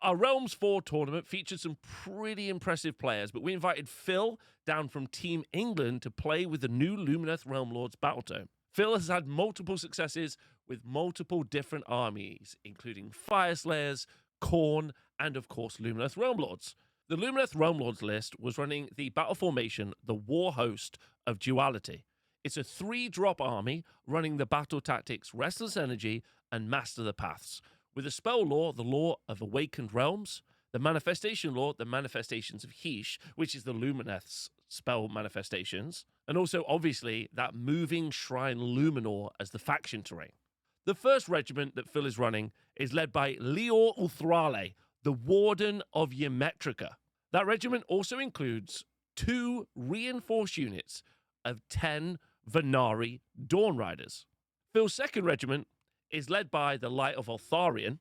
Our Realms 4 tournament featured some pretty impressive players, but we invited Phil down from Team England to play with the new Lumineth Realm Lords Battletome. Phil has had multiple successes with multiple different armies, including Fireslayers, Khorne, and of course Lumineth Realm Lords. The Lumineth Realm Lords list was running the battle formation, the War Host of Duality. It's a 3-drop army running the battle tactics Restless Energy and Master the Paths, with a spell lore, the Lore of Awakened Realms, the manifestation lore, the Manifestations of Heesh, which is the Lumineth's spell manifestations, and also, obviously, that moving Shrine Luminor as the faction terrain. The first regiment that Phil is running is led by Lior Uthrale, the Warden of Ymetrica. That regiment also includes 2 reinforced units of 10 Venari Dawn Riders. Phil's second regiment is led by the Light of Altharion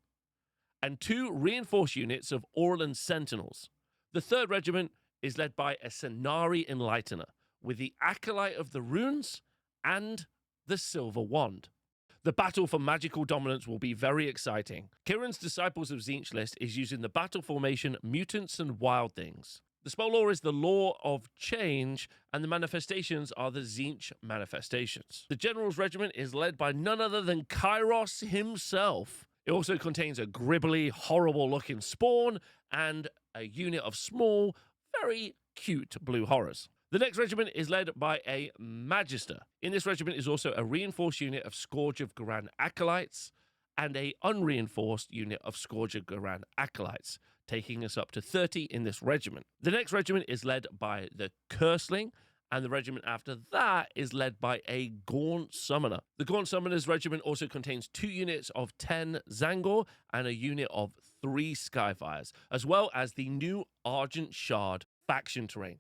and 2 reinforced units of Orlan Sentinels. The third regiment is led by a Cenari Enlightener with the Acolyte of the Runes and the Silver Wand. The battle for magical dominance will be very exciting. Kieran's Disciples of Tzeentch list is using the battle formation Mutants and Wild Things. The spell lore is the Law of Change, and the manifestations are the Tzeentch manifestations. The General's regiment is led by none other than Kairos himself. It also contains a gribbly, horrible-looking spawn and a unit of small, very cute blue horrors. The next regiment is led by a Magister. In this regiment is also a reinforced unit of Scourge of Garan Acolytes and a unreinforced unit of Scourge of Garan Acolytes, taking us up to 30 in this regiment. The next regiment is led by the Curseling, and the regiment after that is led by a Gaunt Summoner. The Gaunt Summoner's regiment also contains 2 units of 10 Zangor and a unit of 3 Skyfires, as well as the new Argent Shard faction terrain.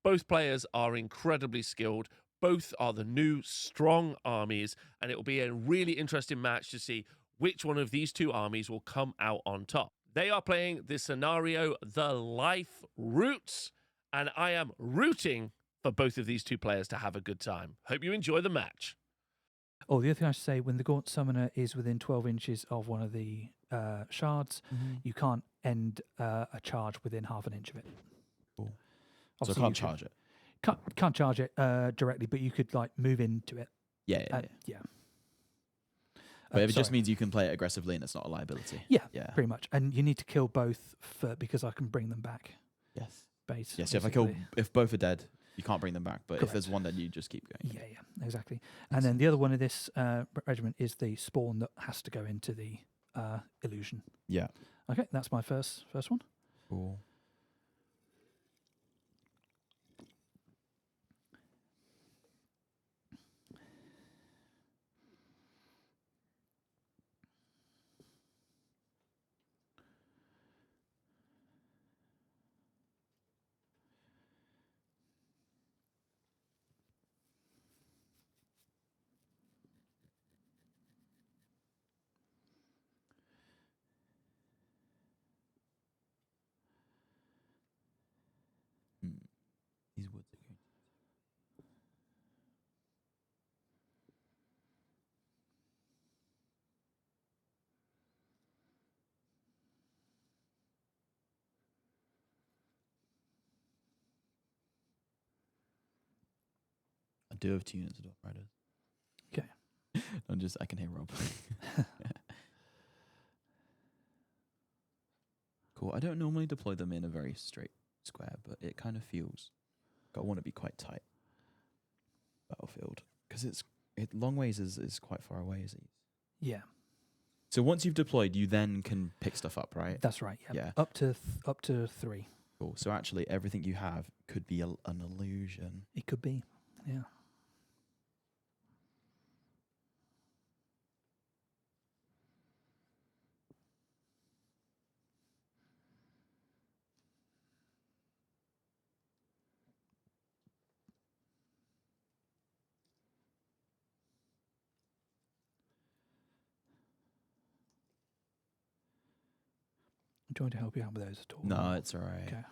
Both players are incredibly skilled. Both are the new, strong armies, and it will be a really interesting match to see which one of these 2 armies will come out on top. They are playing the scenario, The Life Roots, and I am rooting for both of these 2 players to have a good time. Hope you enjoy the match. Oh, the other thing I should say, when the Gaunt Summoner is within 12 inches of one of the shards, you can't end a charge within half an inch of it. Cool. So I Obviously, can't charge it. Can't charge it directly, but you could like move into it. Yeah. But it just means you can play it aggressively and it's not a liability. Yeah, pretty much. And you need to kill both because I can bring them back. Yes. Base. Yes, if both are dead, you can't bring them back. But if there's one, then you just keep going. Yeah, exactly. And then the other one of this regiment is the spawn that has to go into the illusion. Yeah. Okay, that's my first one. Cool. These woods are going. I do have 2 units of Dark Riders. Okay. I can hear Rob. Cool. I don't normally deploy them in a very straight square, but it kind of feels I want to be quite tight battlefield because long ways is quite far away, is it? Yeah. So once you've deployed, you then can pick stuff up, right? That's right. Yeah. Up to 3. Cool. So actually, everything you have could be an illusion. It could be. Yeah. Do you want to help you out with those at all? No, it's all right. Okay.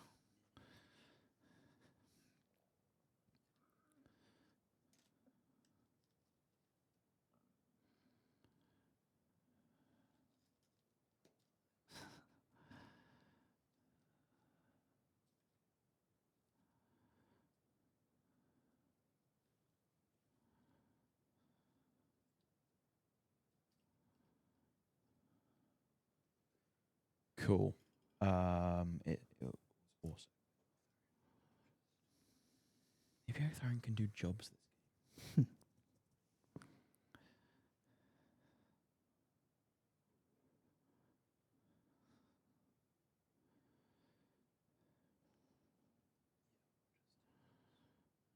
Cool. It was awesome. Maybe Otharion can do jobs this game.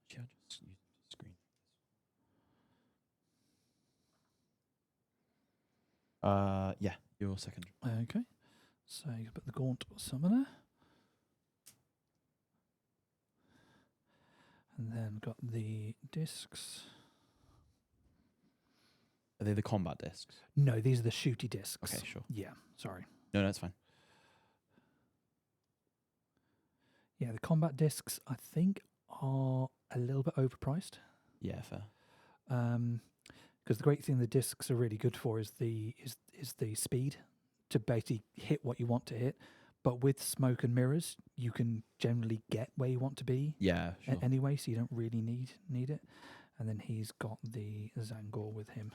Yeah, just use the screen. Yeah, your second. Okay. So you put the Gaunt Summoner. And then got the discs. Are they the combat discs? No, these are the shooty discs. Okay, sure. Yeah, sorry. No, that's fine. Yeah, the combat discs I think are a little bit overpriced. Yeah, fair. Because the great thing the discs are really good for is the speed to basically hit what you want to hit. But with smoke and mirrors, you can generally get where you want to be Yeah, sure. anyway, so you don't really need it. And then he's got the Zangor with him.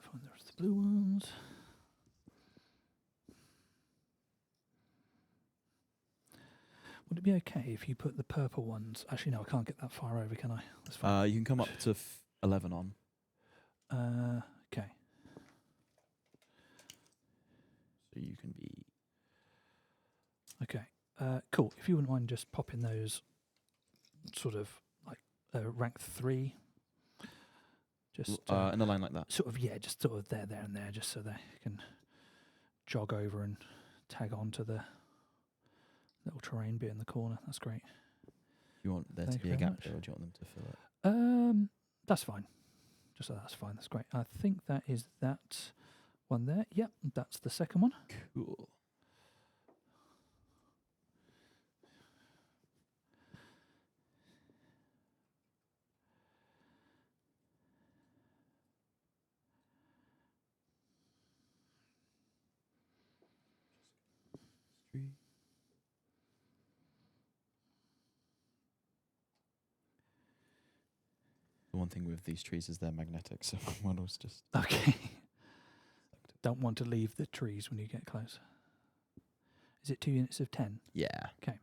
Find the rest of the blue ones. Would it be okay if you put the purple ones? Actually, no, I can't get that far over, can I? That's fine. You can come up to 11 on. Okay. So you can be... Okay. Cool. If you wouldn't mind just popping those sort of like rank 3. Just in a line like that. sort of, yeah, just sort of there and there, just so they can jog over and tag onto the little terrain bit in the corner. That's great. You want there Thank to you be a very gap much. there, or do you want them to fill it? That's fine. Just that's fine. That's great. I think that is that one there. Yep, that's the second one. Cool. The one thing with these trees is they're magnetic, so one was just... Okay. Don't want to leave the trees when you get close. Is it 2 units of 10? Yeah. Okay.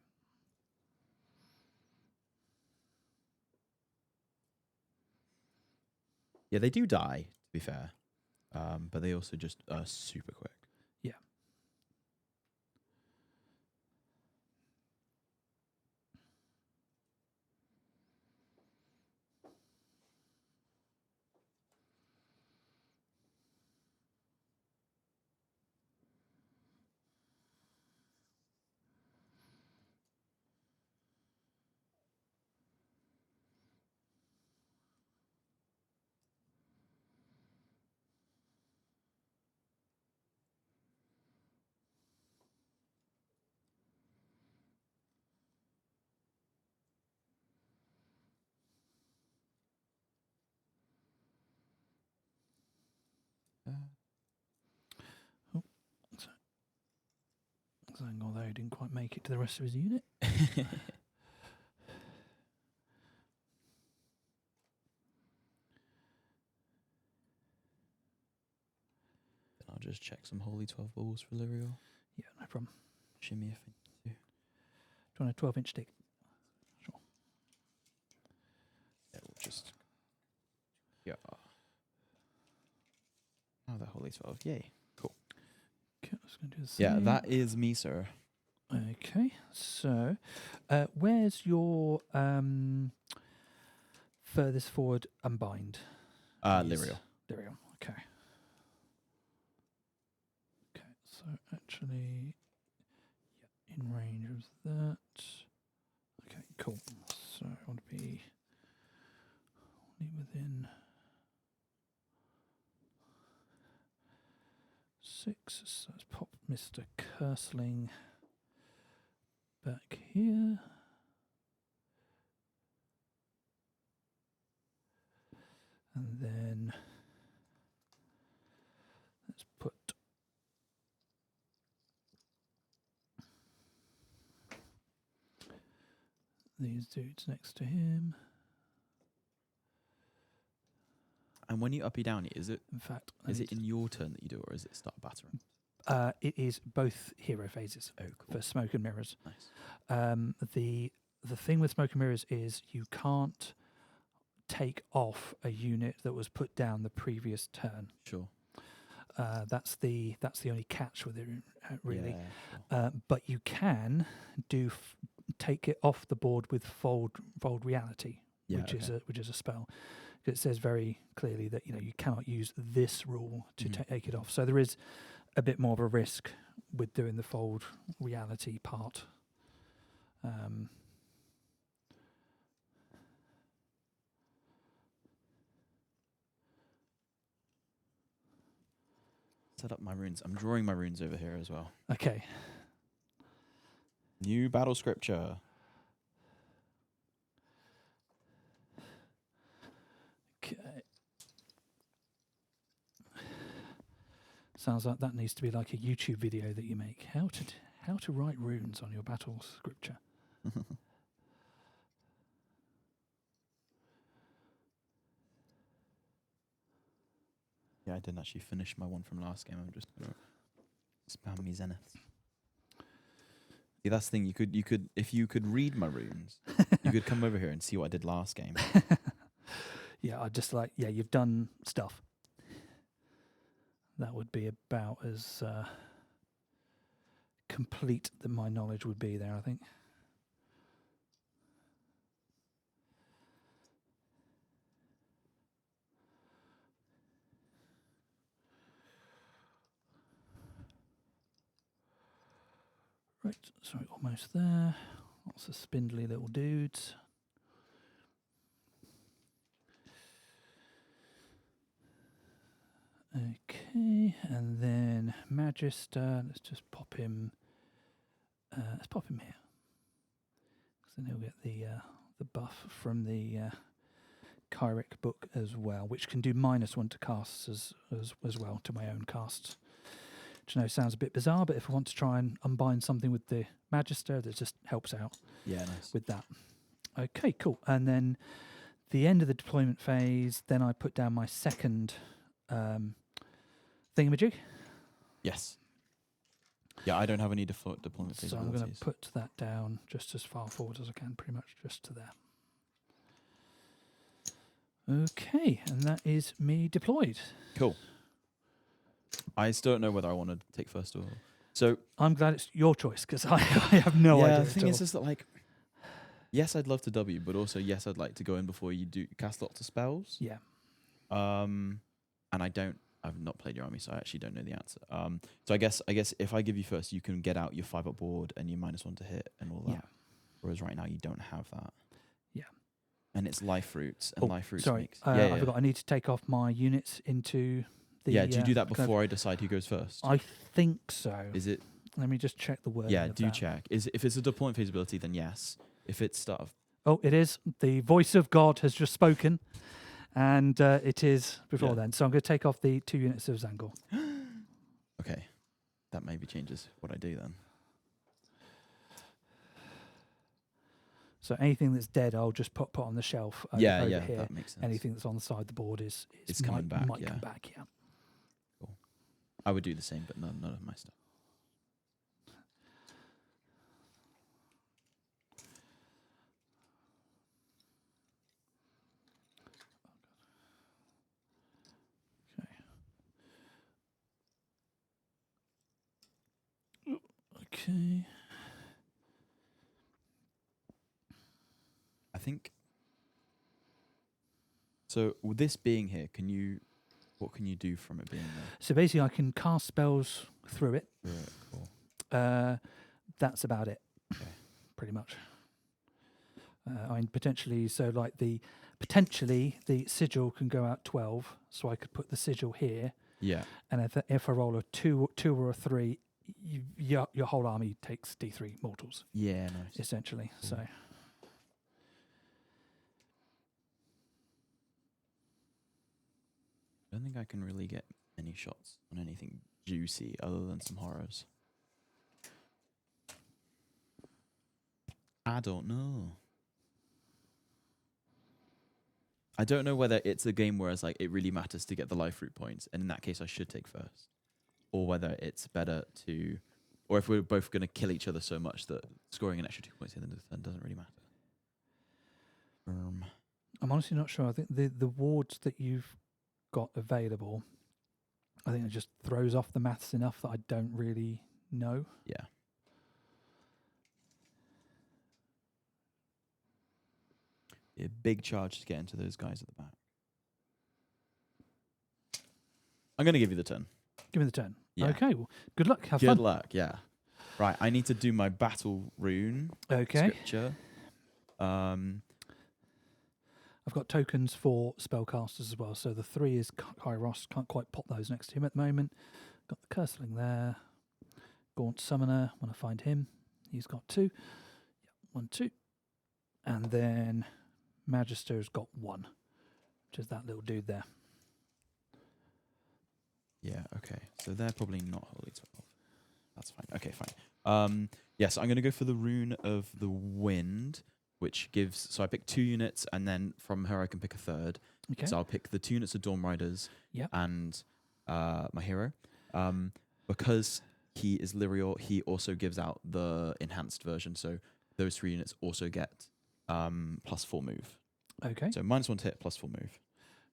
Yeah, they do die, to be fair. But they also just are super quick. Yeah. Although he didn't quite make it to the rest of his unit. I'll just check some Holy 12 balls for Lyriel. Yeah, no problem. Shimmy if I need to. Do you want a 12-inch stick? Sure. Yeah, we'll just... Yeah. Oh, the Holy 12. Yay. Cool. Okay, I was going to do the Yeah, same. that is me, sir. Okay, so where's your furthest forward unbind? Lyriel. Lyriel, okay. Okay, so actually, yeah, in range of that. Okay, cool. So I want to be only within 6. So let's pop Mr. Cursling back here. And then let's put these dudes next to him. And when you uppy downy, is it In fact, I is need it in your turn that you do it, or is it start battering? it is both hero phases Oh, cool. for Smoke and Mirrors. Nice. The thing with Smoke and Mirrors is you can't take off a unit that was put down the previous turn. Sure. That's the only catch with it, really. Yeah, sure. But you can take it off the board with fold reality, Yeah, which is a spell. It says very clearly that you cannot use this rule to take it off. So there is a bit more of a risk with doing the fold reality part. Set up my runes. I'm drawing my runes over here as well. Okay. New battle scripture. Okay. Sounds like that needs to be like a YouTube video that you make. How to write runes on your battle scripture. Yeah, I didn't actually finish my one from last game. I'm just gonna spam me zeniths. See, that's the thing. You could if you could read my runes, you could come over here and see what I did last game. Yeah, I just you've done stuff. That would be about as complete that my knowledge would be there, I think. Right, sorry, almost there. Lots of spindly little dudes. Okay, and then Magister. Let's just pop him. Let's pop him here, because then he'll get the buff from the Kyric book as well, which can do -1 to casts as well to my own casts. Which I know sounds a bit bizarre, but if I want to try and unbind something with the Magister, that just helps out. Yeah, nice. With that. Okay, cool. And then the end of the deployment phase, then I put down my second thingamajig. Yes. Yeah, I don't have any deployment phase So I'm going to abilities. put that down just as far forward as I can, pretty much just to there. Okay, and that is me deployed. Cool. I still don't know whether I want to take first or... So I'm glad it's your choice, because I have no idea. Yeah, the thing is that, like, yes, I'd love to W, but also, yes, I'd like to go in before you do cast lots of spells. Yeah. And I've not played your army, so I actually don't know the answer. So I guess if I give you first, you can get out your 5-up board and your -1 to hit and all that. Yeah. Whereas right now, you don't have that. Yeah. And it's life roots, and life roots sorry, makes... I forgot. I need to take off my units into the... Yeah, do you do that kind of- before I decide who goes first? I think so. Is it... Let me just check the word. Yeah, do check. If it's a deployment phase ability, then yes. If it's start of... Oh, it is. The voice of God has just spoken, and it is before then. So I'm going to take off the 2 units of Zangor. Okay. That maybe changes what I do then. So anything that's dead, I'll just put on the shelf over Yeah, here. that makes sense. Anything that's on the side of the board is It's coming back, might yeah. come back, yeah. Cool. I would do the same, but none of my stuff. Okay. I think... So, with this being here, what can you do from it being there? So basically, I can cast spells through it. Yeah, cool. That's about it, Okay. pretty much. I mean, potentially the sigil can go out 12, so I could put the sigil here. Yeah. And if I roll a 2 or a 3, your whole army takes D3 mortals. Yeah, nice. Essentially. Cool. So. I don't think I can really get any shots on anything juicy other than some horrors. I don't know. I don't know whether it's a game where it's like it really matters to get the life root points, and in that case I should take first, or whether it's better to, or if we're both going to kill each other so much that scoring an extra 2 points in the turn doesn't really matter. I'm honestly not sure. I think the wards that you've got available, I think it just throws off the maths enough that I don't really know. Yeah. A big charge to get into those guys at the back. I'm going to give you the turn. Give me the turn. Yeah. Okay. Well, good luck. Have Good fun. luck, yeah. Right, I need to do my battle rune Okay. scripture. I've got tokens for spellcasters as well. So the 3 is Kairos. Can't quite pop those next to him at the moment. Got the Curseling there. Gaunt Summoner. Want to find him. He's got 2. Yep, 1, 2. And then Magister's got 1, which is that little dude there. Yeah, okay. So they're probably not Holy 12. That's fine. Okay, fine. Yes, I'm going to go for the Rune of the Wind, which gives... So I pick 2 units, and then from her I can pick a third. Okay. So I'll pick the 2 units of Dawn Riders Yep. and my hero. Because he is Lyrior, he also gives out the enhanced version. So those 3 units also get +4 move. Okay. So -1 to hit, +4 move.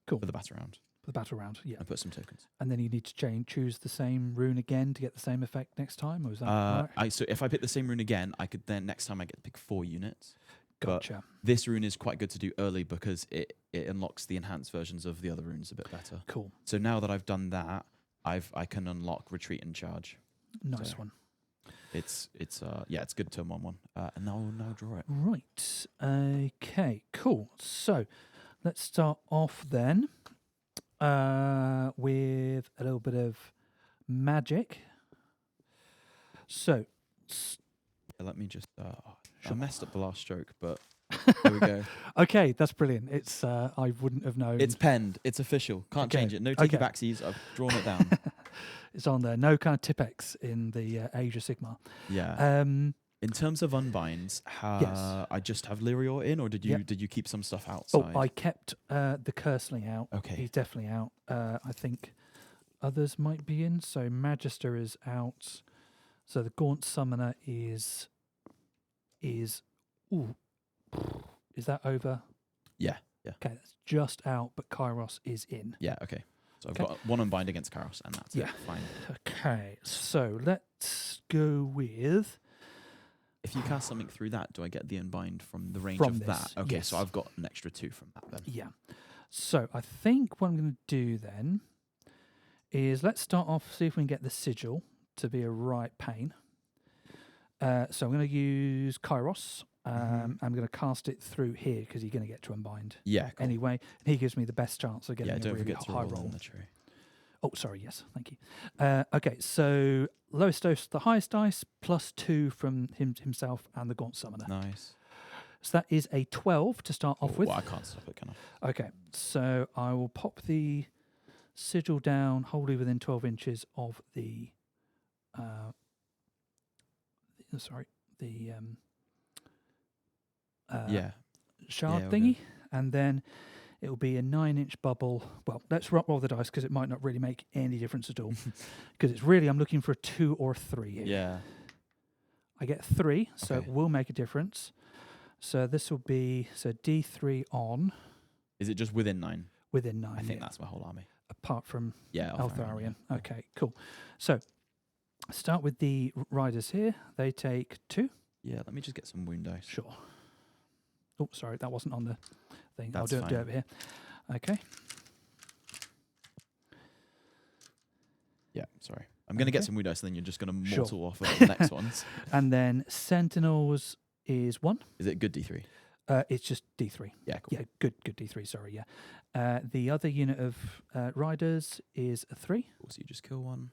Cool. For the battle round. For the battle round, yeah. And put some tokens. And then you need to choose the same rune again to get the same effect next time, or is that right? So if I pick the same rune again, I could then next time I get to pick 4 units. Gotcha. But this rune is quite good to do early because it unlocks the enhanced versions of the other runes a bit better. Cool. So now that I've done that, I can unlock retreat and charge. Nice So one. It's good turn 1/1. And now I'll draw it. Right. Okay. Cool. So let's start off then with a little bit of magic. So. Let me just. I Sure. messed up the last stroke, but there we go. Okay, that's brilliant. It's I wouldn't have known. It's penned. It's official. Can't Okay, change it. No take okay. backsies. I've drawn it down. It's on there. No kind of Tipex in the Asia Sigma. Yeah. In terms of unbinds, Yes. I just have Lyrior in, or did you Yep. did you keep some stuff outside? Oh, I kept the Curseling out. Okay. He's definitely out. I think others might be in. So Magister is out. So the Gaunt Summoner is that over? Yeah. Okay, that's just out, but Kairos is in. Yeah. Okay. So I've Okay. got 1 unbind against Karos, and that's Yeah. it. Fine. Okay, so let's go with If you cast something through that, do I get the unbind from the range From of this, that? Okay. yes. So I've got an extra 2 from that then. yeah. So I think what I'm going to do then is let's start off, see if we can get the sigil to be a right pain. So I'm going to use Kairos. I'm going to cast it through here because you're going to get to unbind Yeah. Cool. anyway. And he gives me the best chance of getting Yeah. a Don't really forget to high roll roll. in the tree. Oh, sorry. Yes, thank you. Okay, so lowest dose, the highest dice, +2 from himself and the Gaunt Summoner. Nice. So that is a 12 to start off with. Well, I can't stop it, can I? Okay, so I will pop the sigil down wholly within 12 inches of the Yeah. shard all thingy, and then it will be a 9-inch bubble. Well, let's roll the dice because it might not really make any difference at all. Because it's really, I'm looking for a 2 or a 3 here. Yeah. I get 3, so Okay. it will make a difference. So this will be D3 on Is it just within 9? within 9. I think yeah, that's my whole army. apart from Yeah. Altharian. Yeah. Okay, cool. So start with the riders here. They take 2. Yeah. Let me just get some wound dice. Sure. Oh, sorry, that wasn't on the thing. That's I'll do it fine. over here. Okay. Yeah. Sorry. I'm going to get Okay. some wound dice, and then you're just going to Sure. mortal off of the next ones. And then Sentinels is 1. Is it good D3? It's just D3. Yeah. Cool. Yeah, good D3, sorry, yeah. The other unit of riders is a 3. Cool, so you just kill 1.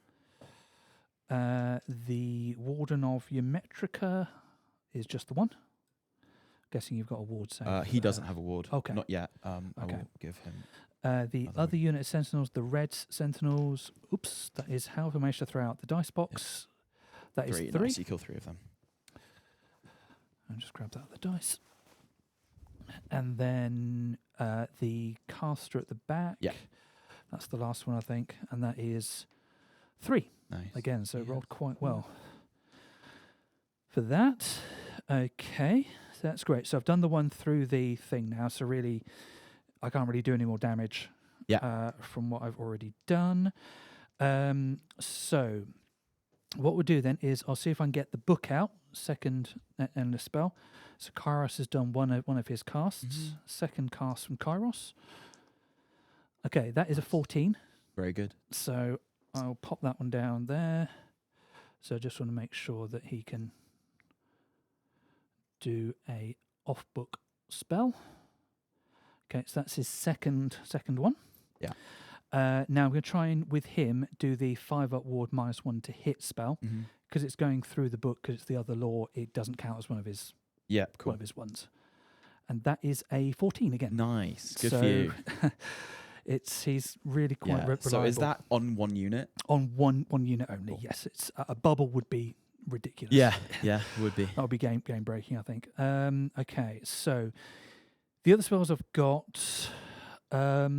The Warden of Eumetrica is just the 1. Guessing you've got a ward save. He doesn't have a ward. okay. Not yet. I Okay. will give him. The other other unit of Sentinels, the Red Sentinels, oops, that is however much to throw out the dice box. That is 3. 3. Nice, you kill 3 of them. I'll just grab that out of the dice. And then the caster at the back. Yeah. That's the last one, I think. And that is 3 Nice. again. So it Yeah. rolled quite well for that. Okay. So that's great. So I've done the one through the thing now. So really, I can't really do any more damage from what I've already done. So what we'll do then is I'll see if I can get the book out, second and the spell. So Kairos has done one of his casts, second cast from Kairos. Okay, that is a 14. Very good. So I'll pop that one down there. So I just want to make sure that he can do a off-book spell. Okay, so that's his second one. Yeah. Now I'm going to try and, with him, do the 5-up ward -1 to hit spell. Because it's going through the book, because it's the other law, it doesn't count as one of his Cool. one of his ones. And that is a 14 again. Nice. Good so for you. he's really quite reliable. So is that on one unit? On one unit only? Cool. Yes. It's a bubble would be ridiculous. Yeah, it would be. That would be game breaking, I think. Okay, so the other spells I've got are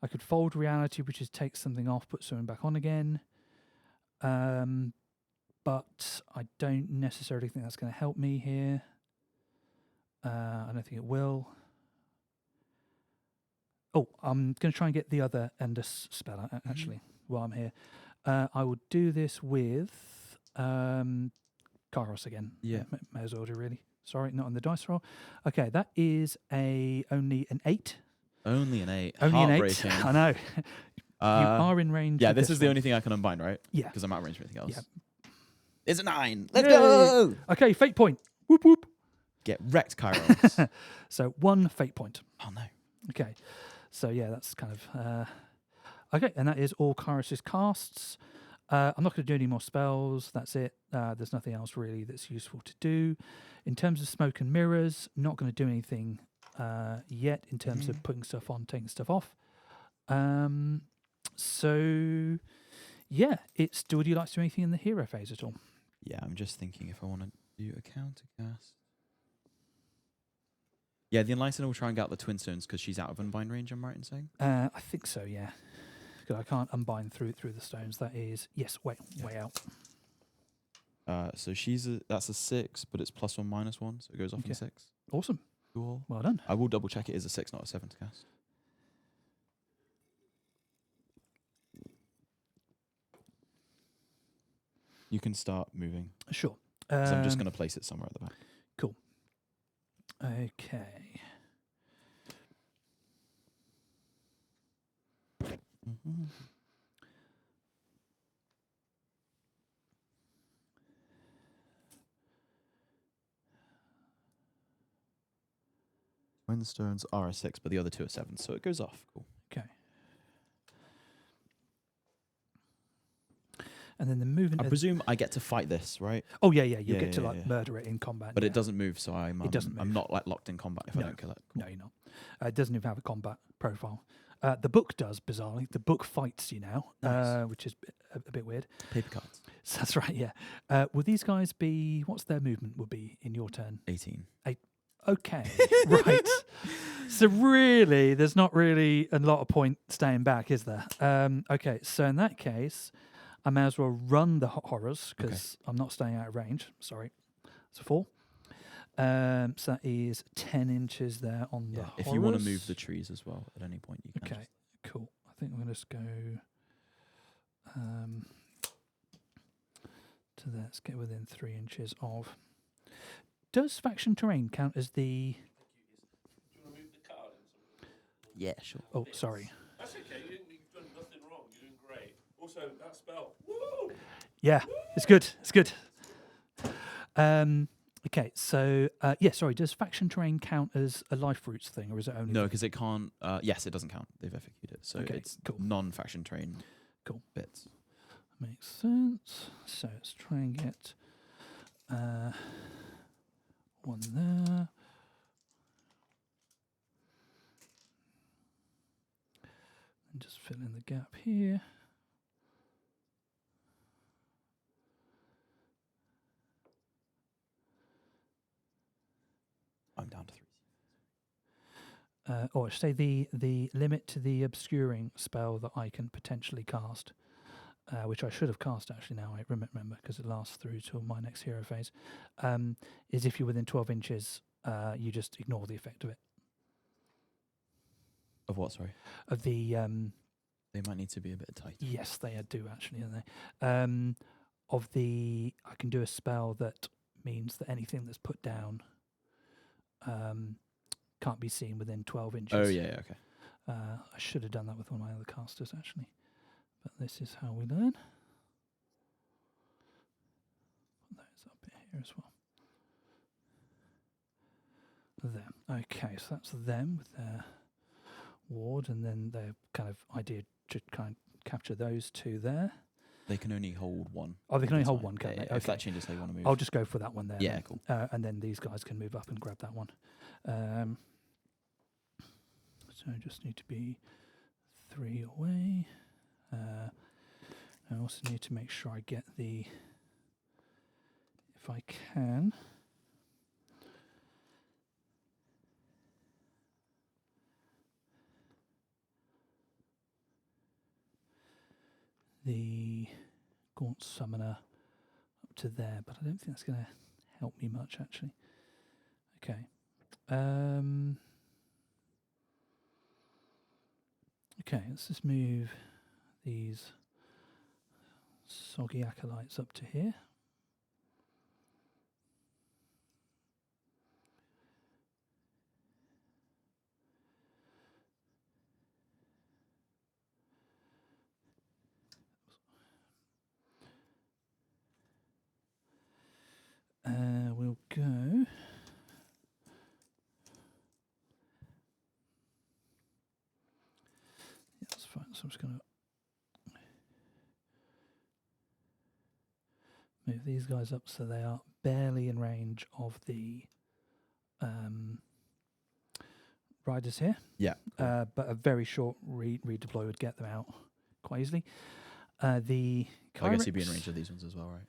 I could fold reality, which is take something off, put something back on again. But I don't necessarily think that's going to help me here. I don't think it will. Oh, I'm going to try and get the other Ender spell actually while I'm here. I will do this with Kairos again. Yeah. May as well do, really. Sorry, not on the dice roll. Okay, that is only an 8. Only an 8. Only an 8. Heartbreaking. I know. You are in range. Yeah, with this is the one. only thing I can unbind, right? Yeah. Because I'm out of range for anything else. Yeah. It's a 9. Let's Yay. go! Okay, fate point. Whoop whoop. Get wrecked, Kairos. So 1 fate point. Oh, no. Okay. So yeah, that's kind of okay, and that is all Kairos' casts. I'm not going to do any more spells. That's it. There's nothing else really that's useful to do. In terms of smoke and mirrors, not going to do anything yet in terms of putting stuff on, taking stuff off. So yeah, would you like to do anything in the hero phase at all? Yeah, I'm just thinking if I want to do a counter cast. Yeah, the Enlightened will try and get out the Twin Stones because she's out of unbind range, I'm right in saying? I think so, yeah. Because I can't unbind through the stones. That is, yes, way out. So that's a 6, but it's +1 -1, so it goes off in 6. Awesome. Cool. Well done. I will double check it is a 6, not a 7 to cast. You can start moving. Sure. So I'm just going to place it somewhere at the back. Cool. Okay. Twin Stones are a 6, but the other 2 are 7, so it goes off. Cool. Okay. And then the movement. I presume I get to fight this, right? Oh yeah. You Yeah, get to yeah, like yeah. murder it in combat. But yeah. it doesn't move, so I'm move. not like locked in combat if I don't kill it. Cool. No, you're not. It doesn't even have a combat profile. The book does, bizarrely. The book fights you now, Nice. which is a bit weird. Paper cards. So that's right, yeah. Will these guys be... What's their movement would be in your turn? 18. Okay, right. So really, there's not really a lot of point staying back, is there? Okay, so in that case, I may as well run the horrors, because I'm not staying out of range. Sorry. It's a 4. So that is 10 inches there on the horrors. If you want to move the trees as well at any point, you can. Okay, cool. I think I'm going to just go to that. Let's get within 3 inches of... Does faction terrain count as the... Do you want to move the card? Yeah, sure. Oh, sorry. That's okay. You've done nothing wrong. You're doing great. Also, that spell. Woo! Yeah, it's good. It's good. Okay, so sorry. Does faction terrain count as a life roots thing, or is it only? No, because it can't. Yes, it doesn't count. They've FAQ'd it, so Okay, it's cool. non-faction train. Cool. Bits. Makes sense. So let's try and get one there. And just fill in the gap here. I'm down to 3. or I should say the limit to the obscuring spell that I can potentially cast, which I should have cast actually now I remember because it lasts through till my next hero phase, is if you're within 12 inches, you just ignore the effect of it. Of what? Sorry. Of the They might need to be a bit tight. yes, they do actually, don't they? Of the, I can do a spell that means that anything that's put down can't be seen within 12 inches. Oh yeah, okay. I should have done that with one of my other casters actually, but this is how we learn. Put those up here as well. There. Okay, so that's them with their ward, and then their kind of idea to kind of capture those two there. They can only hold one. Oh, they can only hold time. one, can't Yeah, they? yeah, If Okay. that changes, they want to move. I'll just go for that one there. Yeah, then. cool. And then these guys can move up and grab that one. So I just need to be 3 away. I also need to make sure I get the, if I can, the Gaunt Summoner up to there, but I don't think that's going to help me much actually. Okay. Okay, let's just move these soggy acolytes up to here. We'll go. Yeah, that's fine. So I'm just going to move these guys up so they are barely in range of the riders here. Yeah. Cool. But a very short redeploy would get them out quite easily. The I guess you'd be in Kyrex- range of these ones as well, right?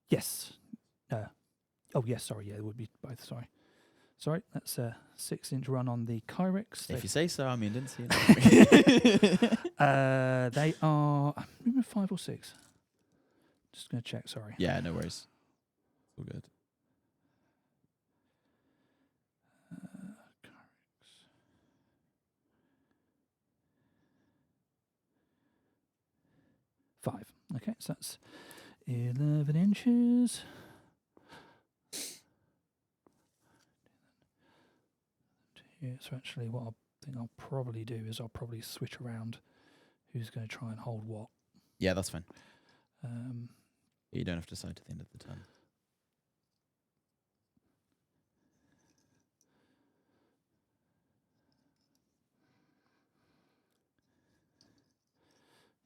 Yes. Oh, yes, sorry. Yeah, it would be both. Sorry, that's a 6-inch run on the Kyrex. If you say so, I mean, didn't see it. They are maybe 5 or 6. Just going to check, sorry. Yeah, no worries. All good. Kyrex. Five. Okay, so that's 11 inches. Yeah, so actually what I think I'll probably do is I'll probably switch around who's going to try and hold what. Yeah, that's fine. Um, You don't have to decide at the end of the turn.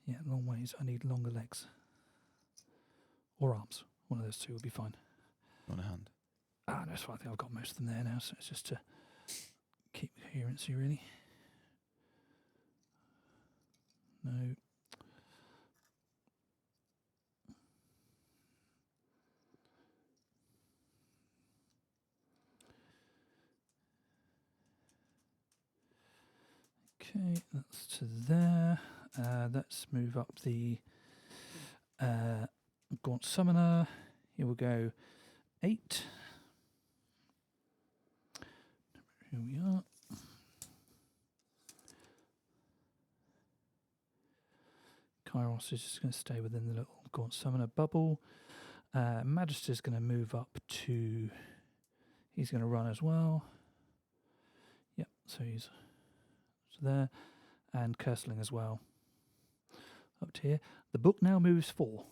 yeah, long ways. I need longer legs. Or arms. One of those two would be fine. On a hand. Ah, no, so I think I've got most of them there now, so it's just to keep coherency, really. No. Okay, that's to there. Let's move up the Gaunt Summoner. Here we'll go 8. Here we are. Kairos is just going to stay within the little Gaunt Summoner bubble. Magister's going to move up to... He's going to run as well. Yep, so he's there. And Curseling as well. Up to here. The book now moves 4.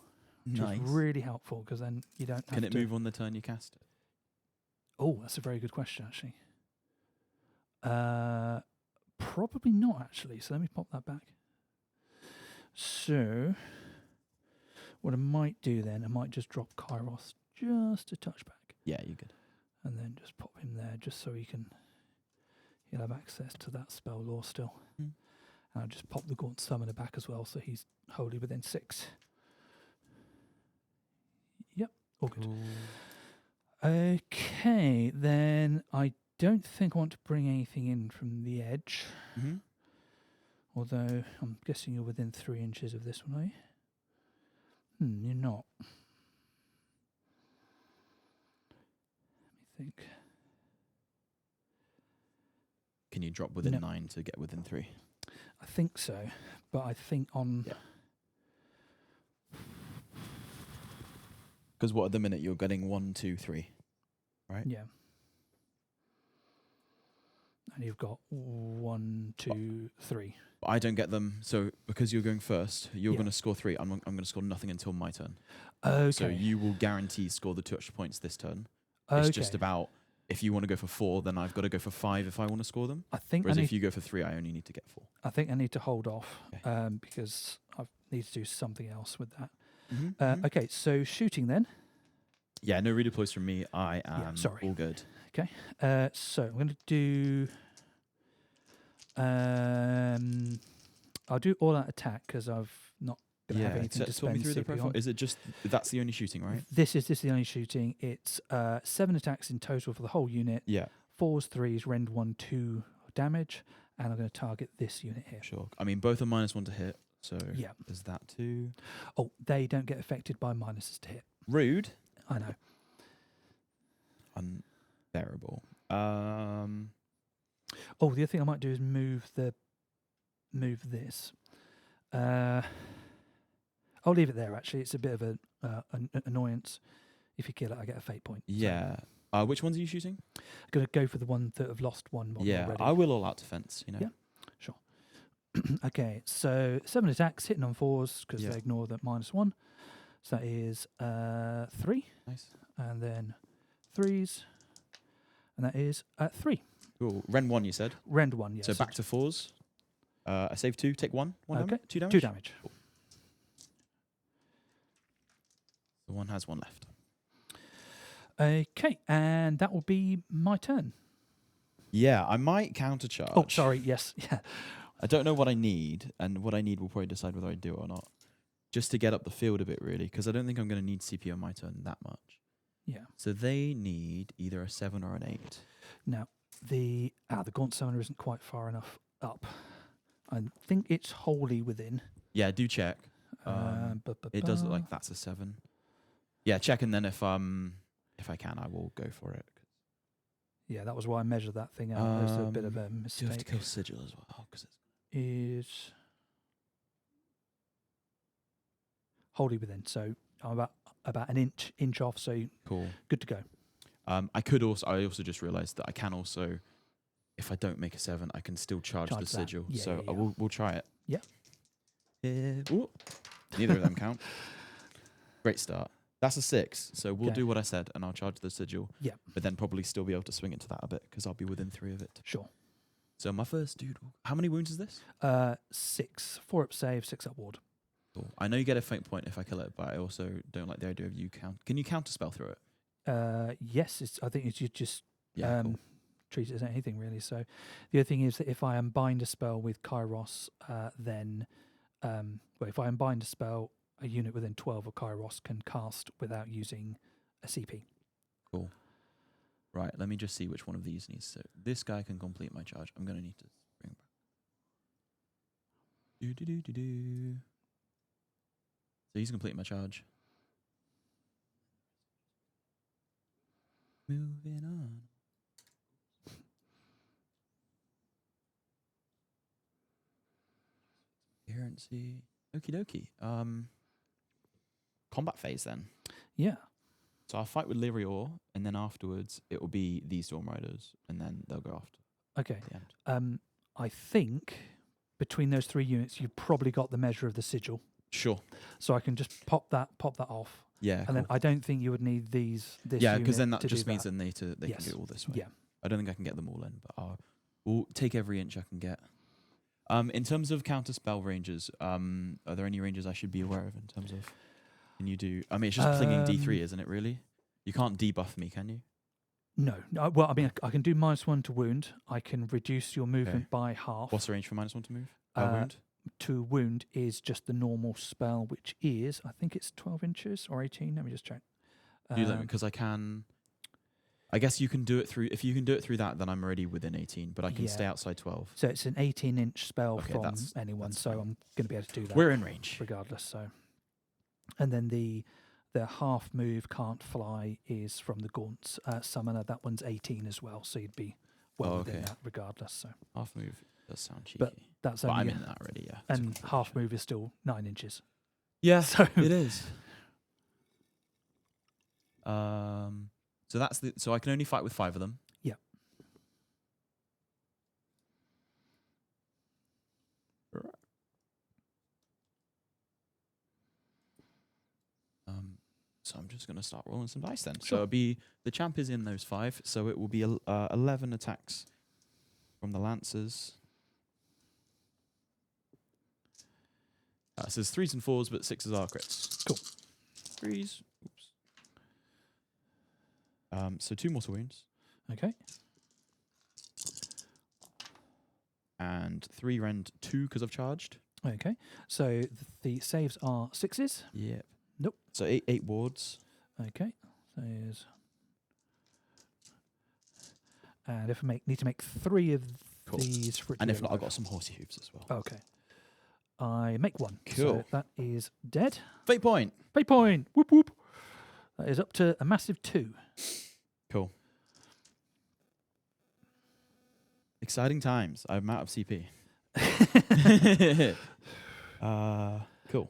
Which Nice. is really helpful because then you don't have Can it to... move on the turn you cast it? Oh, that's a very good question, actually. Probably not, actually. So let me pop that back. So, what I might do then, I might just drop Kairos just a touch back. Yeah, you could. And then just pop him there just so he'll have access to that spell lore still. Mm. And I'll just pop the Gaunt Summoner back as well so he's wholly within 6. Yep, all good. Cool. Okay, then I don't think I want to bring anything in from the edge. Mm-hmm. Although I'm guessing you're within 3 inches of this one, are you? You're not. Let me think. Can you drop within No. 9 to get within 3? I think so, but I think on... Yeah. Because what at the minute you're getting 1, 2, 3, right? Yeah. And you've got 1, 2, 3. I don't get them, so because you're going first, you're Yeah. going to score 3. I'm going to score nothing until my turn. Okay. So you will guarantee score the touch points this turn. okay. It's just about, if you want to go for 4, then I've got to go for 5 if I want to score them. I think Whereas if you go for 3, I only need to get 4. I think I need to hold off Okay. because I need to do something else with that. Mm-hmm. Okay, so shooting then. Yeah, no redeploys from me. I am sorry. all good. So I'm going to do... I'll do all-out attack because I've not going to have anything to talk me spend through the CP profile. on. Is it just, that's the only shooting, right? This is the only shooting. It's 7 attacks in total for the whole unit. Yeah, 4s, 3s, rend 1, 2 damage. And I'm going to target this unit here. sure. I mean, both are -1 to hit, so Yeah. there's that too. Oh, they don't get affected by minuses to hit. Rude. I know. Unbearable. Oh, the other thing I might do is move this. I'll leave it there. Actually, it's a bit of an annoyance. If you kill it, I get a fate point. So Yeah. Which ones are you shooting? I'm going to go for the one that have lost one model Yeah, already. I will all out defense, you know. Yeah. Okay, so 7 attacks, hitting on 4s because Yeah. they ignore the -1. So that is 3, Nice. and then 3s, and that is 3. Cool. Ren 1, you said. Rend 1, yes. So back to 4s. I save 2, take 1. Okay. Damage? 2 damage? 2 damage. The one has 1 left. Okay, and that will be my turn. Yeah, I might countercharge. Oh, sorry, yes. Yeah. I don't know what I need, and what I need will probably decide whether I do or not. Just to get up the field a bit, really, because I don't think I'm going to need CP on my turn that much. Yeah. So they need either a 7 or an 8. Now, the Gaunt Summoner isn't quite far enough up. I think it's wholly within. Yeah, do check. It does look like that's a 7. Yeah, check, and then if I can, I will go for it. Yeah, that was why I measured that thing out. There's a bit of a Do you have to mistake. kill Sigil as well? 'Cause it's Is wholly within, so I'm about an inch off. So cool. good to go. I also just realised that I can also, if I don't make a 7, I can still charge the Charge that. Sigil. Yeah, So yeah, we'll try it. Yeah. Ooh. Neither of them count. Great start. That's a 6, so we'll Okay. do what I said, and I'll charge the Sigil. Yeah. But then probably still be able to swing into that a bit, because I'll be within 3 of it. Sure. So my first dude, how many wounds is this? 6, 4 up save, 6 up ward. Cool. I know you get a fate point if I kill it, but I also don't like the idea of you count. Can you counter spell through it? Yes, I think it's just Yeah, cool. treat it as anything really. So the other thing is that if I unbind a spell with Kairos, then if I unbind a spell, a unit within 12 of Kairos can cast without using a CP. Cool. Right, let me just see which one of these needs to... This guy can complete my charge. I'm going to need to bring back. Do. So he's completing my charge. Moving on. Coherency. Okie dokie. Combat phase then. Yeah. So I'll fight with Lyrior, and then afterwards it will be these Storm Riders, and then they'll go after Okay. at the end. I think between those 3 units, you've probably got the measure of the sigil, Sure. so I can just pop that off, Yeah. and then I don't think you would need this. Yeah, because then unit that to just do means that. that they Yes. can do it all this way. Yeah. I don't think I can get them all in, but we'll take every inch I can get. In terms of counter spell ranges, are there any ranges I should be aware of in terms of? Can you do? I mean, it's just clinging D3, isn't it? Really? You can't debuff me, can you? No. Well, I mean, I can do -1 to wound. I can reduce your movement Okay. by half. What's the range for -1 to move? Uh, Wound? To wound is just the normal spell, which is, I think it's 12 inches or 18. Let me just check. Do that because I can. I guess you can do it through. If you can do it through that, then I'm already within 18. But I can stay Yeah. outside 12. So it's an 18-inch spell Okay, from that's- anyone, that's so fine. I'm going to be able to do that We're in range. regardless. So, and then the half move can't fly is from the Gaunt summoner. That one's 18 as well, so you'd be well within okay. that regardless. So Half move does sound cheeky. But that's But only I'm in that already. Yeah. It's a and complete half shit. move is still 9 inches. Yeah. So It is. So that's the. So I can only fight with 5 of them. Yeah. So I'm just gonna start rolling some dice then. So Sure. it'll be the champ is in those 5, so it will be 11 attacks from the lancers. So there's 3s and 4s, but 6s are crits. Cool. 3s. Oops. So 2 mortal wounds Okay. and 3 rend 2 because I've charged. Okay. So the saves are 6s. Yep. Nope. So 8 wards. Okay. Saves. And if I need to make 3 of Cool. these for it to And be if not, I've alive. got some horsey hooves as well. Okay. I make 1. Cool. So that is dead. Fate point. Fate point. Whoop whoop. That is up to a massive 2. Cool. Exciting times. I'm out of CP. Cool.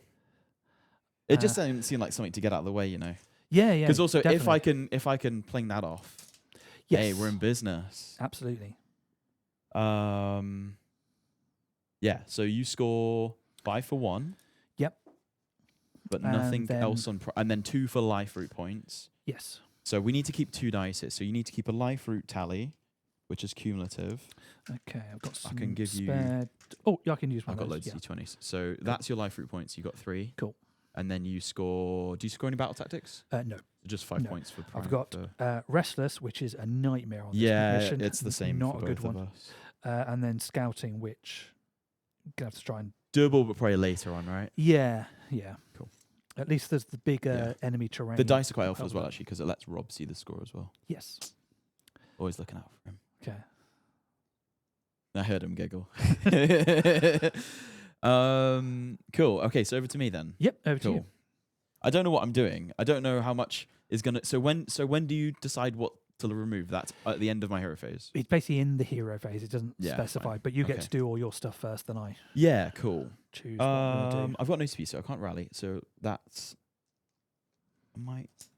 It just doesn't seem like something to get out of the way, you know. Yeah, yeah. Because also, definitely. if I can pling that off, Yes. hey, we're in business. Absolutely. Yeah. So you score 5 for 1. Yep. But And nothing then- else on, and then 2 for life root points. Yes. So we need to keep 2 dice here. So you need to keep a life root tally, which is cumulative. Okay, I've got some I can give you- spare. Oh, yeah, I can use one I've got of loads those. of d20s. So that's your life root points. You got 3. Cool. And then you score. Do you score any battle tactics? No, Just 5 No. points for. I've got Restless, which is a nightmare on this Yeah, mission. it's the same. Not for a good both one. of us. And then Scouting, which I'm gonna have to try and. Doable, but probably later on, right? Yeah, yeah. Cool. At least there's the bigger enemy terrain. The dice are quite helpful help as well, that. actually, because it lets Rob see the score as well. Yes. Always looking out for him. Okay. I heard him giggle. Cool. Okay, so over to me then. Yep. Over to Cool. you. I don't know what I'm doing. I don't know how much is gonna. So when do you decide what to remove? That's at the end of my hero phase. It's basically in the hero phase. It doesn't Yeah, specify, fine. but you get Okay. to do all your stuff first. Then I Yeah. Cool. choose what I'm gonna do. I've got no speed, so I can't rally. So that's. I might.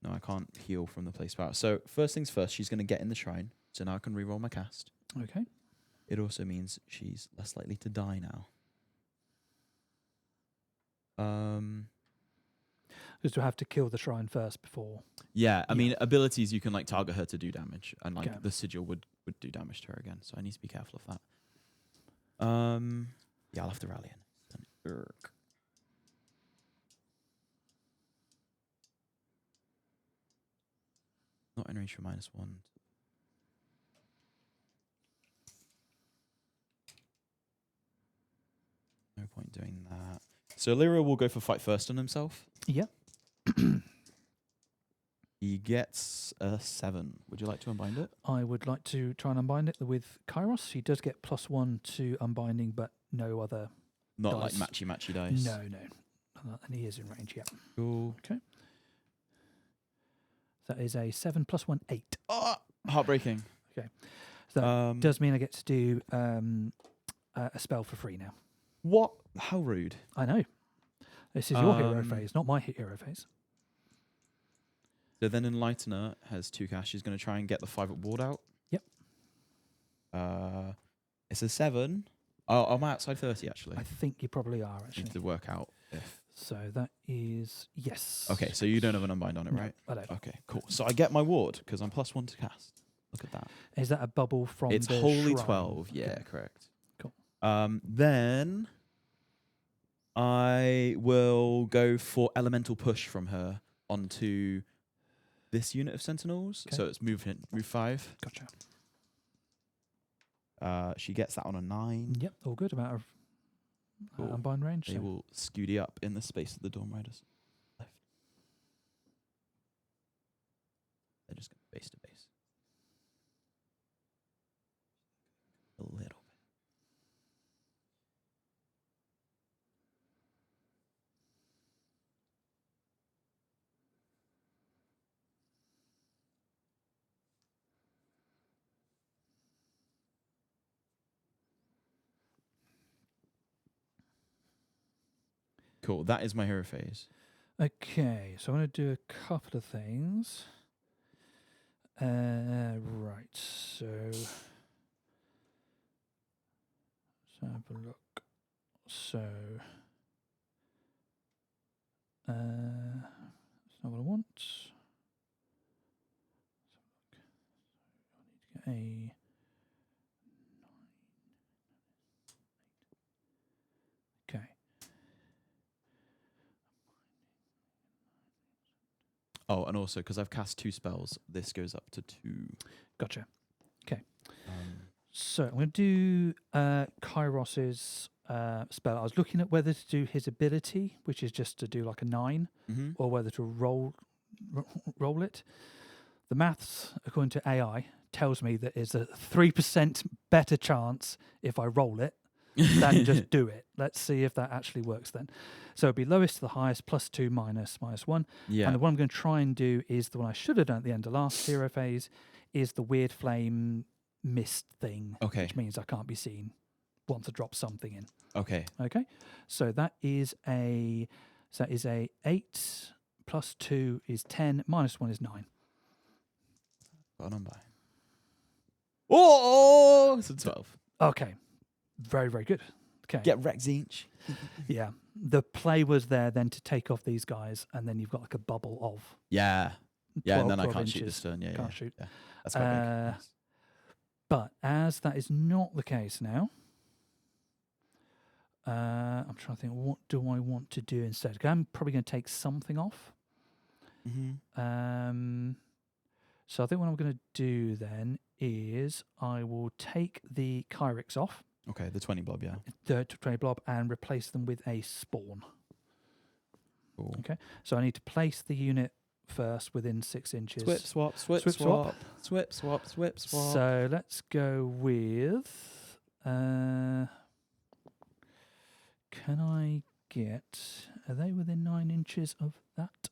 No, I can't heal from the place power. So first things first, she's gonna get in the shrine. So now I can reroll my cast. Okay. It also means she's less likely to die now. Because to have to kill the shrine first before. Yeah, I Yeah. mean, abilities you can like target her to do damage, and like Okay. the sigil would do damage to her again. So I need to be careful of that. Yeah, I'll have to rally in. Urk. Not in range for -1. No point doing that. So Lyra will go for fight first on himself. Yep. He gets a 7. Would you like to unbind it? I would like to try and unbind it with Kairos. He does get +1 to unbinding, but no other. Not like Dice. matchy dice. No. And he is in range. Yeah. Cool. That is a 7 +1, 8. Oh, heartbreaking. So that does mean I get to do a spell for free now. What? How rude. I know. This is your hero Um, phase, not my hero phase. So then Enlightener has 2 cash. She's going to try and get the 5 at ward out. Yep. It's a 7. Oh, I'm outside 30 actually. I think you probably are I actually. need to work out if. So that is yes. Okay, so you don't have an unbind on it, No, right? I don't. Okay, cool. So I get my ward because I'm +1 to cast. Look at that. Is that a bubble from It's the Holy shrine? 12. Yeah, Okay. correct. Cool. Then I will go for elemental push from her onto this unit of sentinels. Okay. So it's move 5. Gotcha. She gets that on a 9. Yep, all good. Amount of Cool. unbind range. They So. will scooty up in the space of the Dawn Riders left. They're just going to base to base. A little bit. Cool. That is my hero phase. Okay, so I'm going to do a couple of things. Right, so let's have a look. So that's not what I want. I need to get a okay. Oh, and also because I've cast 2 spells, this goes up to 2. Gotcha. Okay. Um, So I'm going to do Kairos's spell. I was looking at whether to do his ability, which is just to do like a 9, or whether to roll it. The maths, according to AI, tells me that it's a 3% better chance if I roll it than just do it. Let's see if that actually works then. So it'll be lowest to the highest, +2, -1. Yeah. And the one I'm going to try and do is the one I should have done at the end of last hero phase, is the weird flame mist thing, Okay. which means I can't be seen once I drop something in. Okay. Okay, so that is a 8 + 2 is 10, -1 is 9. Got a number. Oh, it's a 12. Okay, very, very good. Okay, Get wrecked, Tzeentch. yeah. The play was there then to take off these guys, and then you've got like a bubble of Yeah. Yeah, 12, and then I 12 can't shoot inches. this turn. Yeah, Can't yeah. shoot. Yeah. That's quite big. Nice. But as that is not the case now, I'm trying to think, what do I want to do instead? 'Cause I'm probably going to take something off. Mm-hmm. So I think what I'm going to do then is I will take the Kyrics off, Okay, the 20 blob, yeah. the 20 blob, and replace them with a spawn. Cool. Okay, so I need to place the unit first within 6 inches. Swip, swap, swip, Swip, swap. swap. Swip, swap, swip, swap. So let's go with. Can I get? Are they within 9 inches of that?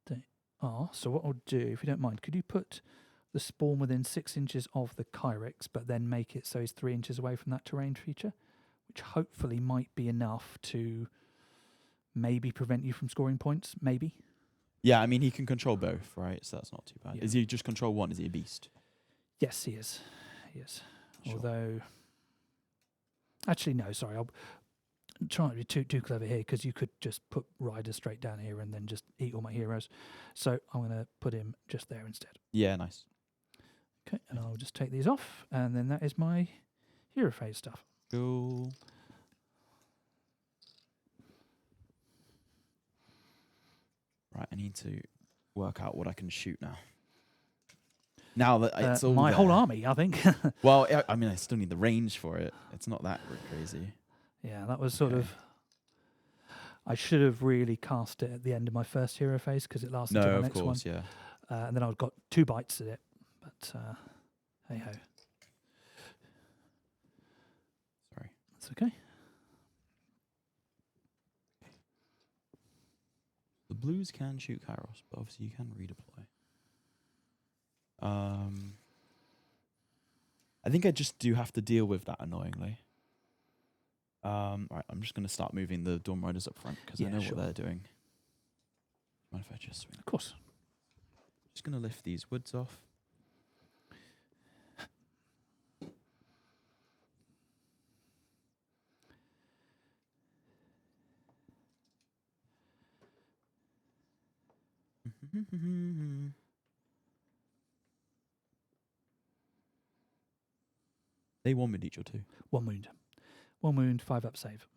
They are. So what I'll do, if you don't mind, could you put the spawn within 6 inches of the Kyrex, but then make it so he's 3 inches away from that terrain feature, which hopefully might be enough to maybe prevent you from scoring points. Maybe. Yeah, I mean, he can control both, right? So that's not too bad. Yeah. Is he just control one? Is he a beast? Yes, he is. He is. Sure. Although, actually, no. Sorry, I'm trying to be too clever here, because you could just put Ryder straight down here and then just eat all my heroes. So I'm going to put him just there instead. Yeah, nice. Okay, and I'll just take these off, and then that is my hero phase stuff. Cool. Right, I need to work out what I can shoot now. Now that it's all my there. whole army, I think. Well, I mean, I still need the range for it. It's not that crazy. Yeah, that was sort Okay. of. I should have really cast it at the end of my first hero phase, because it lasted No, till my of next course, one. yeah. And then I've got 2 bites at it. But hey ho, Sorry. that's okay. The blues can shoot Kairos, but obviously you can redeploy. I think I just do have to deal with that annoyingly. Right, I'm just going to start moving the Dawn Riders up front, because I Yeah, know sure. what they're doing. Mind if I just swing? Of course. Just going to lift these woods off. They 1 wound each or 2. 1 wound. 1 wound, 5 up save.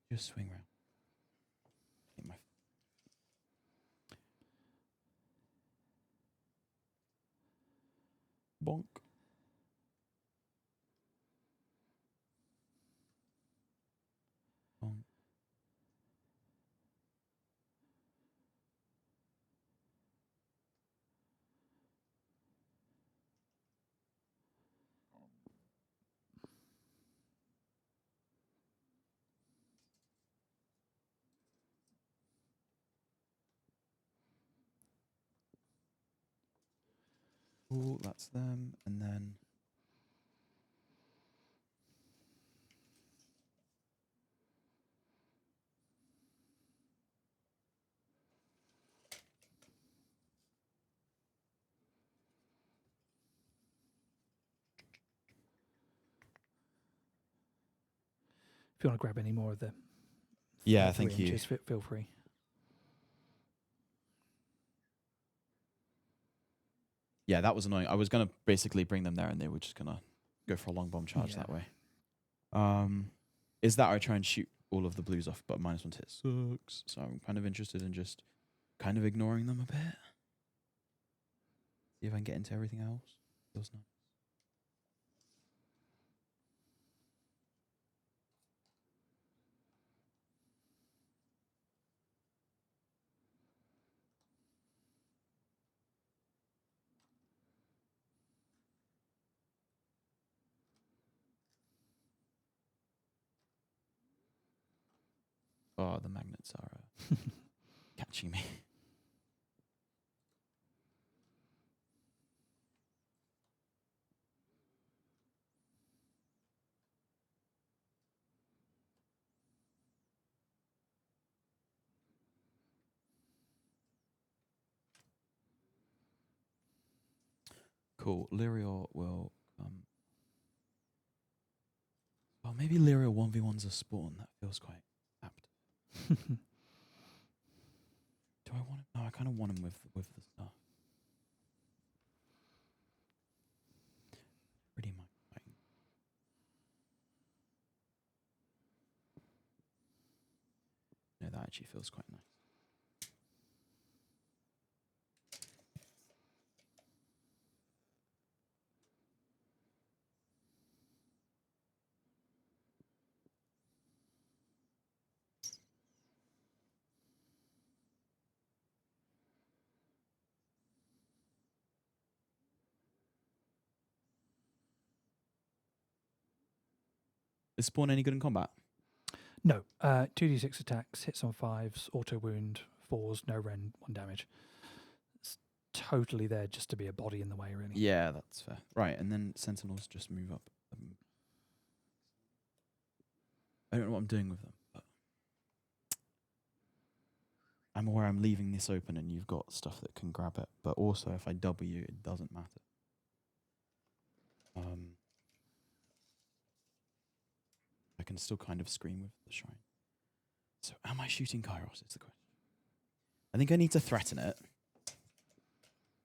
Just swing around. Hit my bonk. Bonk. Cool, that's them. And then If you want to grab any more of the yeah, 3 thank you. inches, feel free. Yeah, that was annoying. I was gonna basically bring them there, and they were just gonna go for a long bomb charge that way. Is that I try and shoot all of the blues off, but -1 to hit sucks. So I'm kind of interested in just kind of ignoring them a bit. See if I can get into everything else. Feels nice. Oh, the magnets are catching me. Cool. Lyrior will well, maybe Lyrior 1v1's a spawn. That feels quite apt. Do I want him? No, I kind of want him with the stuff. Pretty much. No, that actually feels quite nice. Is spawn any good in combat? No, 2d6 attacks, hits on 5s, auto wound, 4s, no rend, 1 damage. It's totally there just to be a body in the way, really. Yeah, that's fair. Right, and then sentinels just move up. I don't know what I'm doing with them, but I'm aware I'm leaving this open and you've got stuff that can grab it. But also, if I W, it doesn't matter. I can still kind of scream with the shrine. So, am I shooting Kairos? Is the question. I think I need to threaten it,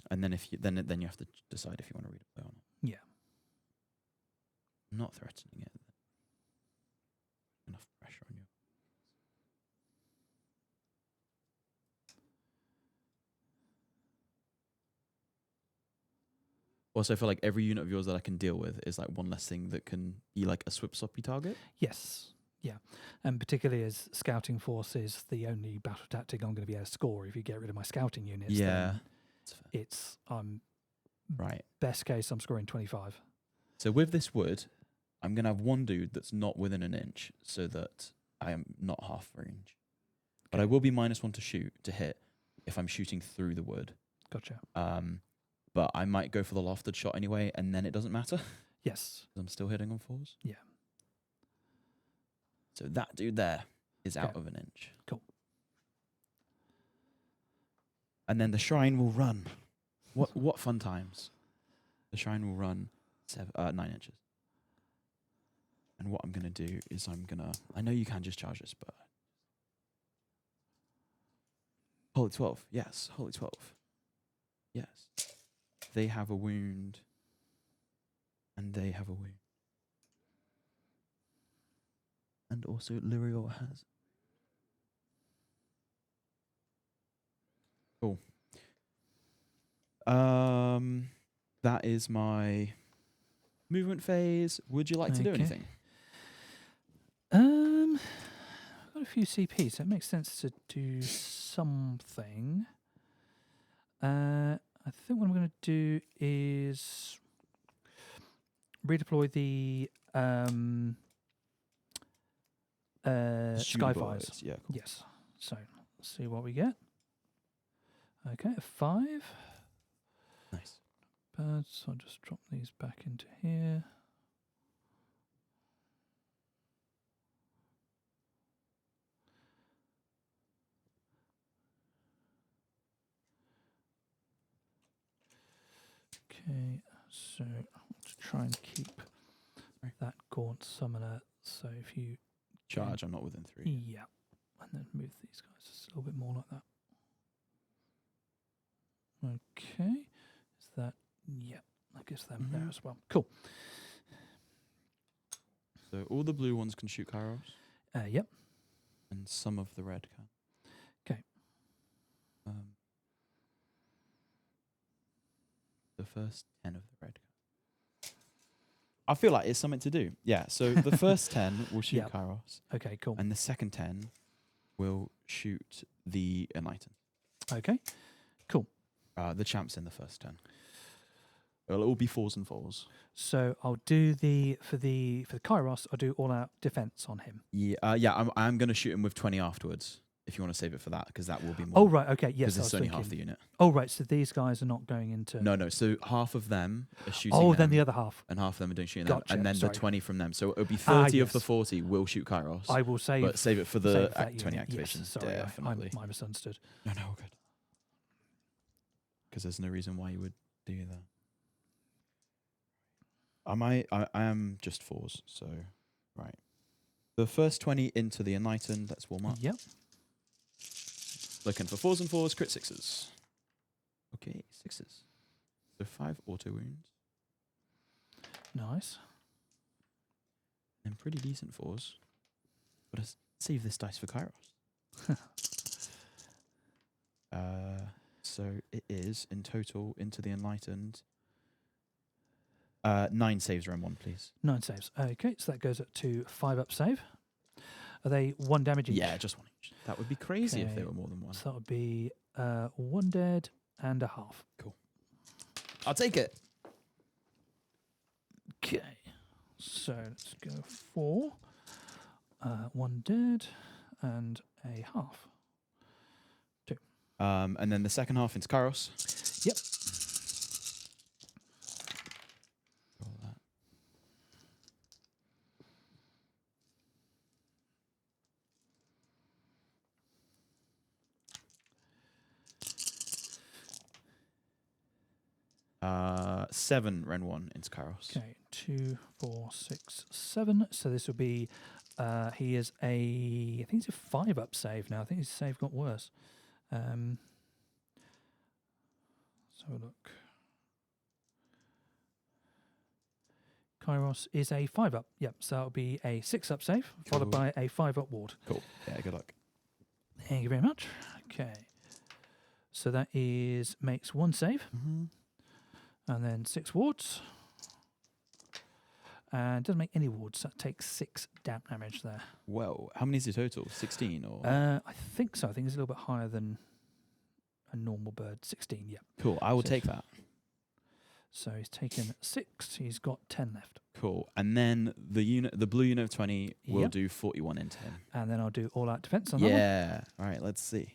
and then if you then you have to decide if you want to read a play or not. Yeah. I'm not threatening it. Enough pressure on you. Also, I feel like every unit of yours that I can deal with is like one less thing that can be like a swip-soppy target. Yes. Yeah. And particularly as scouting force is the only battle tactic I'm going to be able to score. If you get rid of my scouting units, then it's right. Best case, I'm scoring 25. So with this wood, I'm going to have one dude that's not within an inch so that I am not half range. But I will be -1 to shoot, to hit, if I'm shooting through the wood. Gotcha. But I might go for the lofted shot anyway, and then it doesn't matter. Yes. I'm still hitting on 4s. Yeah. So that dude there is out of an inch. Cool. And then the shrine will run. What fun times. The shrine will run 9 inches. And what I'm going to do is I know you can just charge this, but Holy 12. Yes, Holy 12. Yes. They have a wound. And they have a wound. And also Lyrior has. Cool. That is my movement phase. Would you like to do anything? I've got a few CPs, so it makes sense to do something. I think what I'm going to do is redeploy the Skyfires. Yeah. Cool. Yes. So let's see what we get. Okay, a 5. Nice. pads. I'll just drop these back into here. Okay, so I want to try and keep that gaunt summoner. So if you Charge, I'm not within 3. yeah, and then move these guys just a little bit more like that. Okay, is that yeah? I guess them there as well. Cool. So all the blue ones can shoot Kairos, Yep. and some of the red can. 'Kay. The first 10 of the red can. I feel like it's something to do. Yeah, so the first 10 will shoot Yep. Kairos, Okay, cool. and the second 10 will shoot the Enlighten. Okay, cool. The champ's in the first 10. It'll all be 4s and 4s. So I'll do for the Kairos. I'll do all out defense on him. Yeah, I'm going to shoot him with 20 afterwards. If you want to save it for that, because that will be more. Oh right, okay, yes. Because it's only half the unit. Oh right, so these guys are not going into. No. So half of them are shooting. Oh, them, then the other half. and half of them are doing shooting Gotcha, them, and then sorry. the 20 from them. So it'll be 30 of the yes. 40 will shoot Kairos. I will save. But save it for the save that 20 unit. activation. Yes, sorry, Definitely. I misunderstood. No, all good. Because there's no reason why you would do that. I am just 4s, so right. The first 20 into the Enlightened. Let's warm up. Yep. Looking for 4s and 4s, crit 6s. Okay, 6s. So 5 auto wounds. Nice. And pretty decent 4s. But let's save this dice for Kairos. So it is in total into the Enlightened. 9 saves round 1, please. 9 saves. Okay, so that goes up to 5 up save. Are they 1 damage each? Yeah, just 1 each. That would be crazy if Okay, they were more than 1. So that would be 1 dead and a half. I'll take it. Okay, so let's go 4. 1 dead and a half. 2. And then the second half into Kairos. Yep. Roll that. Uh, 7 Ren 1 into Kairos. Okay, 2, 4, 6, 7. So this will be, he is I think he's a 5 up save now. I think his save got worse. Let's have a look. Kairos is a 5 up. Yep, so that'll be a 6 up save, followed Cool. by a 5 up ward. Cool. Yeah, good luck. Thank you very much. Okay. So that makes 1 save. And then 6 wards. And doesn't make any wards. That takes 6 damp damage there. Well, how many is the total? 16 or? I think so. I think it's a little bit higher than a normal bird. 16, yeah. Cool. I will so- take that. So he's taken 6. He's got 10 left. Cool. And then the blue unit of 20 will Yep. do 41 into him. And then I'll do all out defense on that one. Yeah. All right. Let's see.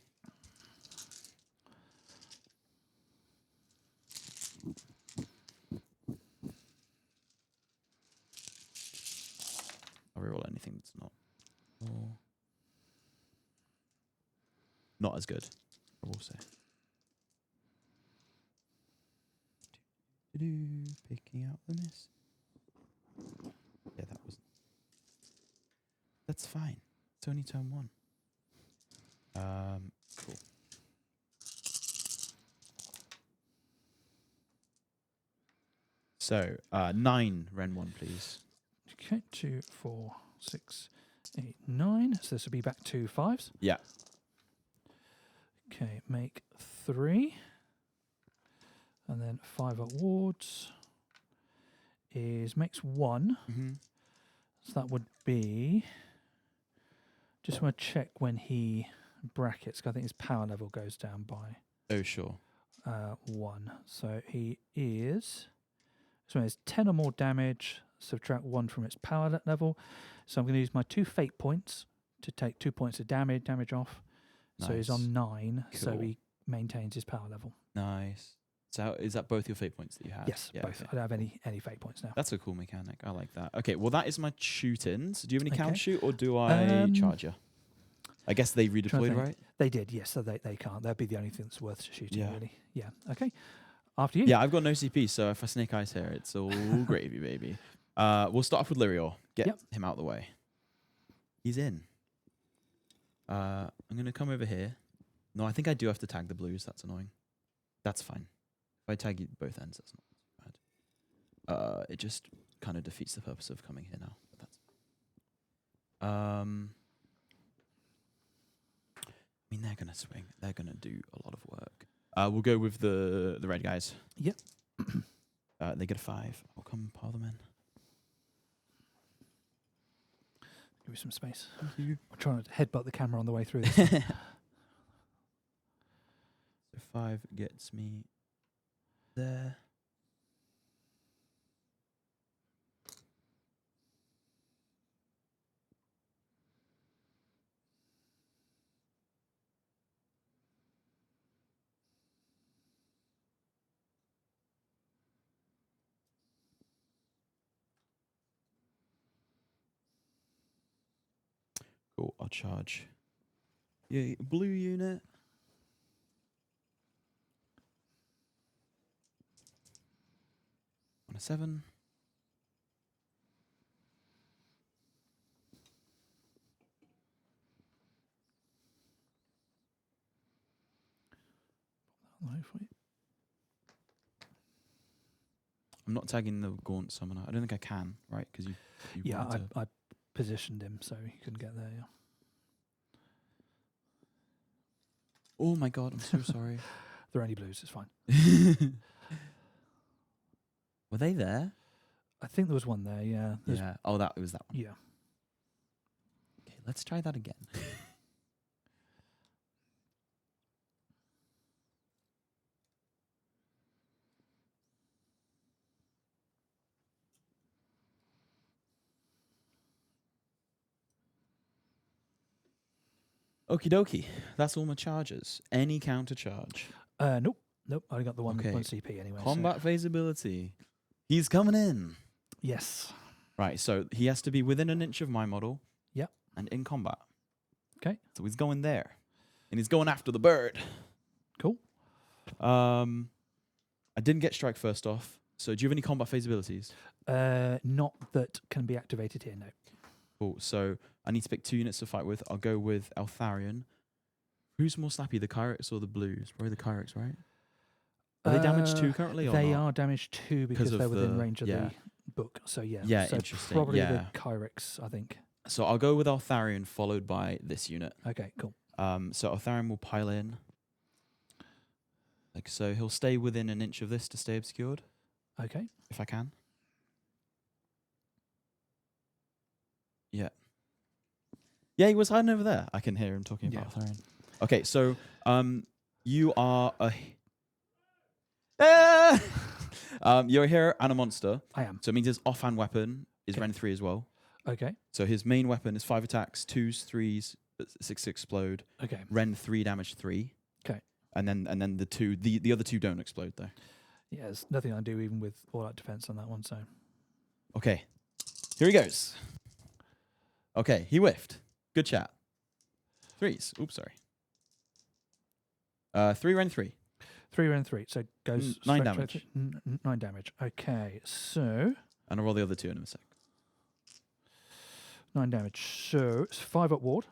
I'll reroll anything that's not as good, I will say. Picking out the miss. Yeah, that's fine. It's only turn 1. Cool. So, 9 Ren 1, please. Okay, 2, 4, 6, 8, 9. So this will be back to 5s. Yeah. Okay, make 3. And then 5 up wards makes 1. So that would be. Just want to check when he brackets, 'cause I think his power level goes down by Oh, sure. 1. So he is. So he has 10 or more damage. Subtract 1 from its power level. So I'm going to use my 2 fate points to take 2 points of damage off. So he's Nice. on 9. So Cool. he maintains his power level. Nice. So is that both your fate points that you have? Yes, both. Okay. I don't have any fate points now. That's a cool mechanic. I like that. Okay, well that is my shoot-ins. Do you have any Okay. counter shoot or do I charge you? I guess they Trying to redeployed, think. right? They did, yes. So they can't. That'd be the only thing that's worth shooting, Yeah. really. Yeah. Okay. After you. Yeah, I've got no CP, so if I snake eyes here, it's all gravy, baby. We'll start off with Lyrior. Get him out of the way. He's in. I'm going to come over here. No, I think I do have to tag the blues. That's annoying. That's fine. If I tag you both ends, that's not bad. It just kind of defeats the purpose of coming here now. But that's I mean, they're going to swing. They're going to do a lot of work. We'll go with the red guys. Yep. They get a 5. I'll come pile them in. Give me some space. Thank you. I'm trying to headbutt the camera on the way through this. So 5 gets me there. Cool, I'll charge. Yeah, blue unit. On a 7. I'm not tagging the Gaunt Summoner. I don't think I can, right? Because you Yeah, wanted to- I positioned him so he couldn't get there. Yeah. Oh my god, I'm so sorry. There are any blues, it's fine. Were they there? I think there was one there, yeah. Yeah. Oh, it was that one. Yeah. Okay, let's try that again. Okie dokie. That's all my charges. Any counter charge? Nope. Nope. I only got the one, Okay. one CP anyway. so- Combat phase ability. He's coming in. Yes. Right, so he has to be within an inch of my model. Yep. And in combat. Okay. So he's going there. And he's going after the bird. Cool. I didn't get strike first off. So do you have any combat phase abilities? Not that can be activated here, no. Cool. So I need to pick 2 units to fight with. I'll go with Eltharion. Who's more snappy, the Kyrex or the blues? Probably the Kyrex, right? Are they damaged 2 currently or They not? are damaged 2 because of they're within the- range of yeah. the book. So yeah. Yeah, so interesting, Probably yeah. the Kyrex, I think. So I'll go with Eltharion followed by this unit. Okay, cool. So Eltharion will pile in. Like so, he'll stay within an inch of this to stay obscured, Okay. if I can. Yeah. Yeah, he was hiding over there. I can hear him talking about Eltharion. Okay, so you are a you're a hero and a monster. I am. So it means his offhand weapon is Okay. Ren 3 as well. Okay. So his main weapon is 5 attacks, 2s, 3s, 6 explode. Okay. Ren 3 damage 3. Okay. And then the other 2 don't explode though. Yeah, there's nothing I do even with all out defense on that one, so. Okay. Here he goes. Okay, he whiffed. Good chat. 3s. Oops, sorry. 3 Ren 3. 3 and 3. So it goes 9 straight damage. 9 damage. Okay, so And I'll roll the other 2 in a sec. 9 damage. So it's 5 up ward.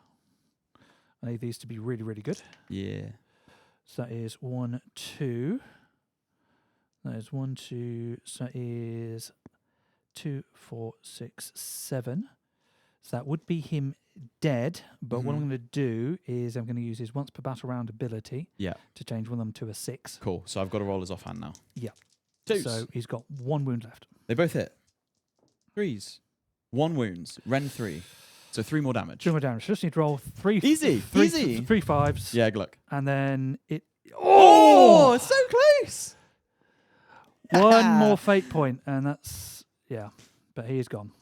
I need these to be really, really good. Yeah. So that is 1, 2. That is 1, 2. So that is 2, 4, 6, 7. So that would be him dead. But what I'm Mhm. going to do is I'm going to use his once per battle round ability Yeah. to change one of them to a 6. Cool. So I've got to roll his offhand now. Yeah. 2s. So he's got 1 wound left. They both hit. 3s. 1 wounds. Ren 3. So 3 more damage. 2 more damage. Just need to roll 3. Easy, easy. 3 5s. Yeah, good luck. And then it. Oh, it's so close. One more fate point, and that's. Yeah. But he is gone.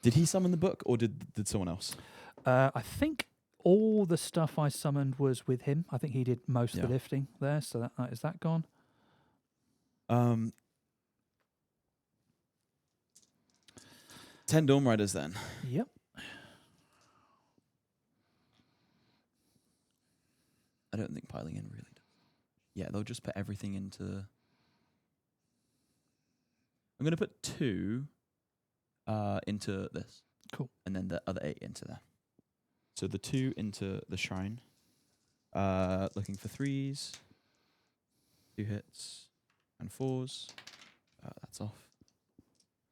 Did he summon the book or did someone else? I think all the stuff I summoned was with him. I think he did most of Yeah. the lifting there. So that is that gone. 10 Dawn Riders then. Yep. I don't think piling in really does. Yeah, they'll just put everything into... I'm going to put 2 into this. Cool. And then the other 8 into there. So the 2 into the shrine. Looking for 3s. 2 hits. And 4s. That's off.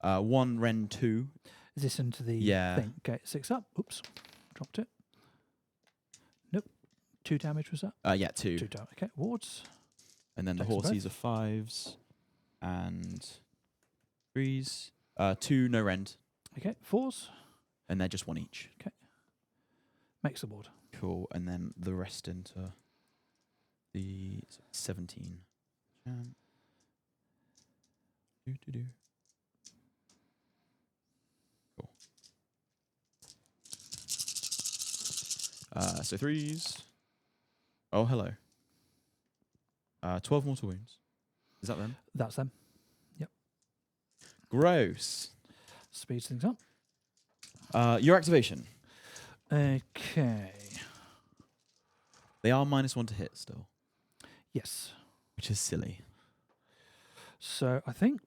1 Ren 2. Is this into the Yeah. thing? Okay, 6 up. Oops. Dropped it. Nope. 2 damage was that? Yeah, 2. 2 damage. Okay, wards. And then the Takes them horsies are 5s. And 3s. 2 no rend. Okay, 4s. And they're just 1 each. Makes the board. Cool. And then the rest into the 17. Do. Cool. So 3s. Oh, hello. 12 mortal wounds. Is that them? That's them. Gross. Speeds things up. Your activation. Okay. They are -1 to hit still, Yes. which is silly. So I think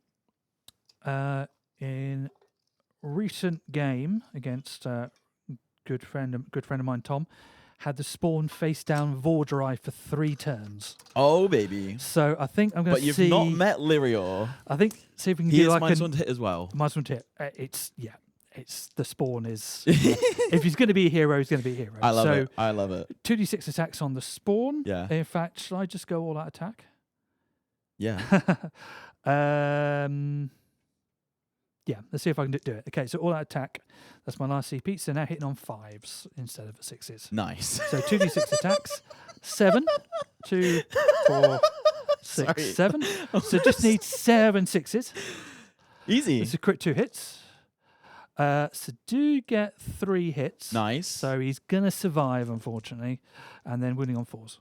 in recent game against good friend of mine, Tom, had the spawn face down Vorderai for 3 turns. Oh, baby. So I think I'm going But to you've see. not met Lyrior. I think see if we can He do is like -1 to hit as well. -1 to hit. It's the spawn is. If he's going to be a hero, he's going to be a hero. I love so it. I love it. 2d6 attacks on the spawn. Yeah. In fact, shall I just go all out attack? Yeah. Yeah, let's see if I can do it. Okay, so all out attack. That's my last CP. So now hitting on 5s instead of 6s. Nice. So 2d6 attacks. 7, 2, 4, 6, Sorry. 7. So just need 7 6s. Easy. It's a crit 2 hits. So do get 3 hits. Nice. So he's going to survive, unfortunately. And then winning on 4s.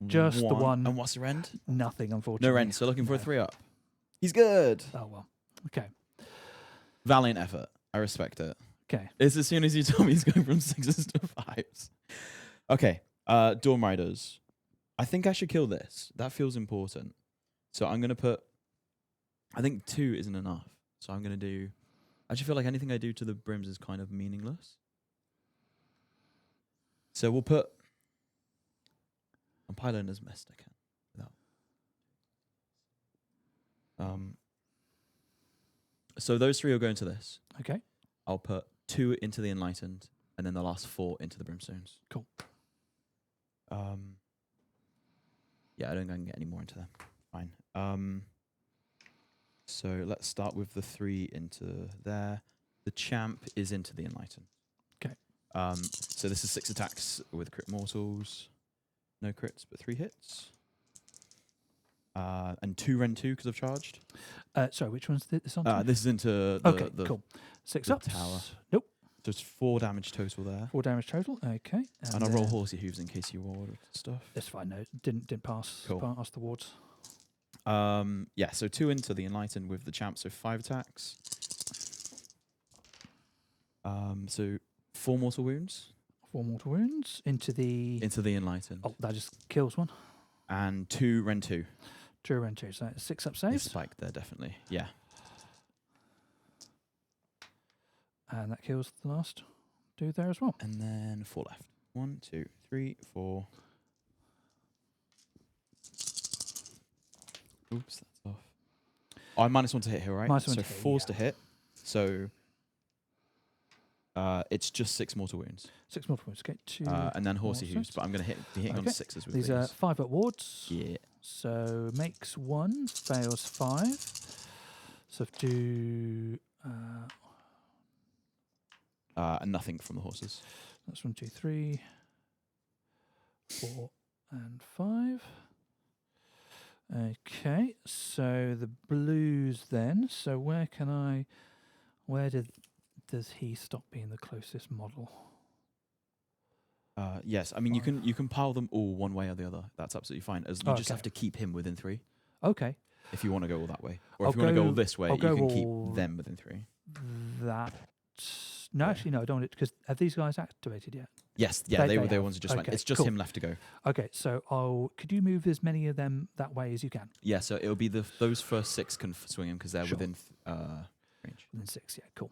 Just the one. And what's the rend? Nothing, unfortunately. No rend. So looking for a No. 3-up. He's good. Oh, well. Okay. Valiant effort. I respect it. Okay. It's as soon as you told me he's going from 6s to 5s. Okay. Dawn Riders. I think I should kill this. That feels important. So I'm going to put... I think 2 isn't enough. So I'm going to do... I actually feel like anything I do to the brims is kind of meaningless. So we'll put... I'm piling as best I can. Without. So those 3 will go into this. Okay. I'll put 2 into the Enlightened, and then the last 4 into the Brimstones. Cool. Yeah, I don't think I can get any more into them. Fine. So let's start with the 3 into there. The Champ is into the Enlightened. Okay. So this is 6 attacks with crit mortals. No crits, but 3 hits. And 2 Ren 2 because I've charged. Sorry, which one's this on? This is into the, okay, the cool. 6 the up. tower. Nope. So it's 4 damage total there. 4 damage total. Okay. And I'll roll Horsey Hooves in case you roll stuff. That's fine. No, didn't pass. Cool. Pass the wards. Yeah, so 2 into the Enlightened with the Champ, so 5 attacks. So 4 mortal wounds. 4 mortal wounds into the Enlightened. Oh, that just kills one. And 2 Ren 2. 2 Ren 2. So 6 up They saves. spiked there, definitely. Yeah. And that kills the last dude there as well. And then 4 left. 1, 2, 3, 4. Oops, that's off. Oh, I'm -1 to hit here, right? -1 so to hit, 4's yeah. to hit. So it's just 6 mortal wounds. 6 mortal wounds. Okay. 2. And then Horsey more Hooves, six. but I'm going to be hitting on Okay. 6s with These are 5 up wards. Yeah. So makes 1, fails 5. So do And nothing from the horses. that's 1, 2, 3, 4, and 5. Okay, so the blues then. So where does he stop being the closest model? Yes, I mean you can pile them all one way or the other. That's absolutely fine. As you just Okay. have to keep him within 3 Okay. if you want to go all that way, or I'll if you want to go all go- this way, I'll you go can keep all- them within 3. That. No, Yeah. actually, no, I don't want it because have these guys activated yet? Yes, yeah, They they have. ones are just fine. Okay, It's just cool. him left to go. Okay, so could you move as many of them that way as you can? Yeah, so it'll be those first 6 can swing him because they're Sure. within range. Within 6, yeah, cool.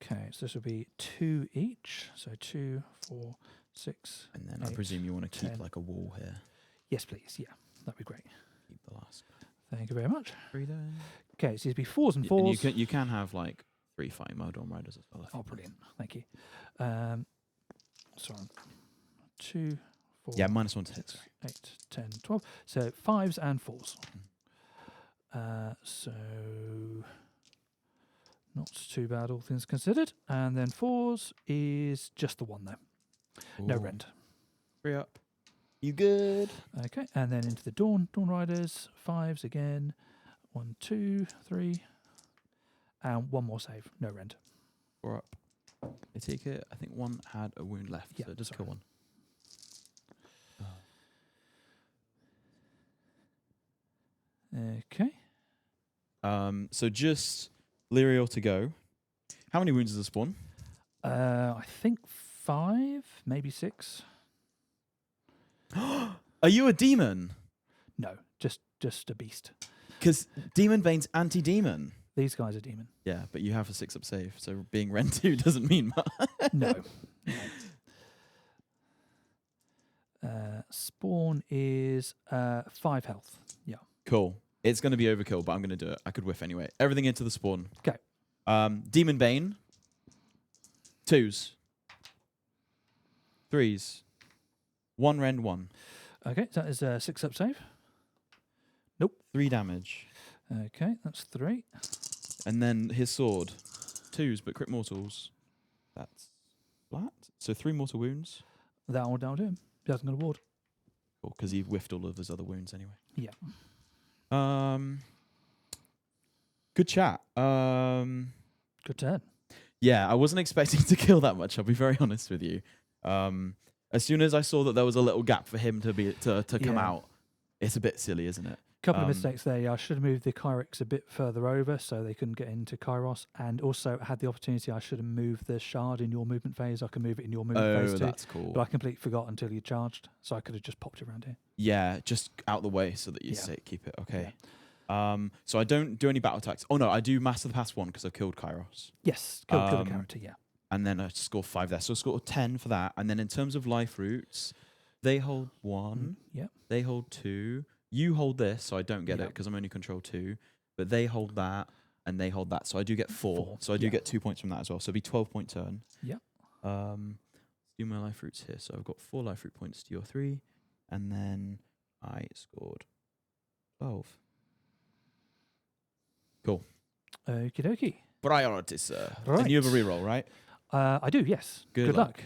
Okay, so this will be 2 each. So 2, 4, 6. And then I 8, presume you want to keep 10. like a wall here. Yes, please. Yeah, that'd be great. Keep the last Thank you very much. 3 there. Okay, so it'd be 4s and And 4s. you can have like 3 fighting mode on riders as well. if Oh, you want. brilliant. Thank you. Sorry. 2, 4, Yeah, -1 to hit. 6, 8, 10, 12. So 5s and 4s. So not too bad, all things considered. And then 4s is just the one, though. No Ooh. rend. 3 up. You good? Okay, and then into the Dawn Riders. 5s again. 1, 2, 3. And one more save. No rend. 4 up. They take it. I think one had a wound left, Yeah, so just kill one. Okay. So just Lyriel to go. How many wounds does it spawn? I think 5, maybe 6. Are you a demon? No, just a beast. Because Demon Bane's anti-demon. These guys are demon. Yeah, but you have a 6 up save, so being Ren 2 doesn't mean much. No. Spawn is 5 health. Yeah. Cool. It's going to be overkill, but I'm going to do it. I could whiff anyway. Everything into the spawn. 'Kay. Demon Bane. 2s. 3s. 1 Ren 1. Okay, so that is a 6 up save. 3 damage. Okay, that's 3. And then his sword. 2s, but crit mortals. That's flat. So 3 mortal wounds. That'll do him. He hasn't got a ward. Cool, because he whiffed all of his other wounds anyway. Yeah. Good chat. Good turn. Yeah, I wasn't expecting to kill that much. I'll be very honest with you. As soon as I saw that there was a little gap for him to come Yeah. out, it's a bit silly, isn't it? Couple of mistakes there. Yeah, I should have moved the Kyrix a bit further over so they couldn't get into Kairos. And also had the opportunity, I should have moved the shard in your movement phase. I can move it in your movement phase too. That's cool. But I completely forgot until you charged. So I could have just popped it around here. Yeah, just out the way so that you Yeah. keep it. Okay. So I don't do any battle attacks. Oh no, I do Master the Past 1 because I've killed Kairos. Yes, kill the character, yeah. And then I score 5 there. So I score 10 for that. And then in terms of life roots, they hold 1. Yeah. They hold 2. You hold this, so I don't get it Yeah. because I'm only control 2. But they hold that, and they hold that, so I do get 4. 4, So I do yeah. get 2 points from that as well. So it'll be 12-point turn. Yeah. Do my life roots here. So I've got 4 life root points to your 3, and then I scored 12. Cool. Okie dokie. Priority, sir. Right. And you have a reroll, right? I do, yes. Good luck.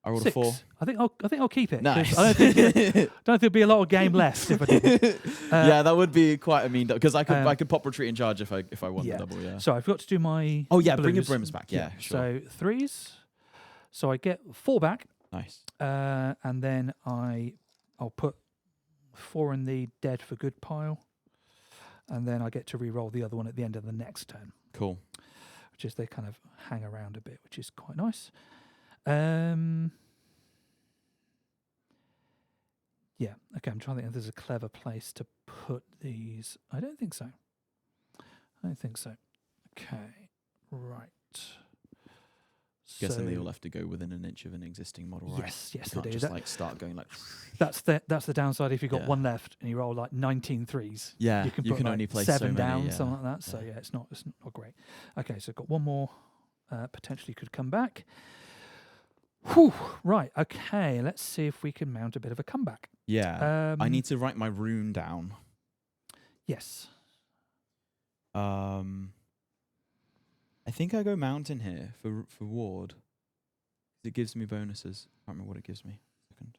I rolled 6. a 4. I think I'll keep it. 'cause Nice. I don't think there'll be a lot of game left if I did. Yeah, that would be quite a mean because I could pop retreat in charge if I won yeah. the double. Yeah. So I've got to do my. Oh yeah, bring your blues. brims back. Yeah, sure. So 3s. So I get 4 back, Nice. and then I'll put 4 in the dead for good pile, and then I get to re-roll the other one at the end of the next turn. Cool. Which is they kind of hang around a bit, which is quite nice. Yeah, okay, I'm trying to think if there's a clever place to put these. I don't think so. Okay, right. Guessing they So- all have to go within an inch of an existing model, right? Yes, You they can't do. just That, like start going like. that's the downside if you've got Yeah. 1 left and you roll like 19 threes. Yeah, You can you put can like only place 7 so down, many, yeah. something like that. So yeah, it's not great. Okay, so I've got 1 more potentially could come back. Whew, right, okay, let's see if we can mount a bit of a comeback. Yeah. I need to write my rune down. Yes. I think I go mountain here for ward. It gives me bonuses. I can't remember what it gives me. Second.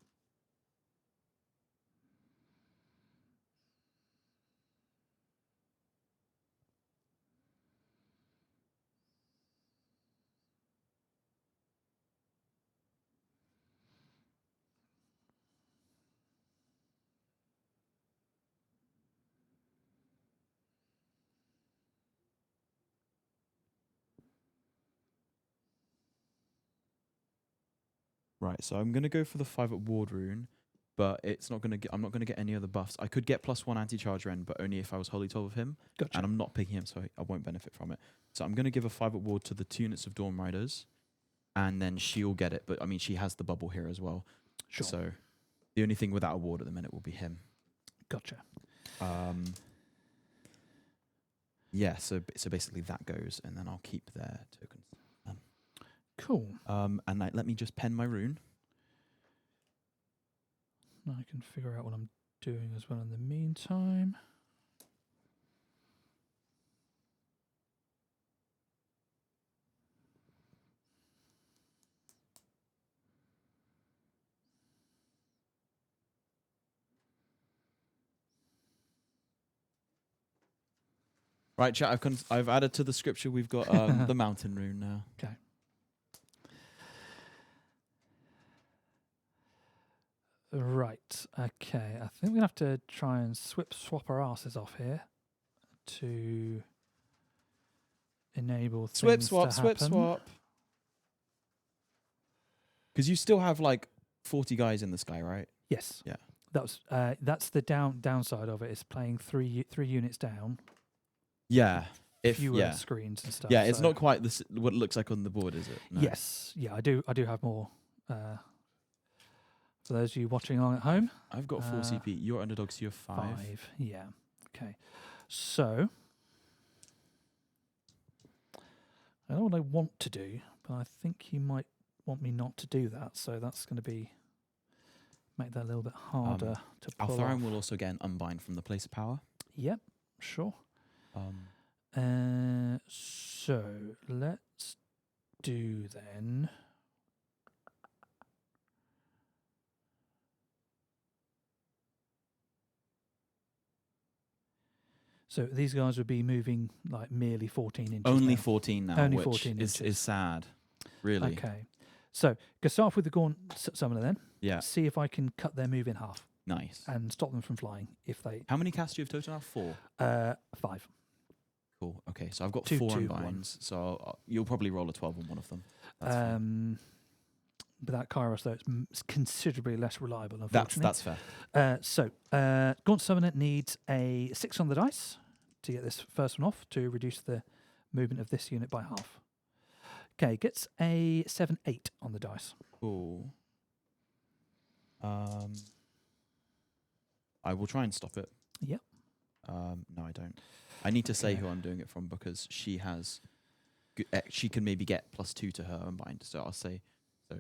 Right, so I'm gonna go for the 5 at ward rune, but it's not gonna. I'm not gonna get any other buffs. I could get +1 anti-charge rend, but only if I was Holy 12 of him. Gotcha. And I'm not picking him, so I won't benefit from it. So I'm gonna give a 5 at ward to the 2 units of Dawn Riders, and then she'll get it. But I mean, she has the bubble here as well. Sure. So the only thing without a ward at the minute will be him. Gotcha. Yeah. So basically that goes, and then I'll keep their tokens. Cool. And let me just pen my rune. Now I can figure out what I'm doing as well in the meantime. Right, chat. I've added to the scripture. We've got the mountain rune now. Okay. Right. Okay. I think we have to try and swap our asses off here to enable things to happen. Because you still have like 40 guys in the sky, right? Yes. Yeah. That's the downside of it. Is playing three units down. Yeah. Fewer screens and stuff. Yeah, it's so not quite what it looks like on the board, is it? No. Yes. Yeah, I do have more. For those of you watching along at home, I've got 4 CP. You're underdogs, so you're 5. Yeah. Okay. So I know what I want to do, but I think you might want me not to do that. So that's going to make that a little bit harder to pull off. Altharan will also get an unbind from the place of power. Yep. Sure. So let's do then. So these guys would be moving like merely 14 inches. Only now. 14 now, Only which 14 is inches. sad. Really. Okay. So go start off with the Gaunt Summoner then. Yeah. See if I can cut their move in half Nice. and stop them from flying if they. How many casts do you have total now? 4. 5. Cool. Okay, so I've got 2, 4 2, unbinds, so you'll probably roll a 12 on one of them. That's fine. But that Kairos, though, it's considerably less reliable, unfortunately. That's fair. So Gaunt Summoner needs a 6 on the dice to get this first one off to reduce the movement of this unit by half. Okay, gets a 7/8 on the dice. Cool. I will try and stop it. Yep. No, I don't. I need to say who I'm doing it from because she has. She can maybe get +2 to her unbind, so I'll say. So,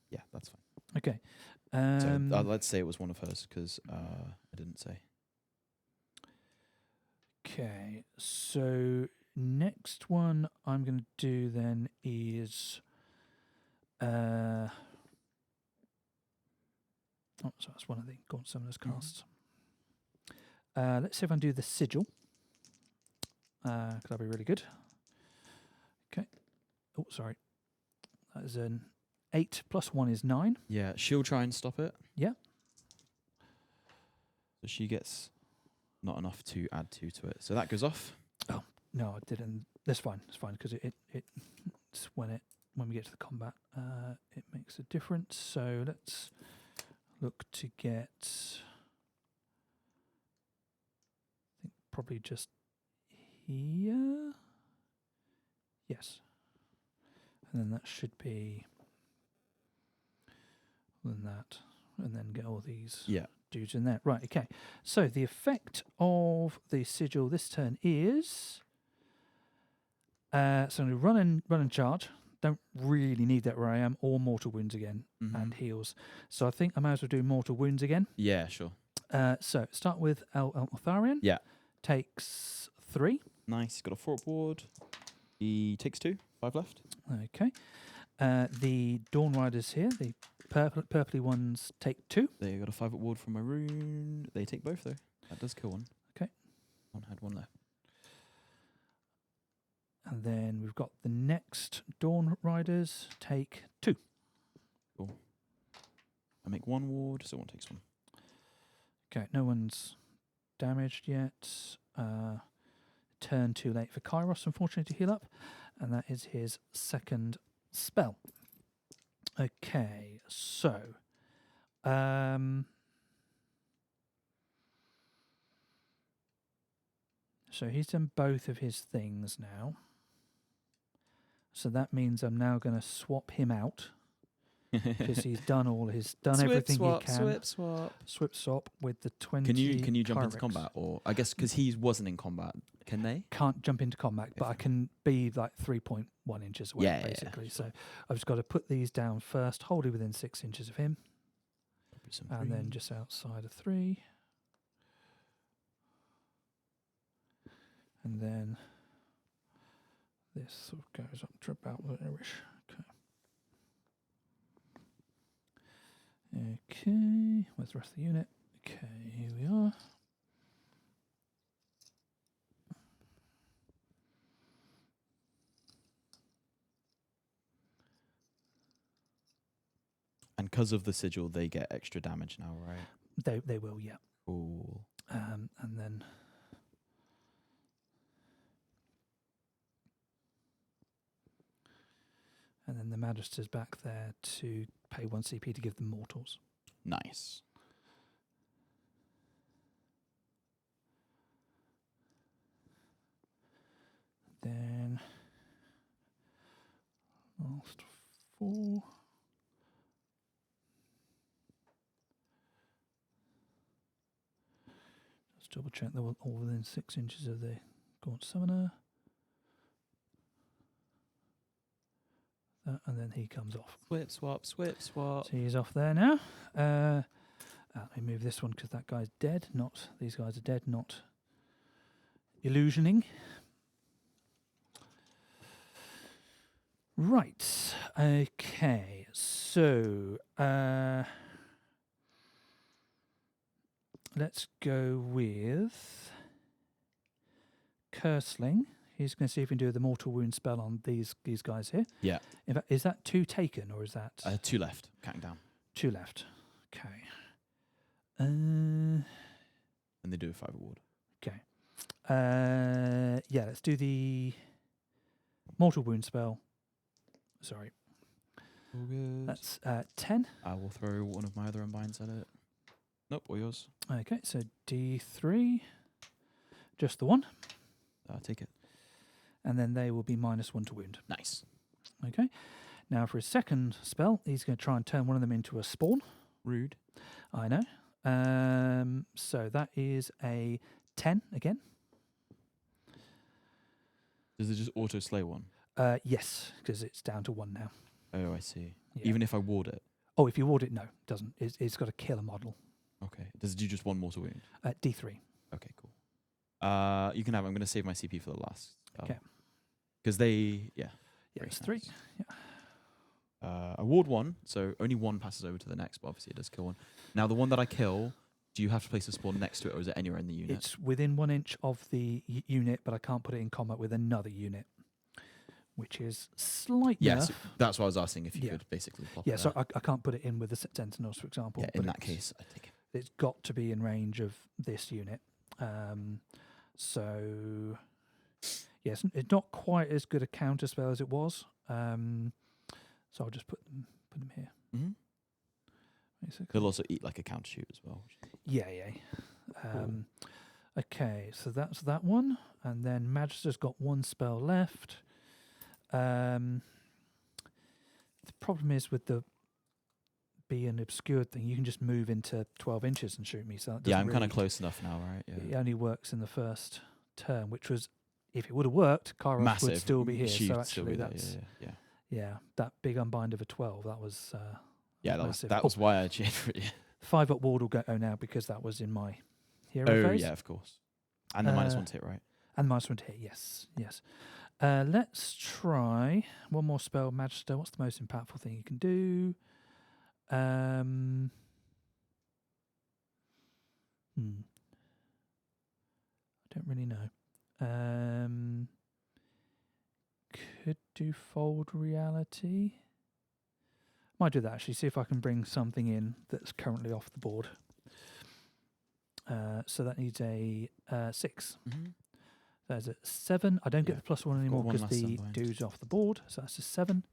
yeah, that's fine. Okay. So let's say it was one of hers because I didn't say. Okay, so next one I'm going to do then is. So that's one of the Gaunt Summoners casts. Let's see if I can do the Sigil. That'd be really good. Okay. Oh, sorry. That is an 8 + 1 is 9. Yeah, she'll try and stop it. Yeah. So she gets not enough to add 2 to it. So that goes off. Oh, no, I didn't. That's fine. It's fine because it's when we get to the combat, it makes a difference. So let's look to get. I think probably just here. Yes. And then that should be. Than that, and then get all these dudes in there. Right, okay. So the effect of the sigil this turn is so I'm going to run and charge. Don't really need that where I am, or mortal wounds again and heals. So I think I might as well do mortal wounds again. Yeah, sure. So start with Eltharion. Yeah. Takes 3. Nice. He's got a 4 board. He takes 2. 5 left. Okay. The Dawn Riders here, the purpley ones, take 2. They got a 5 ward from my rune. They take both though. That does kill one. Okay. One had 1 left. And then we've got the next Dawn Riders take 2. Cool. I make 1 ward, so 1 takes 1. Okay, no one's damaged yet. Turn too late for Kairos, unfortunately, to heal up. And that is his second spell. Okay, so so he's done both of his things now. So that means I'm now going to swap him out because he's done everything he can. Swip swap with the 20. Can you jump into Kyrics. combat, or I guess because he wasn't in combat, can they? Can't jump into combat, but I can be like 3.1 inches away, Yeah, basically. sure. So I've just got to put these down first, hold it within 6 inches of him, and then just outside of 3. And then this sort of goes up to about there-ish. Okay, where's the rest of the unit? Okay, here we are. And because of the sigil, they get extra damage now, right? They will, yeah. Cool. And then the Magister's back there to pay 1 CP to give them mortals. Nice. Then last 4. Just double check they were all within 6 inches of the Gaunt Summoner. And then he comes off. Swip swap, swip swap. So he's off there now. Let me move this one because that guy's dead. Not these guys are dead. Not illusioning. Right. Okay. So let's go with Cursling. He's going to see if he can do the mortal wound spell on these guys here. Yeah. In fact, is that 2 taken or is that 2 left, counting down. 2 left? Okay. And they do a 5 award. Okay. Yeah, let's do the mortal wound spell. Sorry. All good. That's 10. I will throw one of my other unbinds at it. Nope, or yours. Okay, so D3. Just the one. Take it. And then they will be -1 to wound. Nice. Okay. Now for his second spell, he's going to try and turn one of them into a spawn. Rude. I know. So that is a 10 again. Does it just auto slay one? Yes, because it's down to 1 now. Oh, I see. Yeah. Even if I ward it? Oh, if you ward it, no, it doesn't. It's got to kill a model. Okay. Does it do just 1 mortal wound? D3. Okay, cool. You can have it. I'm going to save my CP for the last. Okay. Because they, Yeah, Very it's 3. nice. Yeah. I ward 1, so only 1 passes over to the next, but obviously it does kill 1. Now, the one that I kill, do you have to place a spawn next to it, or is it anywhere in the unit? It's within 1 inch of the unit, but I can't put it in combat with another unit, which is slight Yes, nerf. that's what I was asking, if you Yeah. could basically plop Yeah, it so there. I can't put it in with the Sentinels, for example. Yeah, but in that it's- case, I take it. It's got to be in range of this unit. So, yes, it's not quite as good a counter spell as it was. So I'll just put them here. Mm-hmm. Basically. They'll also eat like a counter shoot as well. Yeah. Okay, so that's that one. And then Magister's got 1 spell left. The problem is with the being obscured thing, you can just move into 12 inches and shoot me. So that Yeah, doesn't I'm kind of really- close enough now, right? It Yeah. only works in the first turn, which was, if it would have worked, Kairos Massive. would still be here. She So would still be actually, there, that's yeah. that big unbind of a 12. That was Yeah, massive. that was why I cheered for it. 5 up ward will go now because that was in my hero Oh, phase. yeah, of course. And the -1 to hit, right? And -1 to hit, yes. Let's try one more spell, Magister. What's the most impactful thing you can do? I don't really know. Could do Fold Reality. Might do that actually. See if I can bring something in that's currently off the board. So that needs a 6. Mm-hmm. There's a 7. I don't get Yeah. the +1 Got anymore one because last the unbind. dude's off the board. So that's a 7.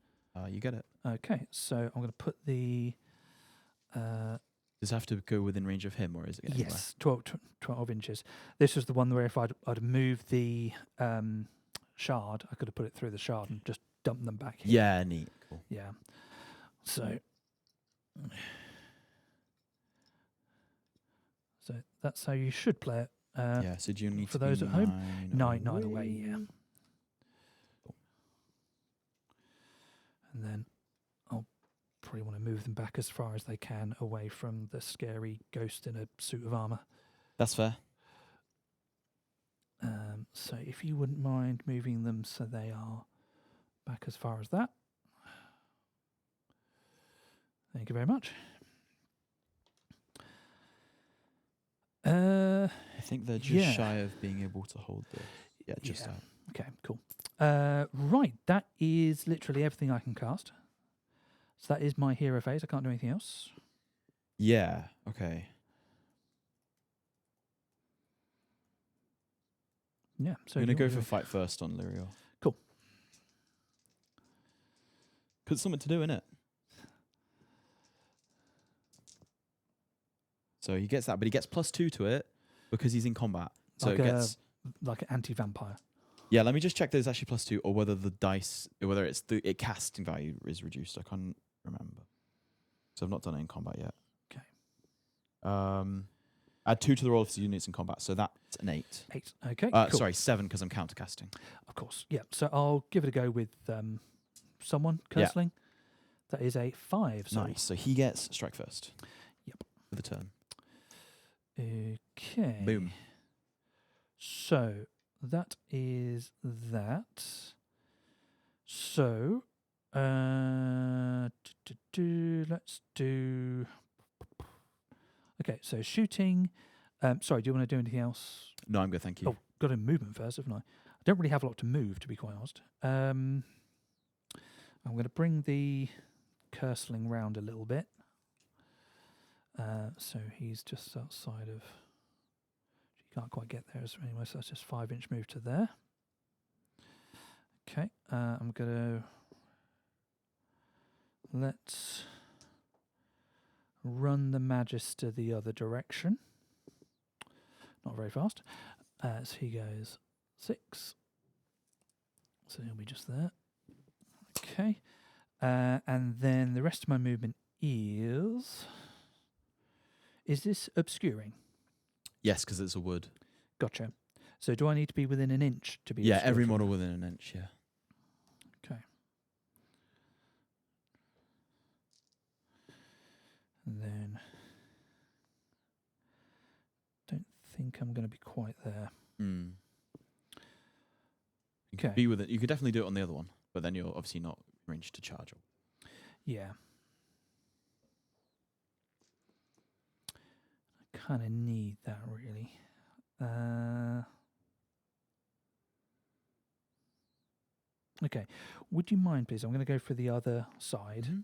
You get it. Okay, so I'm going to put the Does it have to go within range of him, or is it anywhere? yes, 12 inches. This was the one where if I'd moved the shard, I could have put it through the shard and just dumped them back here. Yeah, neat. Cool. Yeah. So that's how you should play it. Yeah, so do you need for to those be at home? 9 away, yeah. Cool. And then I'll probably want to move them back as far as they can away from the scary ghost in a suit of armour. That's fair. So if you wouldn't mind moving them so they are back as far as that. Thank you very much. I think they're just yeah. shy of being able to hold this. Yeah, just Yeah. out. Okay, cool. Right, that is literally everything I can cast. So that is my hero phase. I can't do anything else. Yeah, okay. Yeah. So I'm going to you go want for fight first on Lyriel. Cool. Because something to do, innit? So he gets that, but he gets +2 to it because he's in combat. So Like it gets... like an anti-vampire. Yeah, let me just check that it's actually +2 or whether the dice, whether it's the casting value is reduced. I can't remember. So I've not done it in combat yet. Okay. Add 2 to the roll of units in combat. So that's an 8. 8. Okay. Cool. Sorry, 7 because I'm countercasting. Of course. Yeah. So I'll give it a go with someone cursling. That is a 5. So Nice. So he gets strike first. Yep. For the turn. Okay. Boom. So that is that. So let's do. Okay, so shooting. Sorry, do you want to do anything else? No, I'm good, thank you. Oh, got a movement first, haven't I? I don't really have a lot to move, to be quite honest. I'm going to bring the cursling round a little bit. So he's just outside of. She can't quite get there anyway, so that's just 5-inch move to there. Okay, I'm going to. Let's run the Magister the other direction. Not very fast. So he goes 6. So he'll be just there. Okay. And then the rest of my movement is... Is this obscuring? Yes, because it's a wood. Gotcha. So do I need to be within an inch to be Yeah, obscured every from model that? within an inch, yeah. Okay. And then... Don't think I'm going to be quite there. Mm. You Okay. could be with it. You could definitely do it on the other one, but then you're obviously not ranged to charge. Yeah. I kind of need that, really. Okay. Would you mind, please? I'm going to go for the other side. Mm-hmm.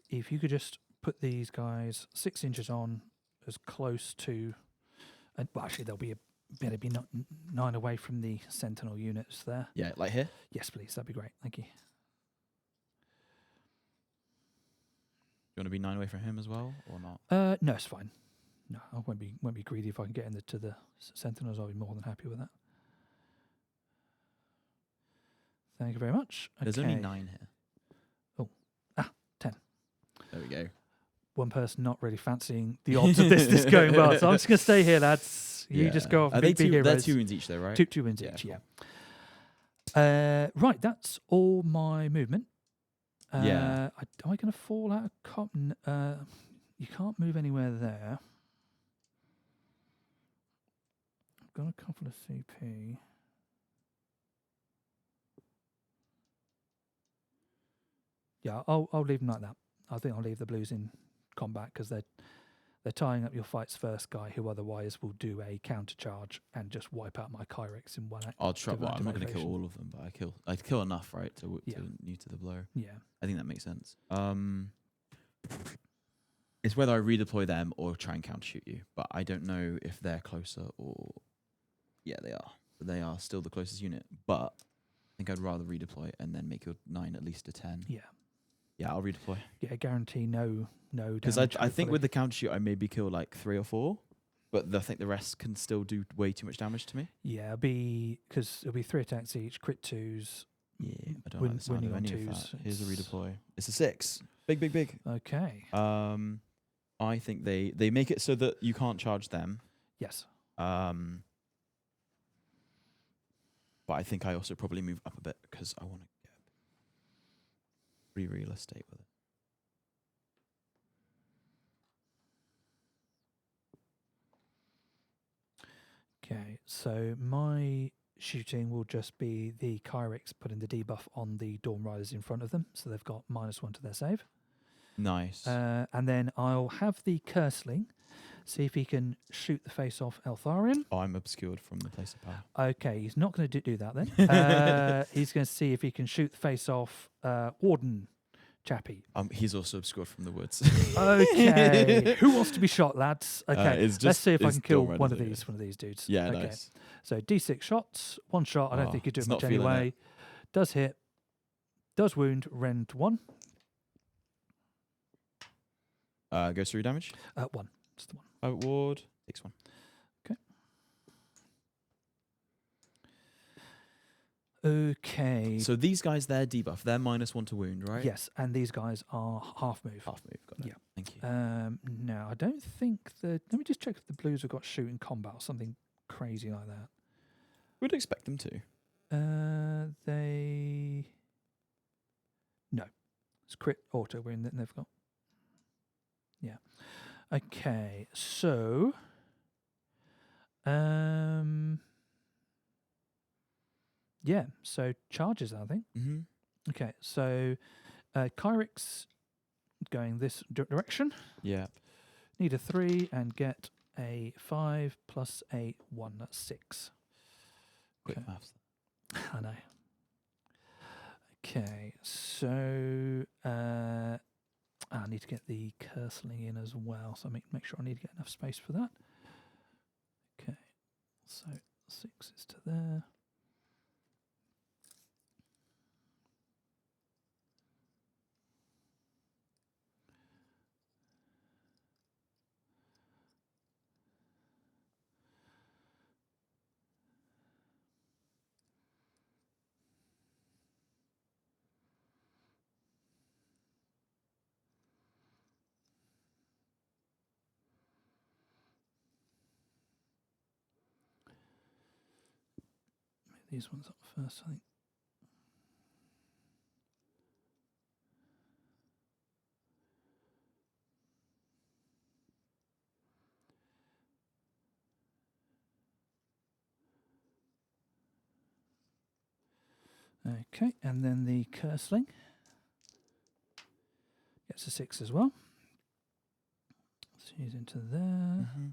If you could just put these guys 6 inches on as close to... well, actually, they'll be better be 9 away from the sentinel units there. Yeah, like here? Yes, please. That'd be great. Thank you. You want to be 9 away from him as well, or not? No, it's fine. No, I won't be greedy. If I can get to the sentinels, I'll be more than happy with that. Thank you very much. There's only 9 here. 10. There we go. One person not really fancying the odds of this going well, so I'm just going to stay here, lads. You just go off. Are Big they heroes. they're 2 wins each, though, right? Two wins each, yeah. Right, that's all my movement. Yeah. Am I going to fall out of cotton? You can't move anywhere there. I've got a couple of CP. Yeah, I'll leave them like that. I think I'll leave the blues in combat because they're tying up your fights first guy who otherwise will do a counter charge and just wipe out my Kyrex in one act. I'll try. Well, Divine I'm not going to kill motivation. all of them, but I'd kill enough, right, to Yeah. new to the blow. Yeah. I think that makes sense. It's whether I redeploy them or try and countershoot you, but I don't know if they're closer or... Yeah, they are. They are still the closest unit, but I think I'd rather redeploy and then make your 9 at least a 10. Yeah. Yeah, I'll redeploy. Yeah, guarantee no Because damage. I think with hopefully. the counter shoot, I maybe kill like 3 or 4, but I think the rest can still do way too much damage to me. Yeah, because it'll be 3 attacks each, crit 2s. Yeah, I don't like the sound winning of on any of 2s. that. Here's a redeploy. It's a 6. Big. Okay. I think they make it so that you can't charge them. Yes. But I think I also probably move up a bit because I want to get pretty real estate with it. Okay, so my shooting will just be the Kyrics putting the debuff on the Dawn Riders in front of them, so they've got -1 to their save. Nice. And then I'll have the Curseling, see if he can shoot the face off Eltharion. Oh, I'm obscured from the place of power. Okay, he's not going to do that then. He's going to see if he can shoot the face off Warden Chappie. He's also obscured from the woods. Okay, who wants to be shot, lads? Okay, let's see if I it's can kill Dawn one of Riders, these dudes. Yeah, okay. nice. So D6 shots, 1 shot. I don't Oh, think he'd do he's it not much feeling it. anyway. Does hit, does wound, rend 1. Goes through damage. 1. That's the one. Private ward takes 1. Okay. So these guys, they're debuff. They're -1 to wound, right? Yes, and these guys are half move. Half move. Got it. Yeah. Thank you. No, I don't think the. Let me just check if the Blues have got shoot in combat or something crazy like that. Would expect them to. They. No, it's crit auto win that they've got. Yeah. Okay, so. Yeah, so charges, I think. Mm-hmm. Okay, so Kyrick's going this direction. Yeah. Need a 3 and get a 5 plus a 1. That's 6. Quick Okay. maths. I know. Okay, so I need to get the Curseling in as well. So make sure I need to get enough space for that. Okay, so 6 is to there. These ones up first, I think. Okay, and then the Curseling gets a 6 as well. So he's into there. Mm-hmm.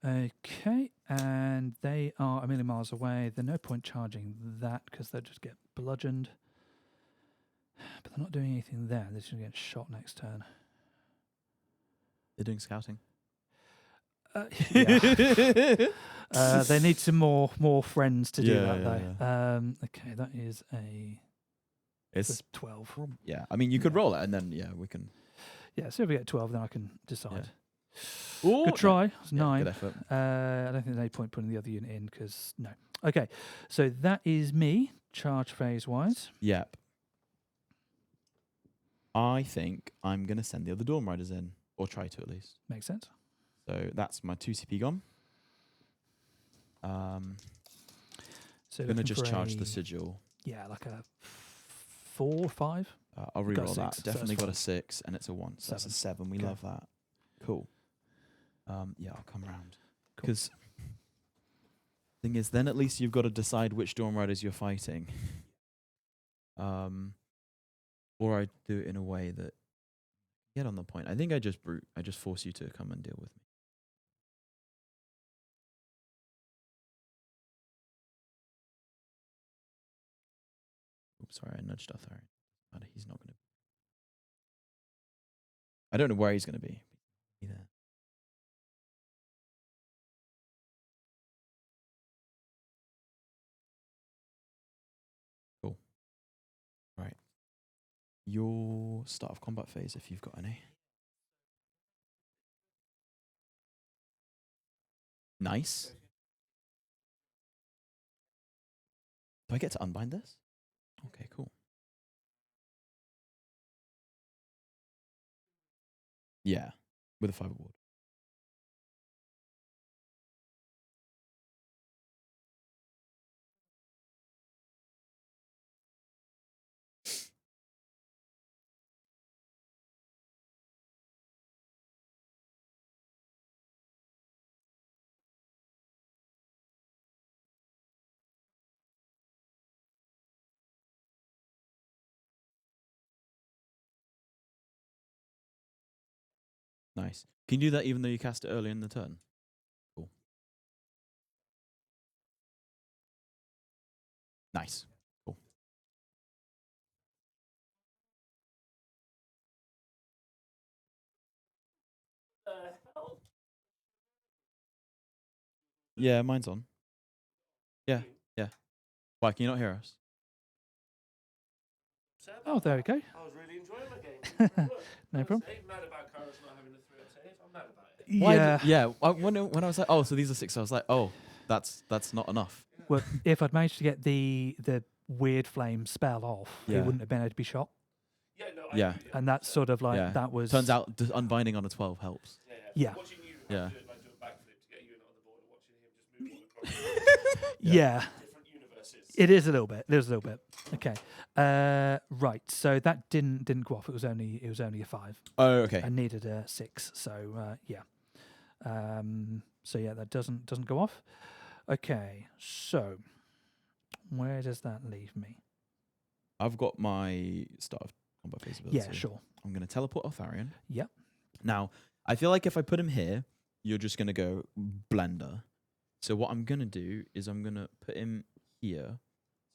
Okay, and they are a million miles away. There's no point charging that because they'll just get bludgeoned. But they're not doing anything there. They're just going to get shot next turn. They're doing scouting. Yeah. They need some more friends to do Yeah, that, yeah, though. Okay, that is It's 12. yeah. I mean, you could Yeah. roll it, and then we can. Yeah, so if we get 12, then I can decide. Ooh, Good try. It's Yeah, 9. good effort. I don't think there's any point putting the other unit in because no. Okay, so that is me, charge phase wise. Yep. I think I'm gonna send the other Dawn Riders in, or try to at least. Makes sense. So that's my 2 CP gone. So Gonna looking just for charge a- the sigil. Yeah, like a 4 or 5. I'll Got a reroll that. 6, so Definitely that's got a fine. 6, and it's a 1. So that's a 7. 7. We Okay. love that. Cool. Yeah, I'll come round. Cool. Because thing is, then at least you've got to decide which Dawn Riders you're fighting. Or I do it in a way that get on the point. I think I just force you to come and deal with me. Oops, sorry, I nudged Arthur. He's not going to. I don't know where he's going to be. Either. Cool. Right. your start of combat phase if you've got any. Nice. Do I get to unbind this? Okay, cool. Yeah, with a 5 ward. Nice. Can you do that even though you cast it early in the turn? Cool. Nice. Cool. Yeah, mine's on. Yeah, yeah. Why can you not hear us? Oh, there we go. I was really enjoying my game. No problem. Mad about Kairos not having a 3-up save. I'm mad about it. Yeah. When I was like, oh, so these are 6, I was like, oh, that's not enough. Well, if I'd managed to get the weird flame spell off, he Yeah. wouldn't have been able to be shot. Yeah, no, Yeah. And that's sort of like Yeah. that was. Turns out unbinding on a 12 helps. Yeah. Watching you Yeah. do a backflip to get you in on the board and watching him just move all across Yeah. different universes. It is a little bit. There's a little bit. Okay. Right. So that didn't go off. It was only a 5. Oh, okay. I needed a 6. So yeah. So yeah, that doesn't go off. Okay. So where does that leave me? I've got my start of combat phase ability. Yeah. Sure. I'm going to teleport Altharion. Yep. Now, I feel like if I put him here, you're just going to go blender. So what I'm going to do is I'm going to put him here.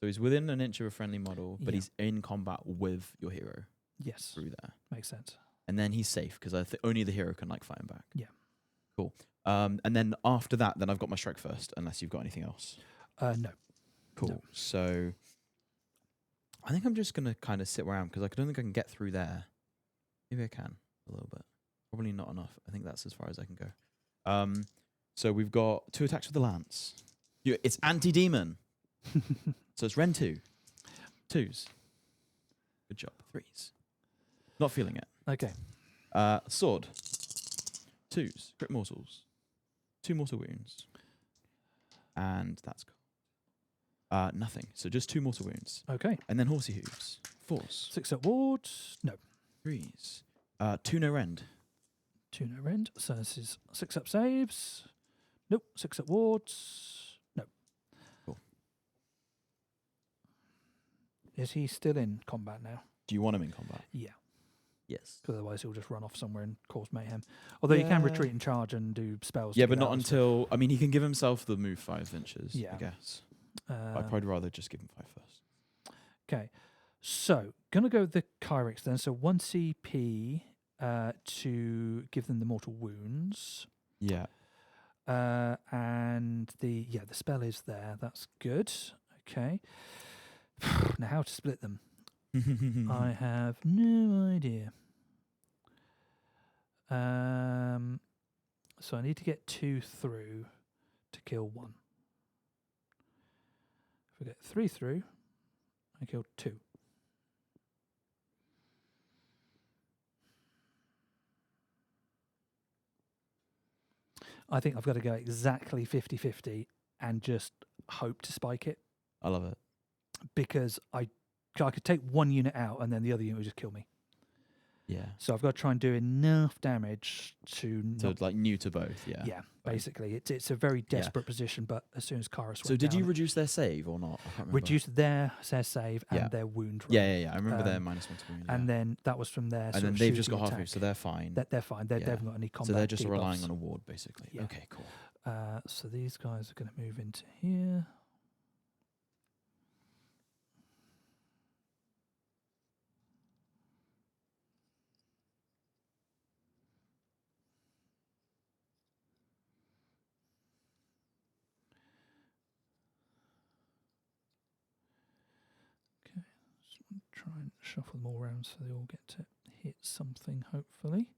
So he's within an inch of a friendly model, but Yeah. he's in combat with your hero Yes. through there. Makes sense. And then he's safe because only the hero can like fight him back. Yeah. Cool. And then after that, then I've got my strike first, unless you've got anything else. No. Cool. No. So I think I'm just going to kind of sit where I am because I don't think I can get through there. Maybe I can a little bit. Probably not enough. I think that's as far as I can go. So we've got 2 attacks with the lance. It's anti-demon. So it's Ren 2. 2s. Good job. 3s. Not feeling it. Okay. Sword. 2s. Crit mortals. 2 mortal wounds. And that's cool. Nothing. So just 2 mortal wounds. Okay. And then horsey hooves. 4s. 6 up wards. No. 3s. 2 no rend. 2 no rend. So this is 6 up saves. Nope. 6 up wards. No. Cool. Is he still in combat now? Do you want him in combat? Yeah. Yes. Because otherwise he'll just run off somewhere and cause mayhem. Although you can Yeah. retreat and charge and do spells. Yeah, to but get not out and stuff. until... I mean, he can give himself the move 5 inches, Yeah. I guess. But I'd probably rather just give him 5 first. Okay. So, going to go with the Kyrex then. So 1 CP to give them the mortal wounds. Yeah. And the spell is there. That's good. Okay. Now how to split them? I have no idea. So I need to get 2 through to kill 1. If I get 3 through, I kill 2. I think I've got to go exactly 50-50 and just hope to spike it, I love it. because I could take 1 unit out and then the other unit would just kill me. Yeah. So I've got to try and do enough damage to So not, it's like new to both, yeah. yeah, basically. It's a very desperate position, but as soon as Kairos So went did you down, reduce their save or not? I can't remember. reduce their save and Yeah. their wound roll. Yeah. I remember their -1 to wound. And then that was from their and sort then of they've just got shooting half move, attack. so they're fine. They're fine. They Yeah. haven't got any combat. So they're just debuffs. relying on a ward, basically. Yeah. Okay, cool. So these guys are going to move into here. Okay, so try and shuffle them all around so they all get to hit something, hopefully.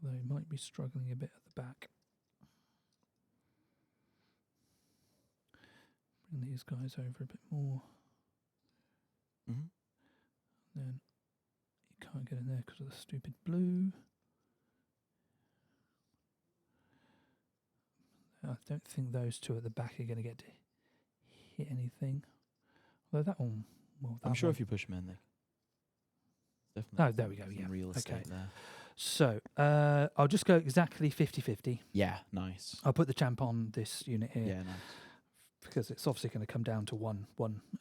They might be struggling a bit at the back. Bring these guys over a bit more. Mhm. Then you can't get in there because of the stupid blue. I don't think those two at the back are going to get to hit anything. Although that one, well, I'm that sure one. if you push them in, they definitely. Oh, there we go. some Yeah. real estate Okay. there. So I'll just go exactly 50-50. Yeah, nice. I'll put the champ on this unit here. Yeah, nice. Because it's obviously going to come down to one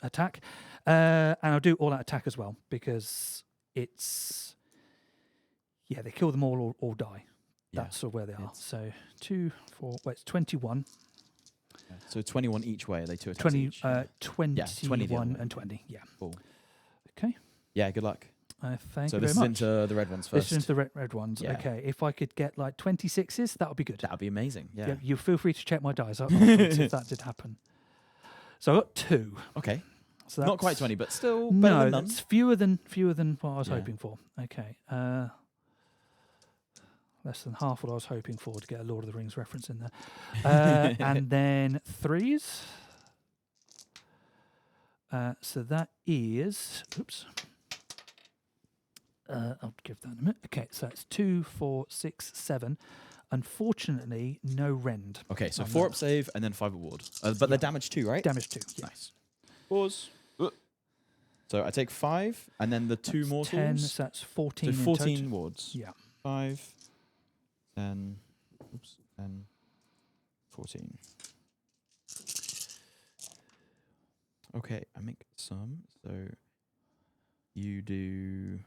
attack. And I'll do all out attack as well because it's... Yeah, they kill them all or die. Yeah. That's sort of where they are. It's- So 2, 4... Well, it's 21. Yeah. So 21 each way. Are they 2 attacks 20, each? Yeah. 21 Yeah, 20 the other way. and 20. Yeah. Cool. Okay. Yeah, good luck. Thank So you this very is much. into the red ones This first. is into the red ones. Yeah. Okay. If I could get like 26s, that would be good. That would be amazing. Yeah. You feel free to check my dice afterwards if that did happen. So I got 2. Okay. So Not quite that's- 20, but still better No, than none. that's fewer than what I was Yeah. hoping for. Okay. Less than half what I was hoping for to get a Lord of the Rings reference in there. And then 3s. So that is... Oops. I'll give that a minute. Okay, so it's 2, 4, 6, 7. Unfortunately, no rend. Okay, so on 4 that. up save and then 5 award. But Yeah. they're damage 2, right? Damage 2. Yeah. Nice. Pause. So I take 5 and then the 2 That's mortals. 10, so that's 14 So in 14 total. wards. Yeah. 5, 10, 10, 14. Okay, I make some. So you do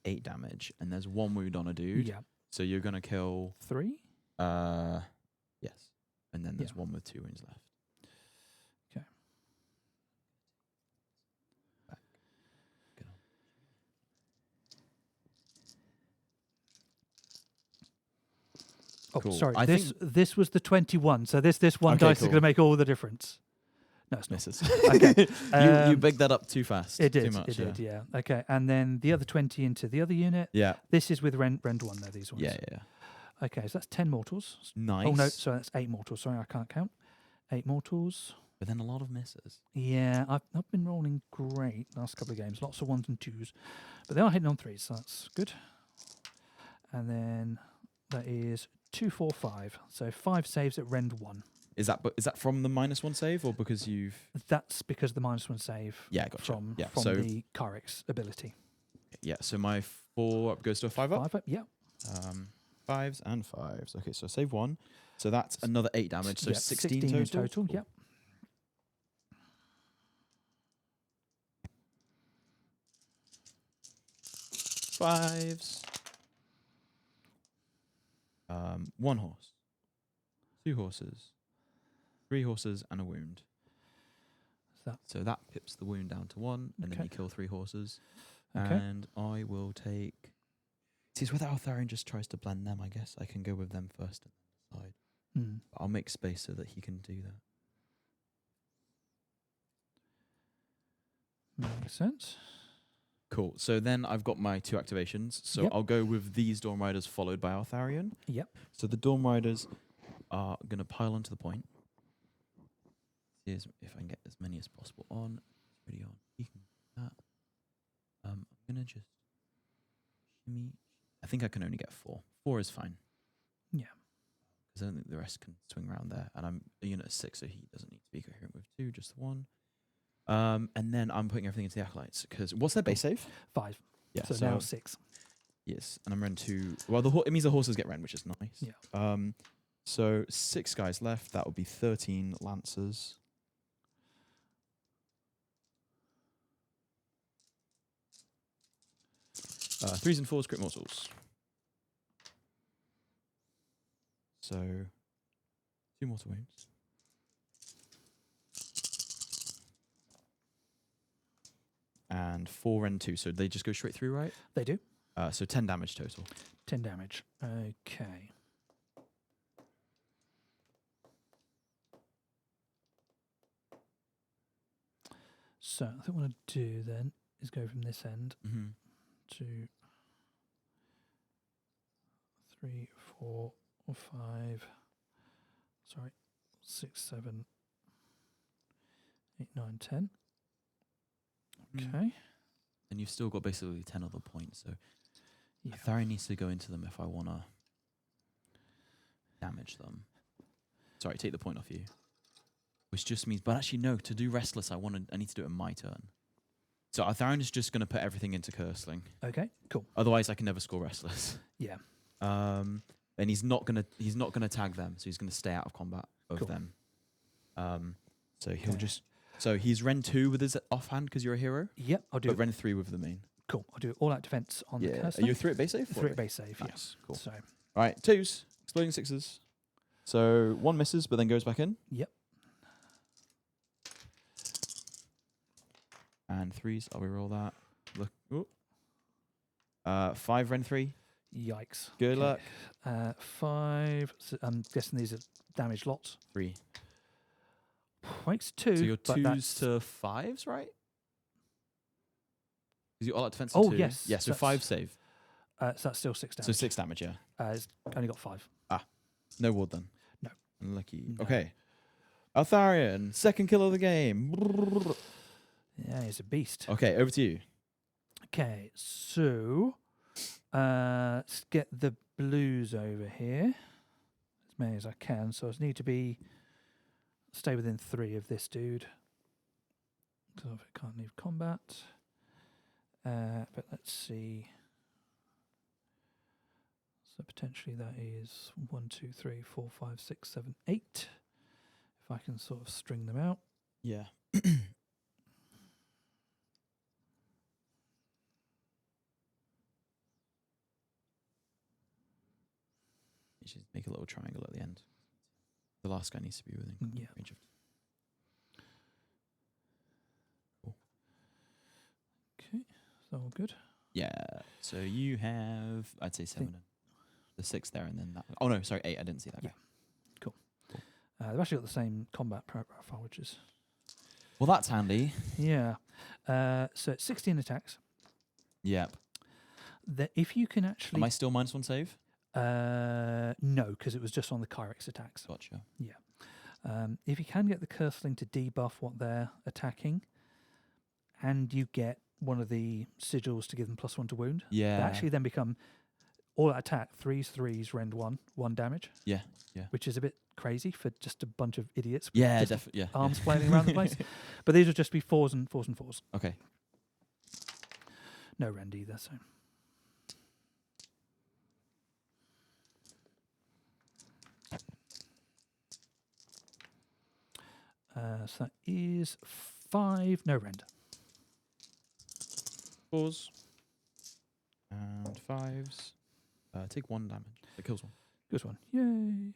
8 damage, and there's 1 wound on a dude. Yeah. So you're gonna kill. 3? Yes, and then there's Yeah. 1 with 2 wounds left. Okay. Back. Good Oh, Cool. sorry. I This was the 21. So this one Okay, dice is cool. going to make all the difference. No, it's not. Misses. Okay. You bigged that up too fast. It did. Too much. It did. Yeah. Okay. And then the other 20 into the other unit. Yeah. This is with rend 1 though. These ones. Yeah. Okay. So that's 10 mortals. Nice. Oh no. So that's 8 mortals. Sorry, I can't count. 8 mortals. But then a lot of misses. Yeah, I've not been rolling great last couple of games. Lots of 1s and 2s, but they are hitting on 3s, so that's good. And then that is 2, 4, 5. So 5 saves at rend 1. Is that from the -1 save or because you've? That's because the -1 save Yeah, gotcha. from Yeah, from so the Carix ability. yeah. So my 4 up goes to a 5 up. 5 up, yeah. 5s and 5s. Okay, so save 1. So that's another 8 damage. So Yeah, 16 in total. total. Cool. Yep. Fives. 1 horse. 2 horses. 3 horses and a wound. So that pips the wound down to 1, and then Okay. you kill 3 horses. Okay. And I will take. See, it's whether Altharion just tries to blend them. I guess I can go with them first and then decide. Hmm. But I'll make space so that he can do that. Makes sense. Cool. So then I've got my 2 activations. So Yep. I'll go with these Dawn Riders followed by Altharion. Yep. So the Dawn Riders are going to pile onto the point. See if I can get as many as possible on. Ready on. You can do that. I'm going to just shimmy. I think I can only get 4. 4 is fine. Yeah. Because I don't think the rest can swing around there. And I'm a unit of 6, so he doesn't need to be coherent with 2, just the 1. And then I'm putting everything into the Acolytes. Because what's their base save? 5. Yeah, So now 6. yes, and I'm rend 2. Well, it means the horses get rend, which is nice. Yeah. So 6 guys left. That would be 13 lancers. Threes and 4s, crit mortals. So 2 mortal wounds. And 4 rend 2. So they just go straight through, right? They do. So 10 damage total. 10 damage. Okay. So I think what I do then is go from this end Mm-hmm. to 3, 4, or 5. Sorry, 6, 7, 8, 9, 10. Okay. And you've still got basically 10 other points, so Yeah. Athari needs to go into them if I want to damage them. Sorry, take the point off you. Which just means, but actually no, to do Restless, I need to do it in my turn. So Atharion is just going to put everything into Cursling. Okay. Cool. Otherwise, I can never score Restless. Yeah. And he's not gonna tag them, so he's gonna stay out of combat of Cool. them. So he'll just he's Ren 2 with his offhand because you're a hero, Yep. I'll do but Ren 3 with the main. Cool. I'll do all out defense on the Are curse. you a 3 at base save? 3 at base save. Nice, cool. So All right, 2s, exploding 6s. So 1 misses, but then goes back in. Yep. And 3s, I'll reroll that. Look, ooh. 5 Ren 3. Yikes. Good luck. 5. So I'm guessing these are damage lots. 3. Makes 2. So you're but 2s that's- to 5s, right? Is you all out defense? Oh, 2? yes, Yeah, so that's- 5 save. so that's still 6 damage. So 6 damage, yeah. It's only got 5. No ward then. No. Lucky. No. Okay. Altharion, second kill of the game. Yeah, he's a beast. Okay, over to you. Okay, so let's get the blues over here as many as I can. So I just need to stay within 3 of this dude. So if I can't leave combat. But let's see. So potentially that is 1, 2, 3, 4, 5, 6, 7, 8. If I can sort of string them out. Yeah. You should make a little triangle at the end. The last guy needs to be within Yeah. range of. Cool. Okay, so all good. Yeah. So you have, I'd say 7. The 6 there, and then that. Oh no, sorry, 8. I didn't see that. Yeah. Guy. They've actually got the same combat profile, which is Well, that's handy. yeah. So it's 16 attacks. Yep. If you can actually Am I still -1 save? no, because it was just on the Kyrex attacks. Gotcha. If you can get the Curseling to debuff what they're attacking, and you get one of the sigils to give them +1 to wound, Yeah. they actually then become all attack 3s, rend 1 damage. Yeah. Which is a bit crazy for just a bunch of idiots. with Yeah, just definitely. Yeah. arms flailing around the place. But these would just be 4s and 4s and 4s. Okay. No rend either. So. So that is 5, no rend. 4s. And 5s. Take 1 damage. It kills 1. Good one. Yay.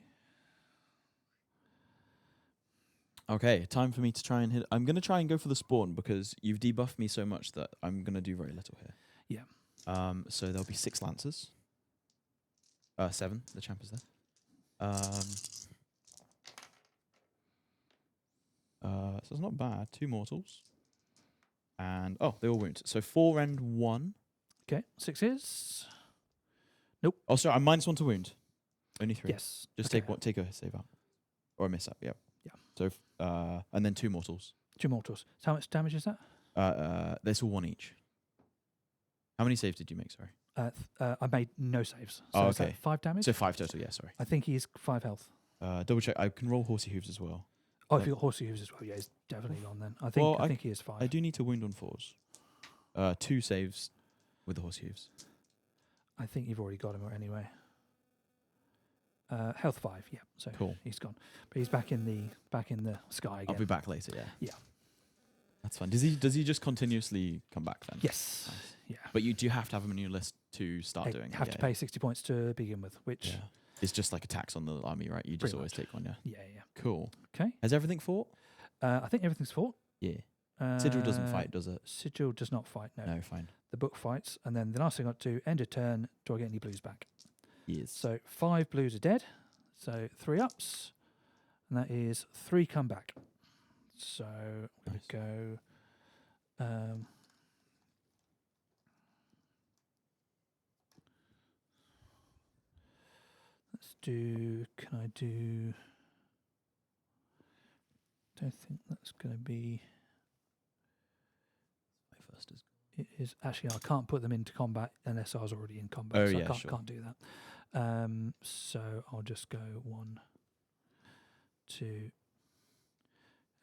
Okay, time for me to try and hit. I'm going to try and go for the spawn because you've debuffed me so much that I'm going to do very little here. Yeah. So there'll be 6 lancers. 7. The champ is there. So it's not bad. 2 mortals. And they all wound. So 4 and 1. Okay, 6 is. Oh, sorry, I'm -1 to wound. Only 3. Yes. Just okay. take a save out. Or a miss up, yeah. Yeah. So, and then 2 mortals. 2 mortals. So how much damage is that? There's all 1 each. How many saves did you make, sorry? I made no saves. So Oh, is that okay. 5 damage? So 5 total, yeah, sorry. I think he's 5 health. Double check. I can roll horsey hooves as well. Oh, if you got horsey hooves as well, yeah, he's definitely on then. I think Well, I think he is 5. I do need to wound on 4s. 2 saves with the horsey hooves. I think you've already got him anyway. Health 5, yeah. So Cool. he's gone, but he's back in the sky again. I'll be back later, yeah. Yeah. That's fine. Does he just continuously come back then? Yes. Nice. Yeah. But do you have to have him on your list to start I doing it? have to pay 60 points to begin with, which Yeah. It's just like a tax on the army, right? You just Pretty always much. take one, yeah. yeah. Cool. Okay. Has everything fought? I think everything's fought. Yeah. Sigil doesn't fight, does it? Sigil does not fight. No. No, fine. The book fights, and then the last thing I got to do, end of turn. Do I get any blues back? Yes. So 5 blues are dead. So 3 ups, and that is 3 come back. So we're Nice. going to go Let's do. Can I do? Don't think that's going to be. My first is. It is actually. I can't put them into combat unless I was already in combat. Oh, so yeah, I sure. can't do that. So I'll just go 1, 2,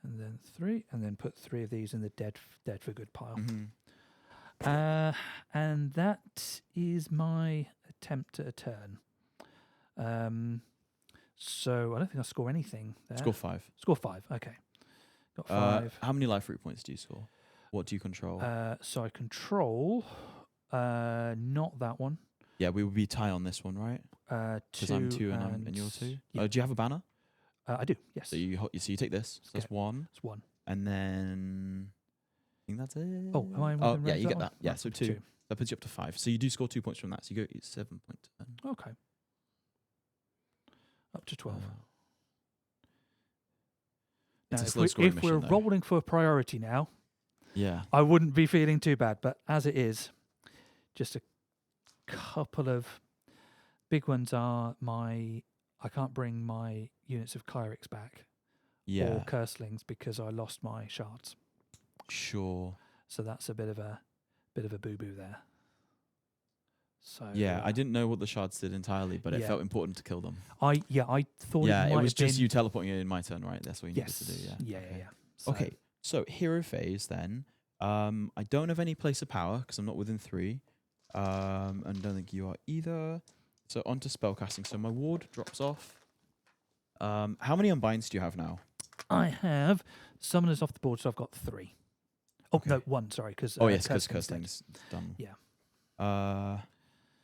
and then 3, and then put 3 of these in the dead for good pile. Mm-hmm. And that is my attempt at a turn. So I don't think I score anything there. Score 5. Score 5. Okay. Got 5. How many life root points do you score? What do you control? So I control not that one. Yeah, we would be tie on this one, right? Because 2 I'm 2 and you're 2. Yeah. Do you have a banner? I do. Yes. So you take this. So that's 1, It's 1. and then I think that's it. Oh, am I within Oh, range yeah, of you get one? that. Yeah, Right, so 2. That puts you up to 5. So you do score 2 points from that. So you go 7 point. Okay. Up to 12. It's Now, a slow scoring if we're mission, though. rolling for priority now, Yeah. I wouldn't be feeling too bad. But as it is, just a couple of big ones are I can't bring my units of clerics back Yeah. or curselings because I lost my shards. Sure. So that's a bit of a boo-boo there. So Yeah, I didn't know what the shards did entirely, but it yeah. felt important to kill them. I thought Yeah, it it might was have just been, you teleporting in my turn, right? That's what you yes, needed to do. Yeah. yeah. So, Okay, so hero phase then. I don't have any place of power because I'm not within 3. And don't think you are either. So on to spellcasting. So my ward drops off. How many unbinds do you have now? I have summoners off the board, so I've got 3. Oh Okay. no, 1. Sorry, because Oh yes, because cursling's done. Yeah.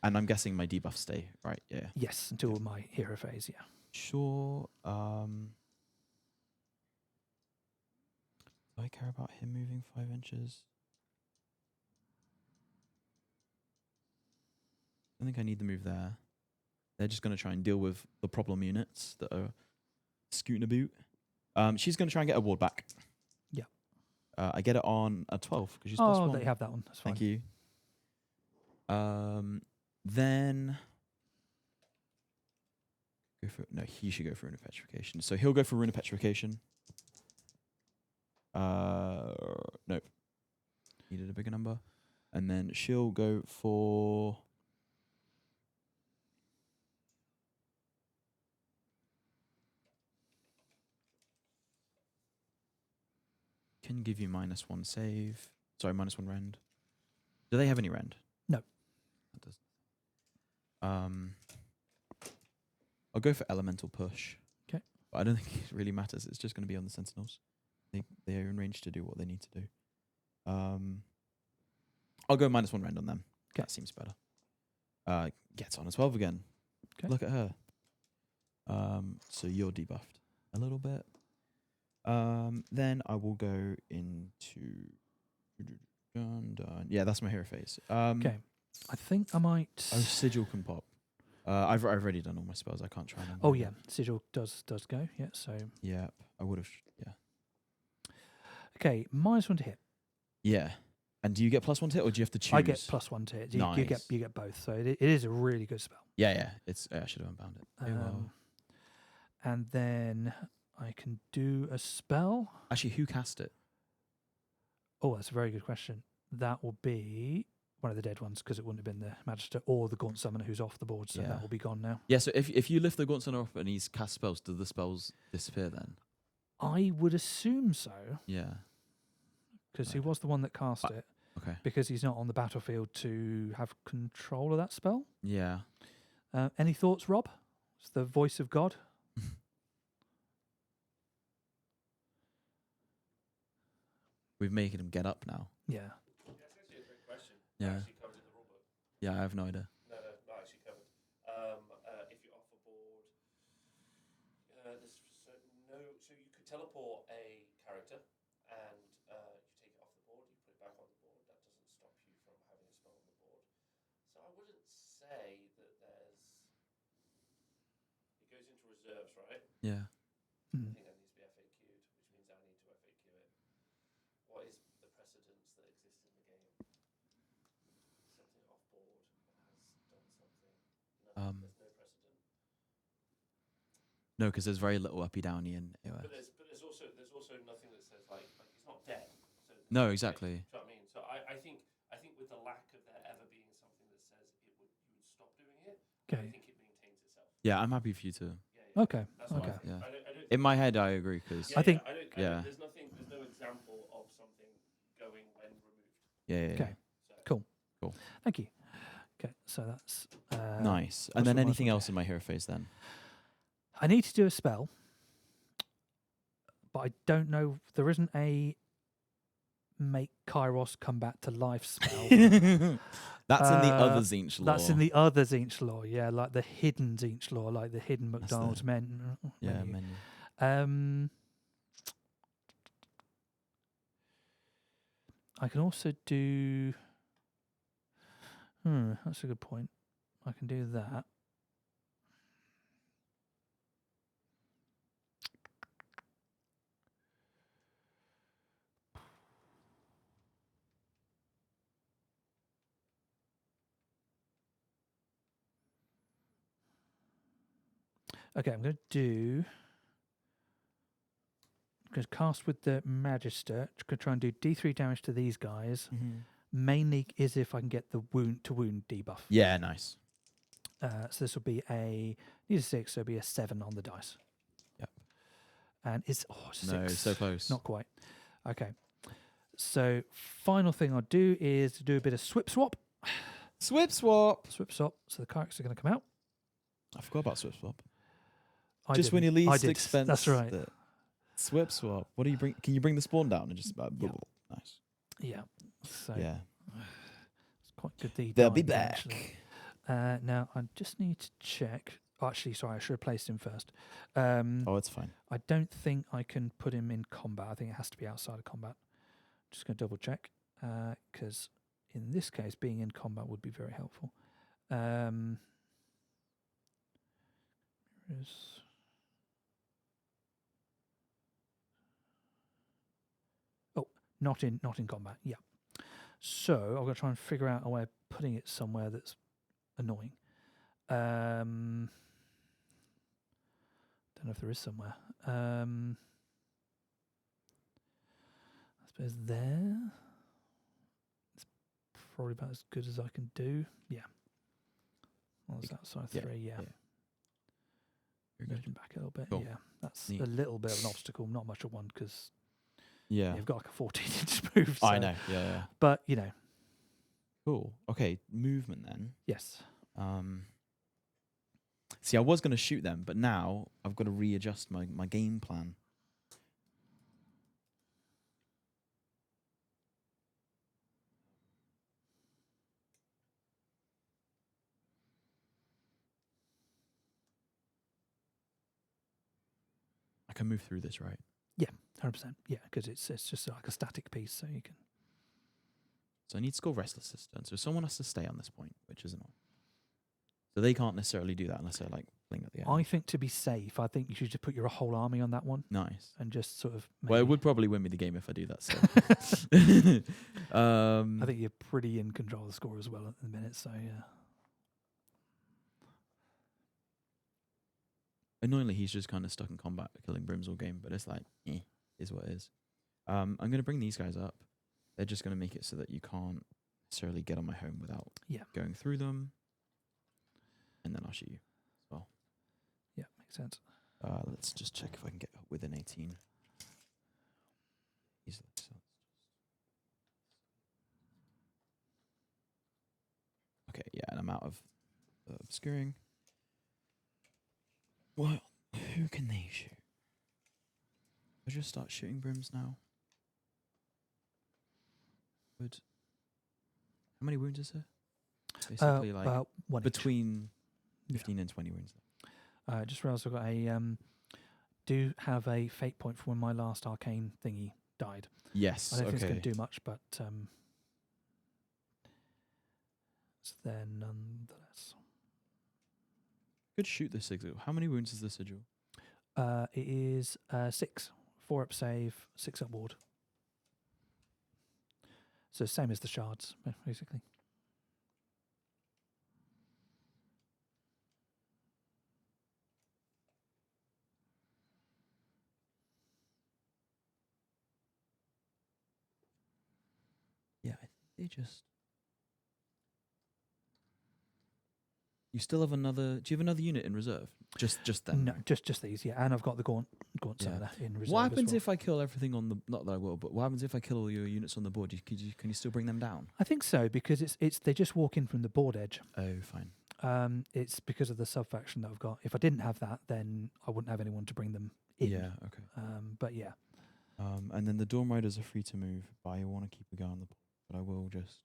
And I'm guessing my debuffs stay, right? Yeah. Yes, until my hero phase. Yeah. Sure. Do I care about him moving 5 inches? I think I need the move there. They're just going to try and deal with the problem units that are scooting about. She's going to try and get a ward back. Yeah. I get it on a 12 because she's plus 1. They have that one. That's fine. Thank you. Then go for he should go for Rune of Petrification. So he'll go for Rune of Petrification. No. Needed a bigger number. And then she'll go for can give you -1 save. Sorry, -1 rend. Do they have any rend? No. That does. I'll go for elemental push. Okay. But I don't think it really matters. It's just going to be on the sentinels. They are in range to do what they need to do. I'll go -1 rend on them. Okay. That seems better. Gets on a 12 again. Okay. Look at her. So you're debuffed a little bit. Then I will go into done. Yeah, that's my hero phase. Okay. I think I might. Oh, sigil can pop. I've already done all my spells. I can't try them. Oh yeah, sigil does go. Yeah. So Yeah, I would have. Yeah. okay, -1 to hit. Yeah. And do you get +1 to hit, or do you have to choose? I get +1 to hit. You Nice. get both. So it is a really good spell. Yeah. It's. I should have unbound it. Oh, well. And then I can do a spell. Actually, who cast it? Oh, that's a very good question. That will be one of the dead ones because it wouldn't have been the Magister or the Gaunt Summoner who's off the board, so Yeah. that will be gone now. Yeah. So if you lift the Gaunt Summoner off and he's cast spells, do the spells disappear then? I would assume so Yeah. because he was the one that cast it. Okay. Because he's not on the battlefield to have control of that spell. Yeah. Any thoughts, Rob? It's the voice of God. We've made him get up now. Yeah. That's actually a great question. Yeah. Actually covered in the rulebook. Yeah, I have no idea. No, not actually covered. If you're off a board, there's so you could teleport a character and you take it off the board, you put it back on the board. That doesn't stop you from having a spell on the board. So I wouldn't say that there's. It goes into reserves, right? Yeah. Mm. I think that needs to be FAQ'd, which means I need to FAQ it. What is the precedence that No, because there's very little uppy downy in AOS. But there's also nothing that says like it's not dead. So No, exactly. Do you know what I mean? So I think with the lack of there ever being something that says you would stop doing it, I Okay. think it maintains itself. Yeah, I'm happy for you to. Okay. That's what Okay. I think. Yeah. I don't In my head, I agree because I think- there's no example of something going when removed. yeah. Okay. So, Cool. Thank you. Okay, so that's Nice. what's And then the anything one? else in my hero phase then? I need to do a spell, but I don't know. There isn't a make Kairos come back to life spell. That's in the other Tzeentch lore. That's in the other Tzeentch lore, yeah, like the hidden Tzeentch lore, like the hidden That's McDonald's the- menu. menu. I can also do. That's a good point. I can do that. Okay, I'm going to cast with the Magister. Going to try and do D3 damage to these guys. Mainly is if I can get the wound to wound debuff. Yeah, nice. So this will be a need a 6, so it'll be a 7 on the dice. Yep. And it's 6. No, so close. Not quite. Okay. So final thing I'll do is to do a bit of swip swap. Swip swap. Swip swap. So the characters are going to come out. I forgot about swip swap. I Just when you didn't. I least did. expense. That's right. the swip swap. What do you bring? Can you bring the spawn down and just Yeah. Nice. Yeah. So Yeah. it's quite good. That he They'll be died back. eventually. Now I just need to check. Actually, sorry, I should have placed him first. Oh, it's fine. I don't think I can put him in combat. I think it has to be outside of combat. Just going to double check because in this case, being in combat would be very helpful. Not in combat. Yeah. So I'm going to try and figure out a way of putting it somewhere that's annoying. Don't know if there is somewhere. I suppose there. It's probably about as good as I can do. Yeah. Well, it's outside 3. Yeah. You're Moving good. back a little bit. Cool. Yeah. That's Neat. a little bit of an obstacle. Not much of one because Yeah. you've got like a 14-inch move. I so- know. Yeah. But you know, Cool. Okay. Movement then. yes. See, I was going to shoot them, but now I've got to readjust my game plan. I can move through this, right? 100%. Yeah, because it's just like a static piece, so you can. So I need to score Restless Cistern. So someone has to stay on this point, which is annoying. So they can't necessarily do that unless they're like playing at the end. I think to be safe, I think you should just put your whole army on that one Nice. and just sort of. Well, it maybe- would probably win me the game if I do that. So. I think you're pretty in control of the score as well at the minute. So yeah. Annoyingly, he's just kind of stuck in combat, killing brims all game. But it's like, is what it is. I'm going to bring these guys up. They're just going to make it so that you can't necessarily get on my home without going through them. And then I'll shoot you as well. Yeah, makes sense. Let's just check if I can get within 18. Easily. So okay, yeah, and I'm out of obscuring. Well, who can they shoot? I'll just start shooting brims now. Would how many wounds is there? Basically, like About 1 each. between 15 and 20 wounds. Just realised I've got a do have a fate point for when my last arcane thingy died. Yes. I don't think it's Okay. going to do much, but it's there nonetheless. Could shoot the sigil. How many wounds is the sigil? It is 6, 4 up save, 6 up ward. So same as the shards, basically. they just? You still have another? Do you have another unit in reserve? Just them? No, just these. Yeah, and I've got the gaunt Yeah. sailor in reserve. What as happens well. if I kill everything on the? Not that I will, but what happens if I kill all your units on the board? Can you still bring them down? I think so because it's they just walk in from the board edge. Oh, fine. It's because of the sub faction that I've got. If I didn't have that, then I wouldn't have anyone to bring them in. Yeah. Okay. But yeah, And then the Dawn Riders are free to move, but I want to keep a guy on the board. But I will just.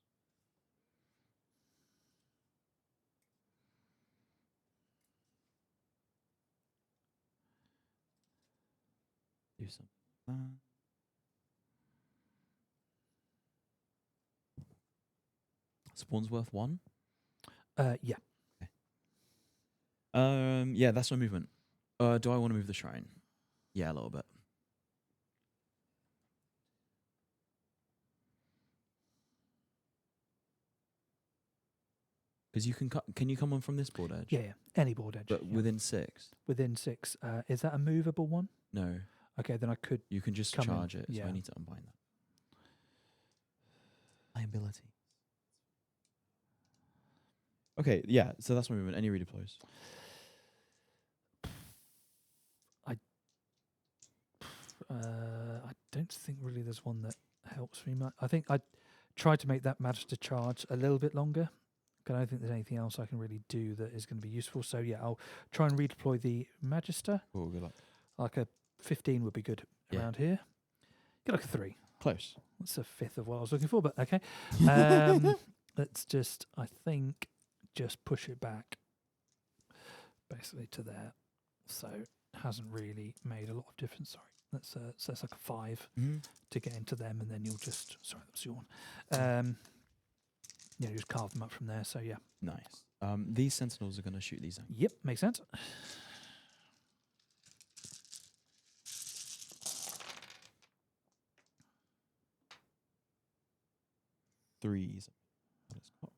Do some. Spawn's worth 1. yeah. Yeah, that's my movement. Do I want to move the shrine? Yeah, a little bit. Because you can you come on from this board edge? Yeah, any board edge. But yeah. within 6. Within 6. Is that a movable one? No. Okay, then I could. You can just come in, charge it. So yeah. I need to unbind that. Liability. Okay, yeah. So that's my movement. Any redeploys? I don't think really there's one that helps me much. I think I tried to make that Magister charge a little bit longer. I don't think there's anything else I can really do that is going to be useful. So yeah, I'll try and redeploy the Magister. Oh, good luck. Like a 15 would be good around here. Get like a 3. Close. That's a fifth of what I was looking for, but okay. Let's just, I think, just push it back basically to there. So it hasn't really made a lot of difference. Sorry. So that's like a 5 to get into them, and then you'll just, sorry, that's your one. You just carve them up from there. So yeah. Nice. These sentinels are going to shoot these out. Yep, makes sense. Threes. It's cocked.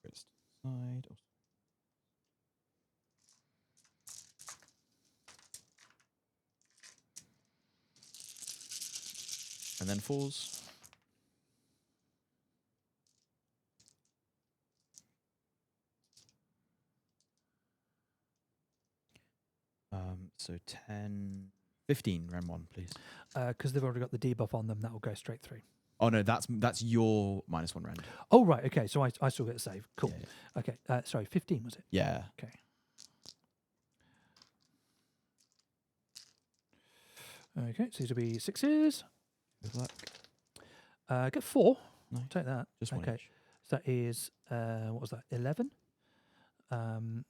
Wrist side. Oh. And then 4s. So 10, 15, round 1, please. Because they've already got the debuff on them, that will go straight through. Oh no, that's your -1 rend. Oh right, okay. So I still get a save. Cool. Yeah. Okay. Sorry, 15 was it? Yeah. Okay. Okay, so these will be 6s. Good luck. Get 4. Nice. Take that. Just one Okay. each. So that is what was that? 11.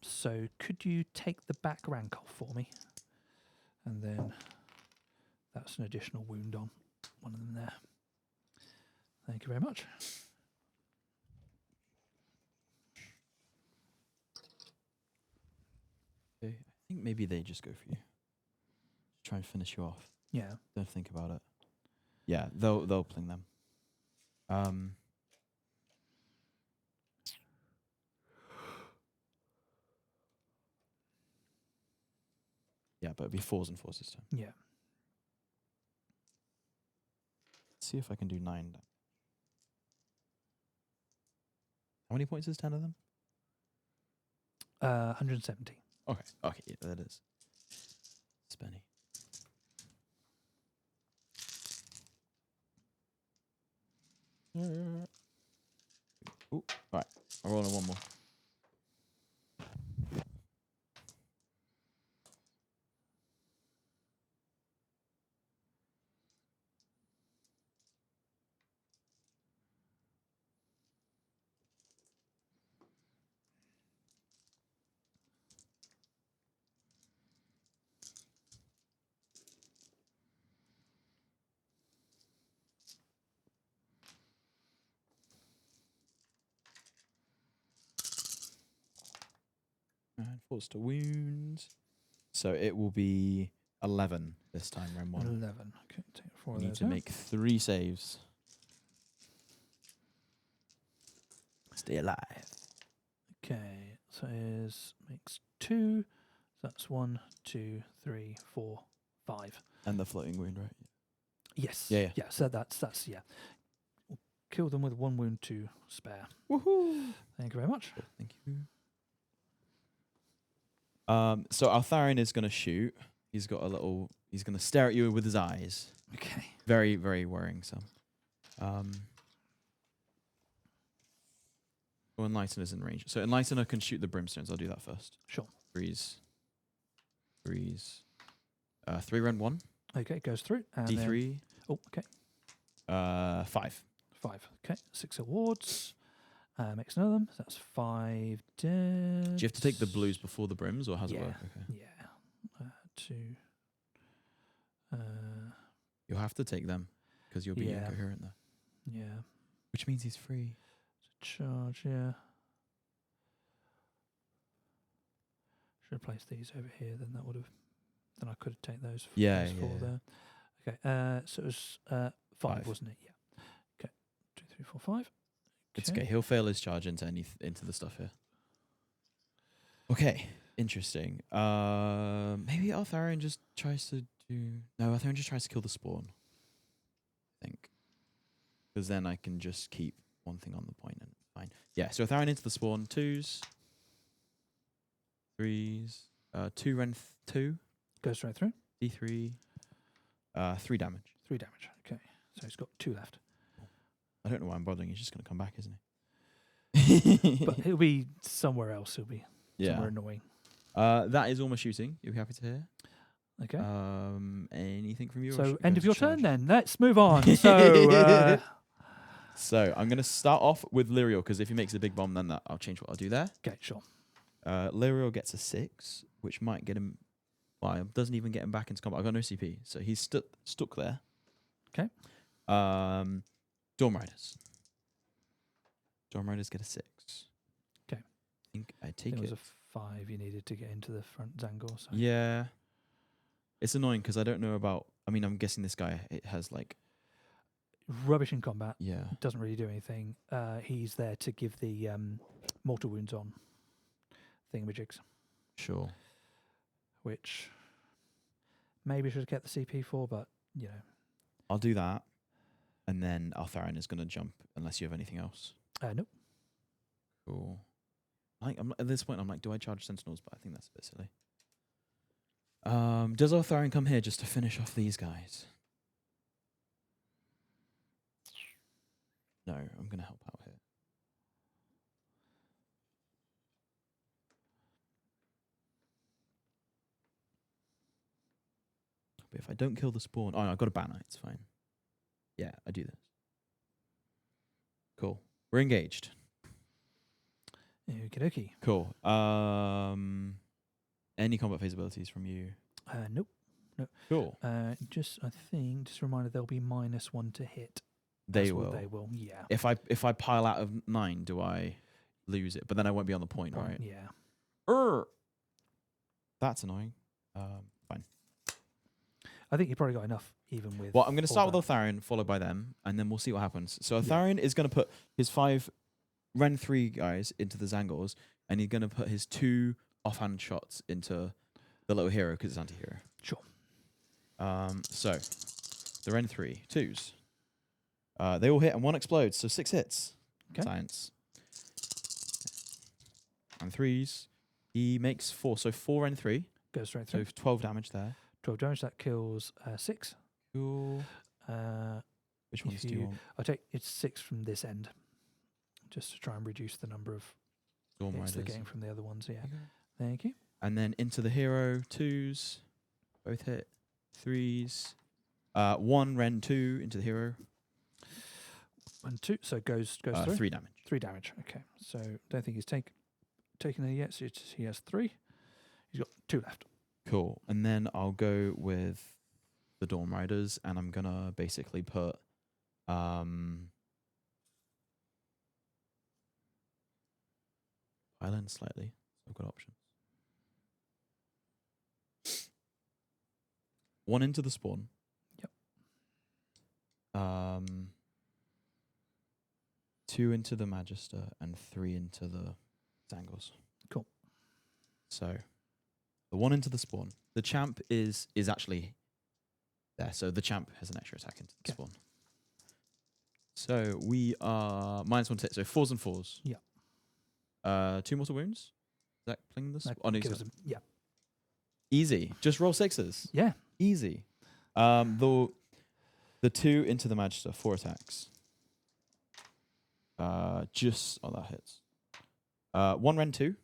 So could you take the back rank off for me? And then that's an additional wound on one of them there. Thank you very much. Okay. I think maybe they just go for you. Try and finish you off. Yeah. Don't think about it. Yeah, they'll pling them. Yeah, but it'd be 4s and 4s this time. Yeah. Let's see if I can do 9 damage. How many points is 10 of them? 170. Okay. Okay, yeah, that is. Spenny. Ooh, right. I'll roll on one more. And 4s to wounds. So it will be 11 this time, round 1. 11. Okay, take 4 You of need those to out. make 3 saves. Stay alive. So it makes 2. So that's 1, 2, 3, 4, 5. And the floating wound, right? Yes. Yeah, yeah. Yeah. So that's yeah. We'll kill them with 1 wound to spare. Woohoo! Thank you very much. Cool, thank you. So Altharion is going to shoot. He's got a little. He's going to stare at you with his eyes. Okay. Very, very worrying. So, Enlightener's in range. So Enlightener can shoot the brimstones. I'll do that first. Sure. Threes. 3 rend 1. Okay, goes through. And D3. Then, oh, okay. 5. 5. Okay. 6 awards. Makes none of them. So that's 5 dead. Do you have to take the blues before the brims, or how's it work? Okay. Yeah. 2. You'll have to take them because you'll be Yeah. incoherent there. Yeah. Which means he's free. Charge, yeah. Should have placed these over here, then that would have. Then I could have taken those. Yeah, those 4 yeah. there. Okay. So it was 5, 5. wasn't it? Yeah. Okay. 2, 3, 4, 5. It's okay. He'll fail his charge into into the stuff here. Okay. Interesting. Maybe Altharion just tries to do. No, Altharion just tries to kill the spawn. I think. Because then I can just keep one thing on the point and it's fine. Yeah. So Altharion into the spawn. 2s. 3s. 2 rend 2. Goes straight through. D3. 3 damage. 3 damage. Okay. So he's got 2 left. I don't know why I'm bothering. He's just going to come back, isn't he? But he'll be somewhere else. He'll be yeah. somewhere annoying. That is all my shooting. You'll be happy to hear. Okay. Anything from you? So end of your turn then. Let's move on. So so I'm going to start off with Lyriel because if he makes a big bomb, then I'll change what I'll do there. okay, sure. Lyriel gets a 6, which might get him. Well, it doesn't even get him back into combat. I've got no CP, so he's stuck there. Okay. Storm Riders. Storm Riders get a 6. Okay. I think I take It was it. a 5 you needed to get into the front Zangor. So. Yeah. It's annoying because I don't know about. I mean, I'm guessing this guy it has like. Rubbish in combat. Yeah. Doesn't really do anything. He's there to give the mortal wounds on thingamajigs, Sure. which maybe should have kept the CP for, but you know. I'll do that, and then Altharion is going to jump unless you have anything else. Nope. Cool. At this point, I'm like, do I charge Sentinels? But I think that's a bit silly. Does Altharion come here just to finish off these guys? No, I'm going to help out here. But if I don't kill the spawn... Oh, no, I've got a banner. It's fine. Yeah, I do this. Cool. We're engaged. Okie dokie. Cool. Any combat phase abilities from you? Nope. Cool. I think, just a reminder, they'll be -1 to hit. They That's will. what they will, yeah. If I pile out of 9, do I lose it? But then I won't be on the point, right? Yeah. That's annoying. Fine. I think you probably got enough even with. Well, I'm going to start all with Altharion, followed by them, and then we'll see what happens. So Altharion is going to put his 5 Ren 3 guys into the Zangors, and he's going to put his 2 offhand shots into the little hero because it's anti-hero. Sure. So the Ren 3 2s. They all hit and 1 explodes, so 6 hits. Okay. Science. And 3s. He makes 4, so 4 and 3. Goes straight So through. 12 damage there. 12 damage, that kills 6. Cool. Which If ones do you want? I'll take it's 6 from this end, just to try and reduce the number of Storm hits they're Riders. getting from the other ones. Yeah. Okay. Thank you. And then into the hero, 2s. Both hit. 3s. 1 Ren 2 into the hero. 1, 2, so goes through. 3 damage. 3 damage. Okay. So don't think he's taken any yet. So he has 3. He's got 2 left. Cool. And then I'll go with the Dawn Riders, and I'm gonna basically put island slightly. So I've got options. 1 into the spawn. Yep. 2 into the Magister and 3 into the Zangors. Cool. So the one into the spawn. The champ is actually there. So the champ has an extra attack into the spawn. So we are -1 to hit. So 4s and 4s. Yeah. 2 mortal wounds. Is that playing this? That Oh, no, kills him. Yeah. easy. Just roll 6s. Yeah. Easy. The 2 into the Magister, 4 attacks. That hits. 1 rend 2.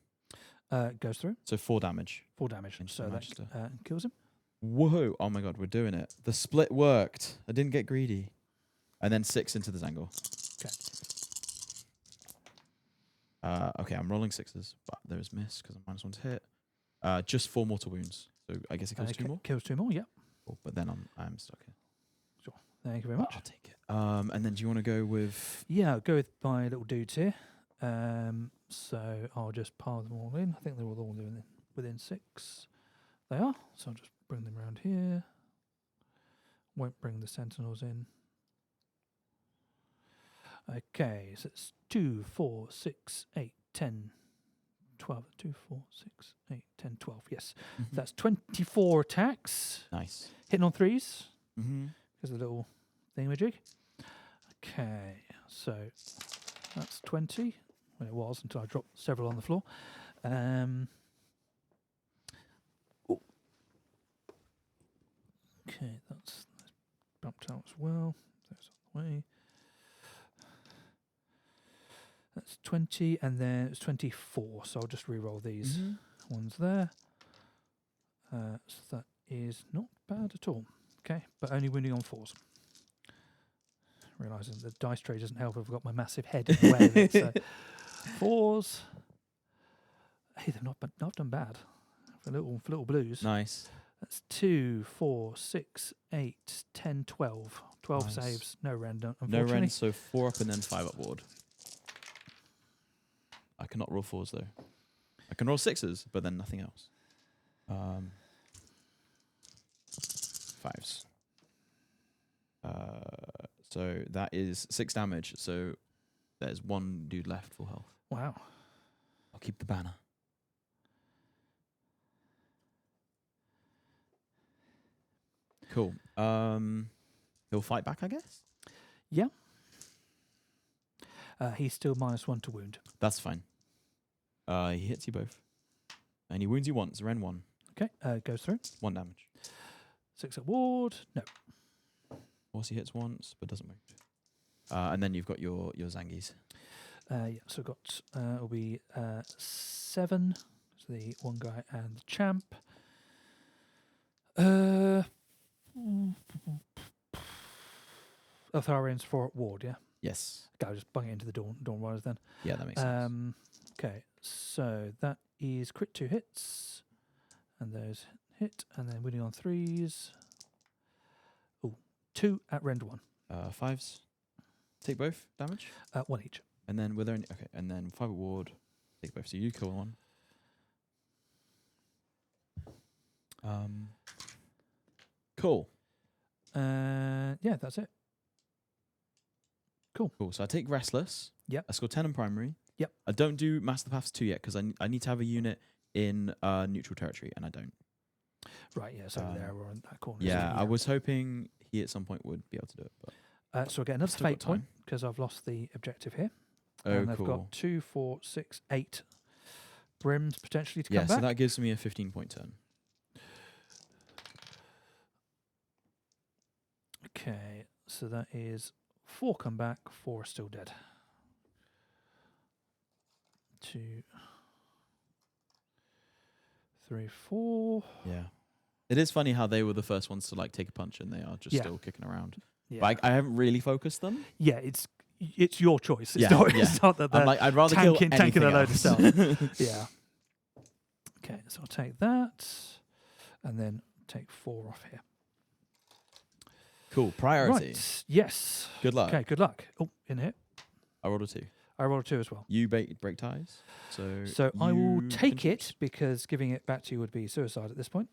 Goes through. So 4 damage. 4 damage. Into So the that Magister. kills him. Whoa! Oh my god, we're doing it. The split worked. I didn't get greedy. And then 6 into the Zangle. Okay. Okay, I'm rolling 6s, but there is miss because I'm -1 to hit. Just 4 mortal wounds. So I guess it kills 2 more. Kills 2 more. Yeah. Oh, but then I'm stuck here. Sure. Thank you very much. I'll take it. And then do you want to go with? Yeah, I'll go with my little dudes here. So I'll just pile them all in. I think they're all within 6. They are. So I'll just bring them around here. Won't bring the sentinels in. Okay, so it's 2, 4, 6, 8, 10, 12. 2, 4, 6, 8, 10, 12. Yes. Mm-hmm. That's 24 attacks. Nice. Hitting on 3s. Mm-hmm. Because of the little thingamajig. Okay, so that's 20. Well, it was until I dropped several on the floor. Okay, that's bumped out as well. Those on the way. That's 20, and then it's 24. So I'll just re-roll these ones there. So that is not bad at all. Okay, but only wounding on 4s. Realising the dice tray doesn't help if I've got my massive head in the way of it. So 4s. Hey, they've not done bad for little blues. Nice. That's 2, 4, 6, 8, 10, 12. 12 Nice. saves, no rend, No unfortunately. rend, so 4 up and then 5 up ward. I cannot roll 4s though. I can roll 6s, but then nothing else. 5s. So that is 6 damage. So there's 1 dude left full health. Wow. I'll keep the banner. Cool. He'll fight back, I guess? Yeah. He's still -1 to wound. That's fine. He hits you both. And he wounds you once, Ren 1. Okay, goes through. 1 damage. 6 at ward. No. Also, he hits once, but doesn't wound. And then you've got your Zangies. Yeah, so I've got, it'll be 7. So the one guy and the champ. Eltharian's 4 at ward, yeah? Yes. Okay, I'll just bung it into the Dawn Riders then. Yeah, that makes sense. Okay, so that is crit 2 hits. And those hit. And then winning on 3s. Oh, 2 at rend 1. 5s. Take both damage. 1 each. And then with only and then 5 at ward. Take both. So you kill 1. Cool. Yeah, that's it. Cool. Cool. So I take Restless. Yep. I score 10 in primary. Yep. I don't do Master Paths 2 yet because I need to have a unit in neutral territory, and I don't. Right, yeah, it's over there or in that corner. Yeah, I was hoping he at some point would be able to do it. But so I get another Still got fate point time. because I've lost the objective here. oh, And I've cool. got 2, 4, 6, 8 brims potentially to Yeah, come so back. that gives me a 15-point turn. Okay, so that is 4 come back, 4 are still dead. 2, 3, 4. Yeah. It is funny how they were the first ones to like take a punch and they are just Yeah. still kicking around. Yeah, But I haven't really focused them. yeah, it's your choice. It's Yeah, not, yeah. it's not that I'm they're like, I'd rather kill tanking a anything load of else. stuff. Yeah. Okay, so I'll take that and then take 4 off here. Cool. Priority. Right. Yes. Good luck. Okay, good luck. Oh, in here. I rolled a 2. I rolled a 2 as well. You break ties. So I will you take can it because giving it back to you would be suicide at this point.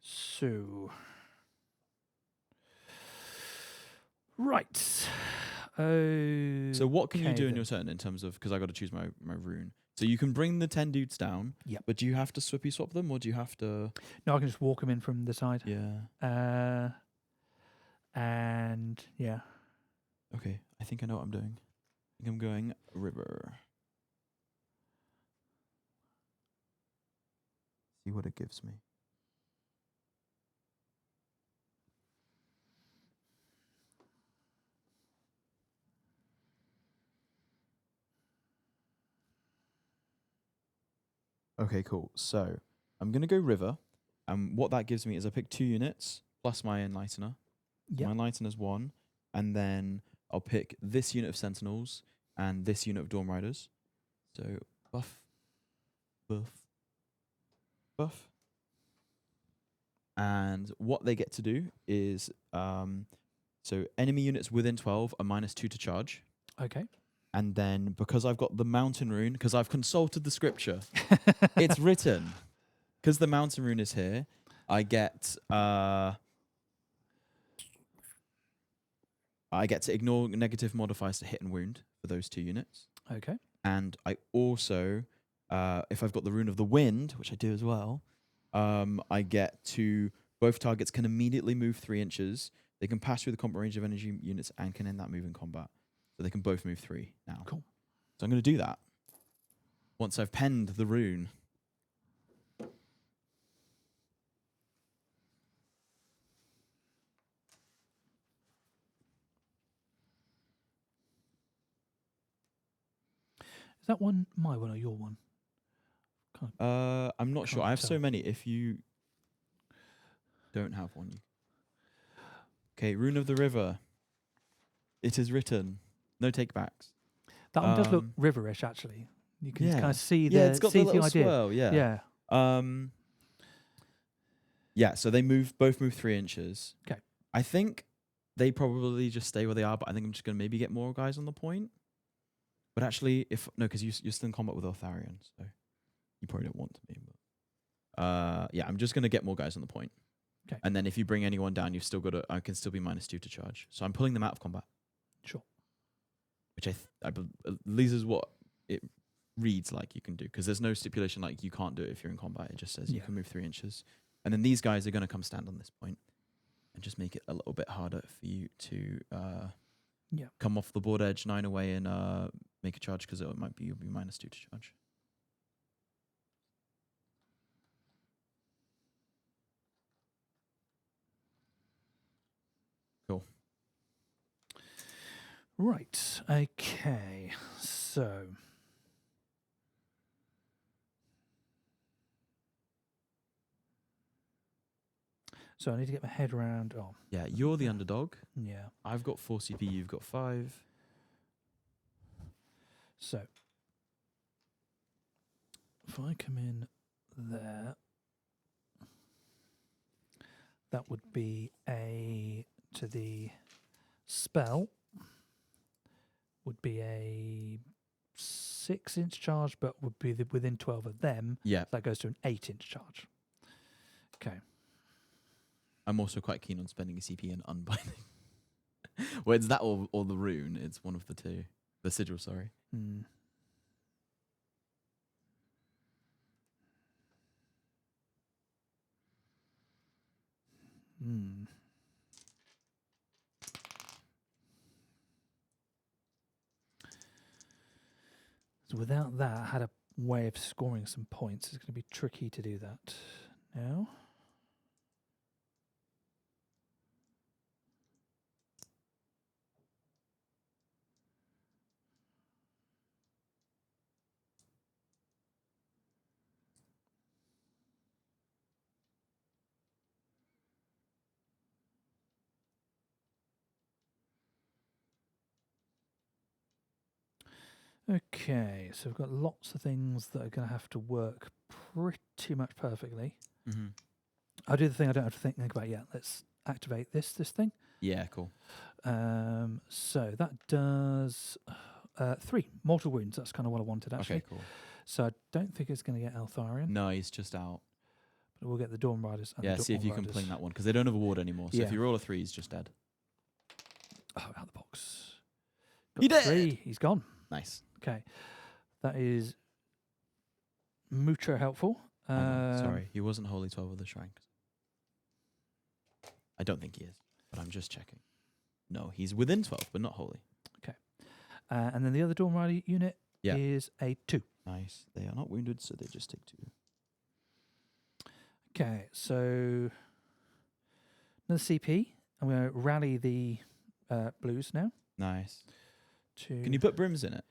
So. Right. So what can you do in then. your turn in terms of, because I got to choose my rune. So you can bring the 10 dudes down. Yep. But do you have to swippy swap them, or do you have to? No, I can just walk them in from the side. Yeah. And yeah. Okay, I think I know what I'm doing. I think I'm going river. See what it gives me. Okay, cool. So I'm going to go river. And what that gives me is I pick 2 units plus my enlightener. Yep. My enlightener's 1. And then I'll pick this unit of sentinels and this unit of Dawn Riders. So buff, buff, buff. And what they get to do is, so enemy units within 12 are -2 to charge. Okay. And then because I've got the mountain rune, because I've consulted the scripture, it's written. Because the mountain rune is here, I get to ignore negative modifiers to hit and wound for those 2 units. Okay. And I also, if I've got the rune of the wind, which I do as well, I get to, both targets can immediately move 3 inches. They can pass through the combat range of energy units and can end that move in combat. So they can both move 3 now. Cool. So I'm going to do that once I've penned the rune. Is that one my one or your one? I'm not sure. can't I have tell. so many. If you don't have one, you... Okay, rune of the river. It is written. No takebacks. That one does look riverish, actually. You can kind of see the it's got the little idea. swirl. Yeah. Yeah. So they both move 3 inches. Okay. I think they probably just stay where they are, but I think I'm just gonna maybe get more guys on the point. But actually, because you're still in combat with Artharion, so you probably don't want to be. But yeah, I'm just gonna get more guys on the point. Okay. And then if you bring anyone down, you've still got to. I can still be -2 to charge. So I'm pulling them out of combat. Sure. Which at least is what it reads like you can do, because there's no stipulation like you can't do it if you're in combat. It just says you can move 3 inches. And then these guys are going to come stand on this point and just make it a little bit harder for you to come off the board edge 9 away and make a charge, because you'll be -2 to charge. Cool. Right. Okay. So I need to get my head around. Oh, Yeah, you're the underdog. yeah. I've got 4 CP, you've got 5. So if I come in there, that would be to the spell would be a 6-inch charge, but would be within 12 of them. Yeah. That goes to an 8-inch charge. Okay. I'm also quite keen on spending a CP and unbinding. Well, it's that or the rune. It's one of the two. The sigil, sorry. Hmm. Hmm. So without that, I had a way of scoring some points. It's going to be tricky to do that now. Okay, so we've got lots of things that are going to have to work pretty much perfectly. Mm-hmm. I'll do the thing I don't have to think about yet. Let's activate this thing. Yeah, cool. So that does 3 mortal wounds. That's kind of what I wanted, actually. Okay, cool. So I don't think it's going to get Altharion. No, he's just out. But we'll get the Dawn Riders. And Yeah, the see if Dawn you can Riders. pling that one, because they don't have a ward anymore. So Yeah. if you roll a 3, he's just dead. Oh, out of the box. He Got did! 3. He's gone. Nice. Okay. That is mucho helpful. Hang on, sorry, he wasn't Holy 12 of the Shrine. I don't think he is, but I'm just checking. No, he's within 12, but not Holy. And then the other Dawn Rider unit Yeah. is a 2. Nice. They are not wounded, so they just take 2. Okay, so another CP. I'm going to rally the blues now. Nice. To Can you put brims in it?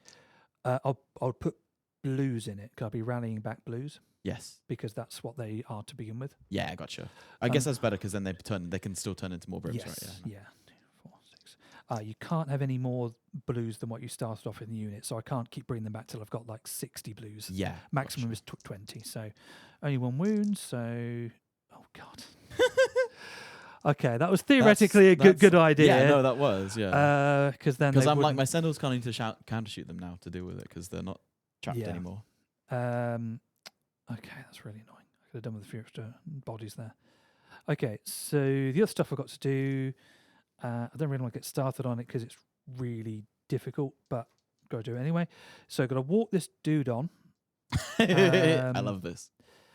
I'll put blues in it because I'll be rallying back blues Yes. because that's what they are to begin with. Yeah, gotcha. I guess that's better because then they can still turn into more brims, Yes, right? yeah. 2, 4, 6. You can't have any more blues than what you started off in the unit, so I can't keep bringing them back till I've got like 60 blues. Yeah. Maximum is 20, so only 1 wound. So, oh god. Okay, that was theoretically a good idea. Yeah, no, that was, yeah. Because then Because I'm like, wouldn't- my Sentinels can't need to countershoot them now to deal with it because they're not trapped Yeah. anymore. Okay, that's really annoying. I could have done with a few extra bodies there. Okay, so the other stuff I've got to do, I don't really want to get started on it because it's really difficult, but got to do it anyway. So I've got to walk this dude on. I love this.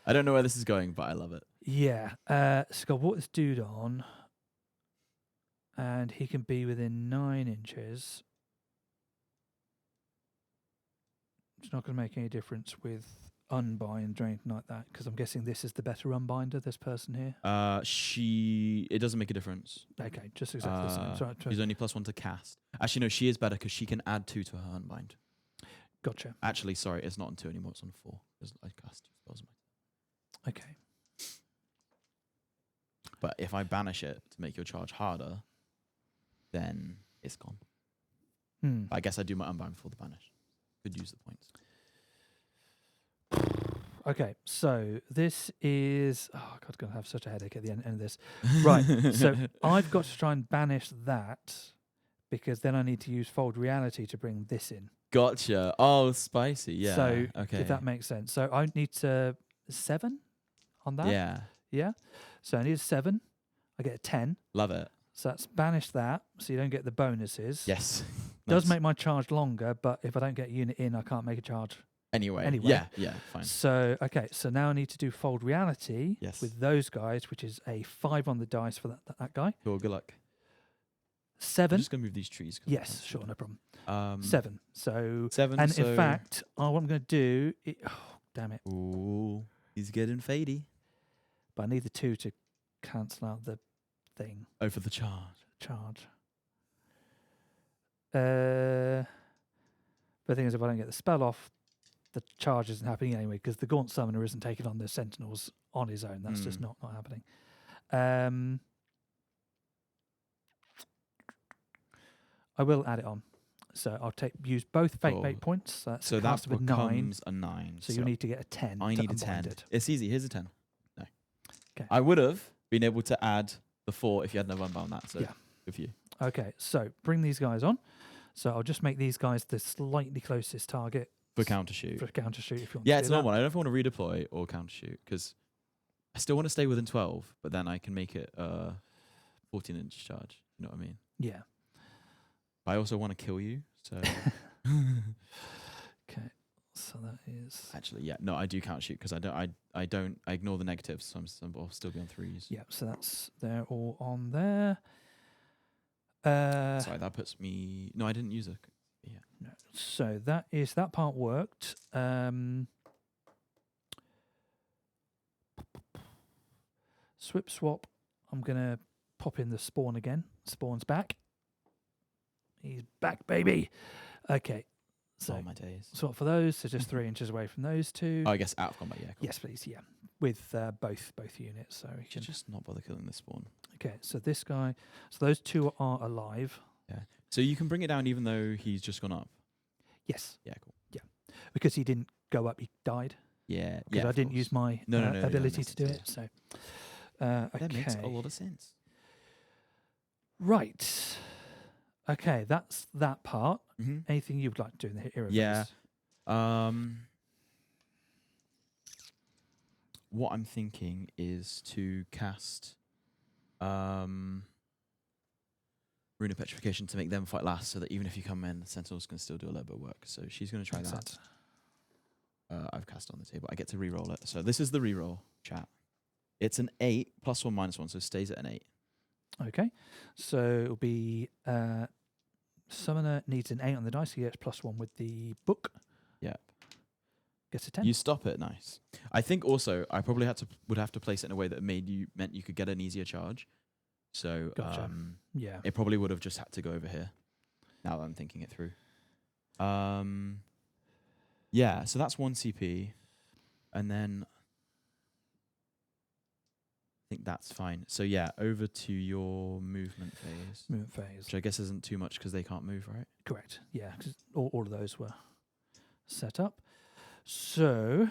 I don't know where this is going, but I love it. Yeah, so I've got to walk this dude on, and he can be within 9 inches. It's not going to make any difference with unbind or anything like that, because I'm guessing this is the better unbinder, this person here. It doesn't make a difference. Okay, just exactly the same. Sorry, She's only +1 to cast. Actually, no, she is better because she can add 2 to her unbind. gotcha. Actually, sorry, it's not on 2 anymore. It's on 4. Because I cast 2 spells. Okay. But if I banish it to make your charge harder, then it's gone. I guess I do my unbind before the banish. Could use the points. Okay, so this is... Oh, God, I'm going to have such a headache at the end of this. Right, so I've got to try and banish that because then I need to use Fold Reality to bring this in. Gotcha. Oh, spicy. Yeah. So, okay. if that makes sense. So I need to 7 on that. Yeah. Yeah. So I need a 7. I get a 10. Love it. So that's banish that, so you don't get the bonuses. Yes. Does Nice. make my charge longer, but if I don't get a unit in, I can't make a charge. Anyway. Anyway. Yeah, fine. So, okay, so now I need to do Fold Reality Yes. with those guys, which is a 5 on the dice for that guy. Cool, good luck. 7. I'm just going to move these trees. 'cause I Yes, can't sure, see no problem. them. 7. So, 7. and so in fact, what I'm going to do... oh, damn it. Ooh, he's getting fadey. But I need the 2 to cancel out the thing. Oh, for the charge. The thing is, if I don't get the spell off, the charge isn't happening anyway because the Gaunt Summoner isn't taking on the Sentinels on his own. That's just not happening. I will add it on. So I'll use both Fate Bait points. So that's So a that cast of a 9. becomes a 9. So you need to get a 10. I to need a unbind 10. It. It's easy. Here's a 10. No. 'Kay. I would have been able to add the 4 if you hadn't have unbound that. So Yeah. good for you. Okay, so bring these guys on. So I'll just make these guys the slightly closest target For counter shoot. for counter shoot if you want Yeah, to it's do not that. one. I don't know if I want to redeploy or counter shoot because I still want to stay within 12, but then I can make it a 14-inch charge. You know what I mean? Yeah. I also want to kill you. So Okay. So that is... actually, yeah, no, I do counter shoot because I ignore the negatives, so I'll still be on 3s. Yeah, so they're all on there. Sorry, that puts me. No, I didn't use it. Yeah. No. So that part worked. Swip swap. I'm gonna pop in the spawn again. Spawn's back. He's back, baby. Okay. So Oh my days. swap for those. So just 3 inches away from those two. Oh, I guess out of combat. Yeah. Cool. Yes, please. Yeah, with both units. So we Should can. just not bother killing this spawn. Okay. So this guy. So those 2 are alive. So you can bring it down even though he's just gone up. Yes, Yeah. Cool. because he didn't go up. He died. Yeah. Because Yeah. I didn't use my No, yeah, that ability makes to do sense, it. So, That makes a okay. lot of sense. Right. Okay, that's that part. Mm-hmm. Anything you would like to do in the hero Yeah. phase? What I'm thinking is to cast Rune of Petrification to make them fight last, so that even if you come in, the Sentinels can still do a little bit of work. So she's going to try Excellent. I've cast on the table. I get to re-roll it. So this is the re-roll, chat. It's an 8 +1 -1, so it stays at an 8. Okay, so it'll be summoner needs an 8 on the dice. He gets +1 with the book. Yep. Gets a 10. You stop it, nice. I think also I probably would have to place it in a way that meant you could get an easier charge. So Gotcha. Yeah. it probably would have just had to go over here. Now that I'm thinking it through. Yeah, so that's 1 CP, and then I think that's fine. So yeah, over to your movement phase. Movement phase. Which I guess isn't too much because they can't move, right? Correct. Yeah, because all of those were set up. So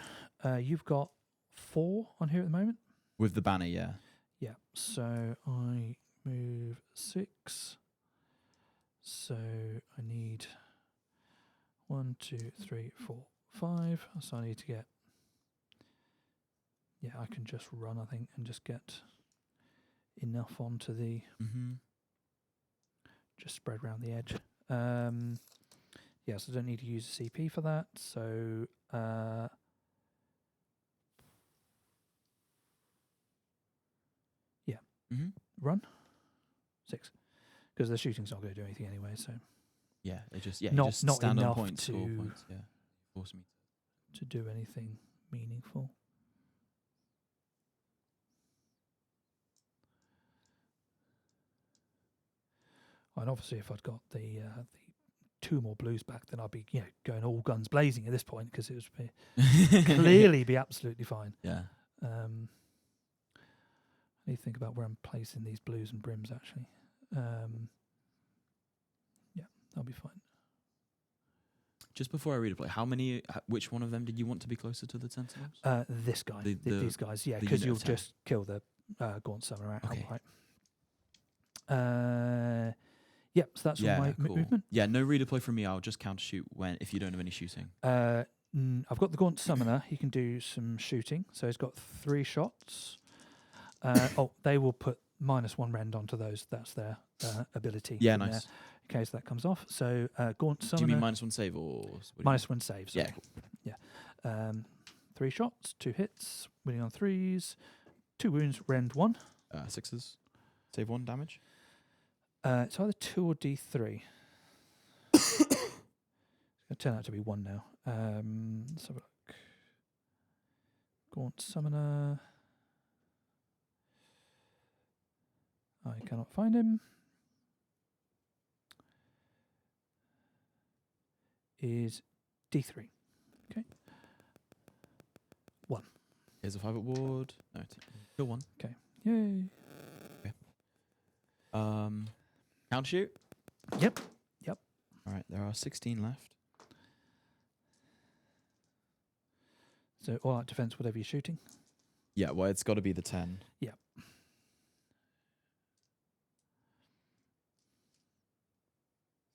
you've got 4 on here at the moment. With the banner, yeah. Yeah. So I move 6. So I need 1, 2, 3, 4, 5. So I need to get. Yeah, I can just run, I think, and just get enough onto the. Just spread around the edge. Yes, I don't need to use a CP for that. So yeah, run 6 because the shooting's not going to do anything anyway. So Yeah, it just Not- you just not stand on enough points, score to- points. Yeah, force me. to do anything meaningful. And obviously, if I'd got the 2 more blues back, then I'd be going all guns blazing at this point because it would clearly be absolutely fine. Yeah. I need to think about where I'm placing these blues and brims actually. Yeah, that'll be fine. Just before I read a play, which one of them did you want to be closer to the Sentinels? This guy, The these guys, yeah, the because unit you'll of 10. just kill the Gaunt Summoner Okay. outright. Yep, so that's all my cool. movement. Yeah, no redeploy from me. I'll just counter shoot if you don't have any shooting. I've got the Gaunt Summoner. He can do some shooting. So he's got 3 shots. They will put -1 rend onto those. That's their ability. Yeah, in there, nice. in case that comes off. So Gaunt Do Summoner. you mean -1 save or -1 save. Sorry. Yeah. Yeah. 3 shots, 2 hits, winning on 3s, 2 wounds, rend 1. 6s, save 1 damage. It's either 2 or D3. It's going to turn out to be 1 now. Let's have a look. Gaunt Summoner. I cannot find him. Is D3. Okay. 1. Here's a 5 at ward. No, kill 1. Yay. Count shoot. Yep. All right, there are 16 left. So all out defense, whatever you're shooting. Yeah, well, it's got to be the 10. Yeah.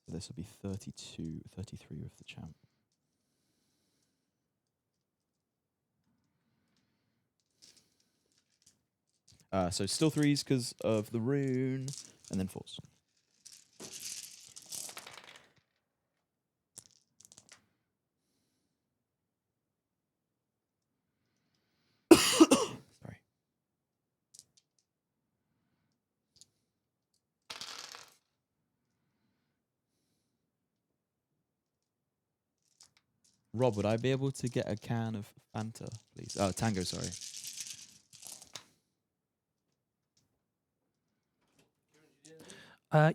So this will be 32, 33 with the champ. So still 3s because of the rune, and then 4s. Sorry. Rob, would I be able to get a can of Fanta, please? Oh, Tango, sorry.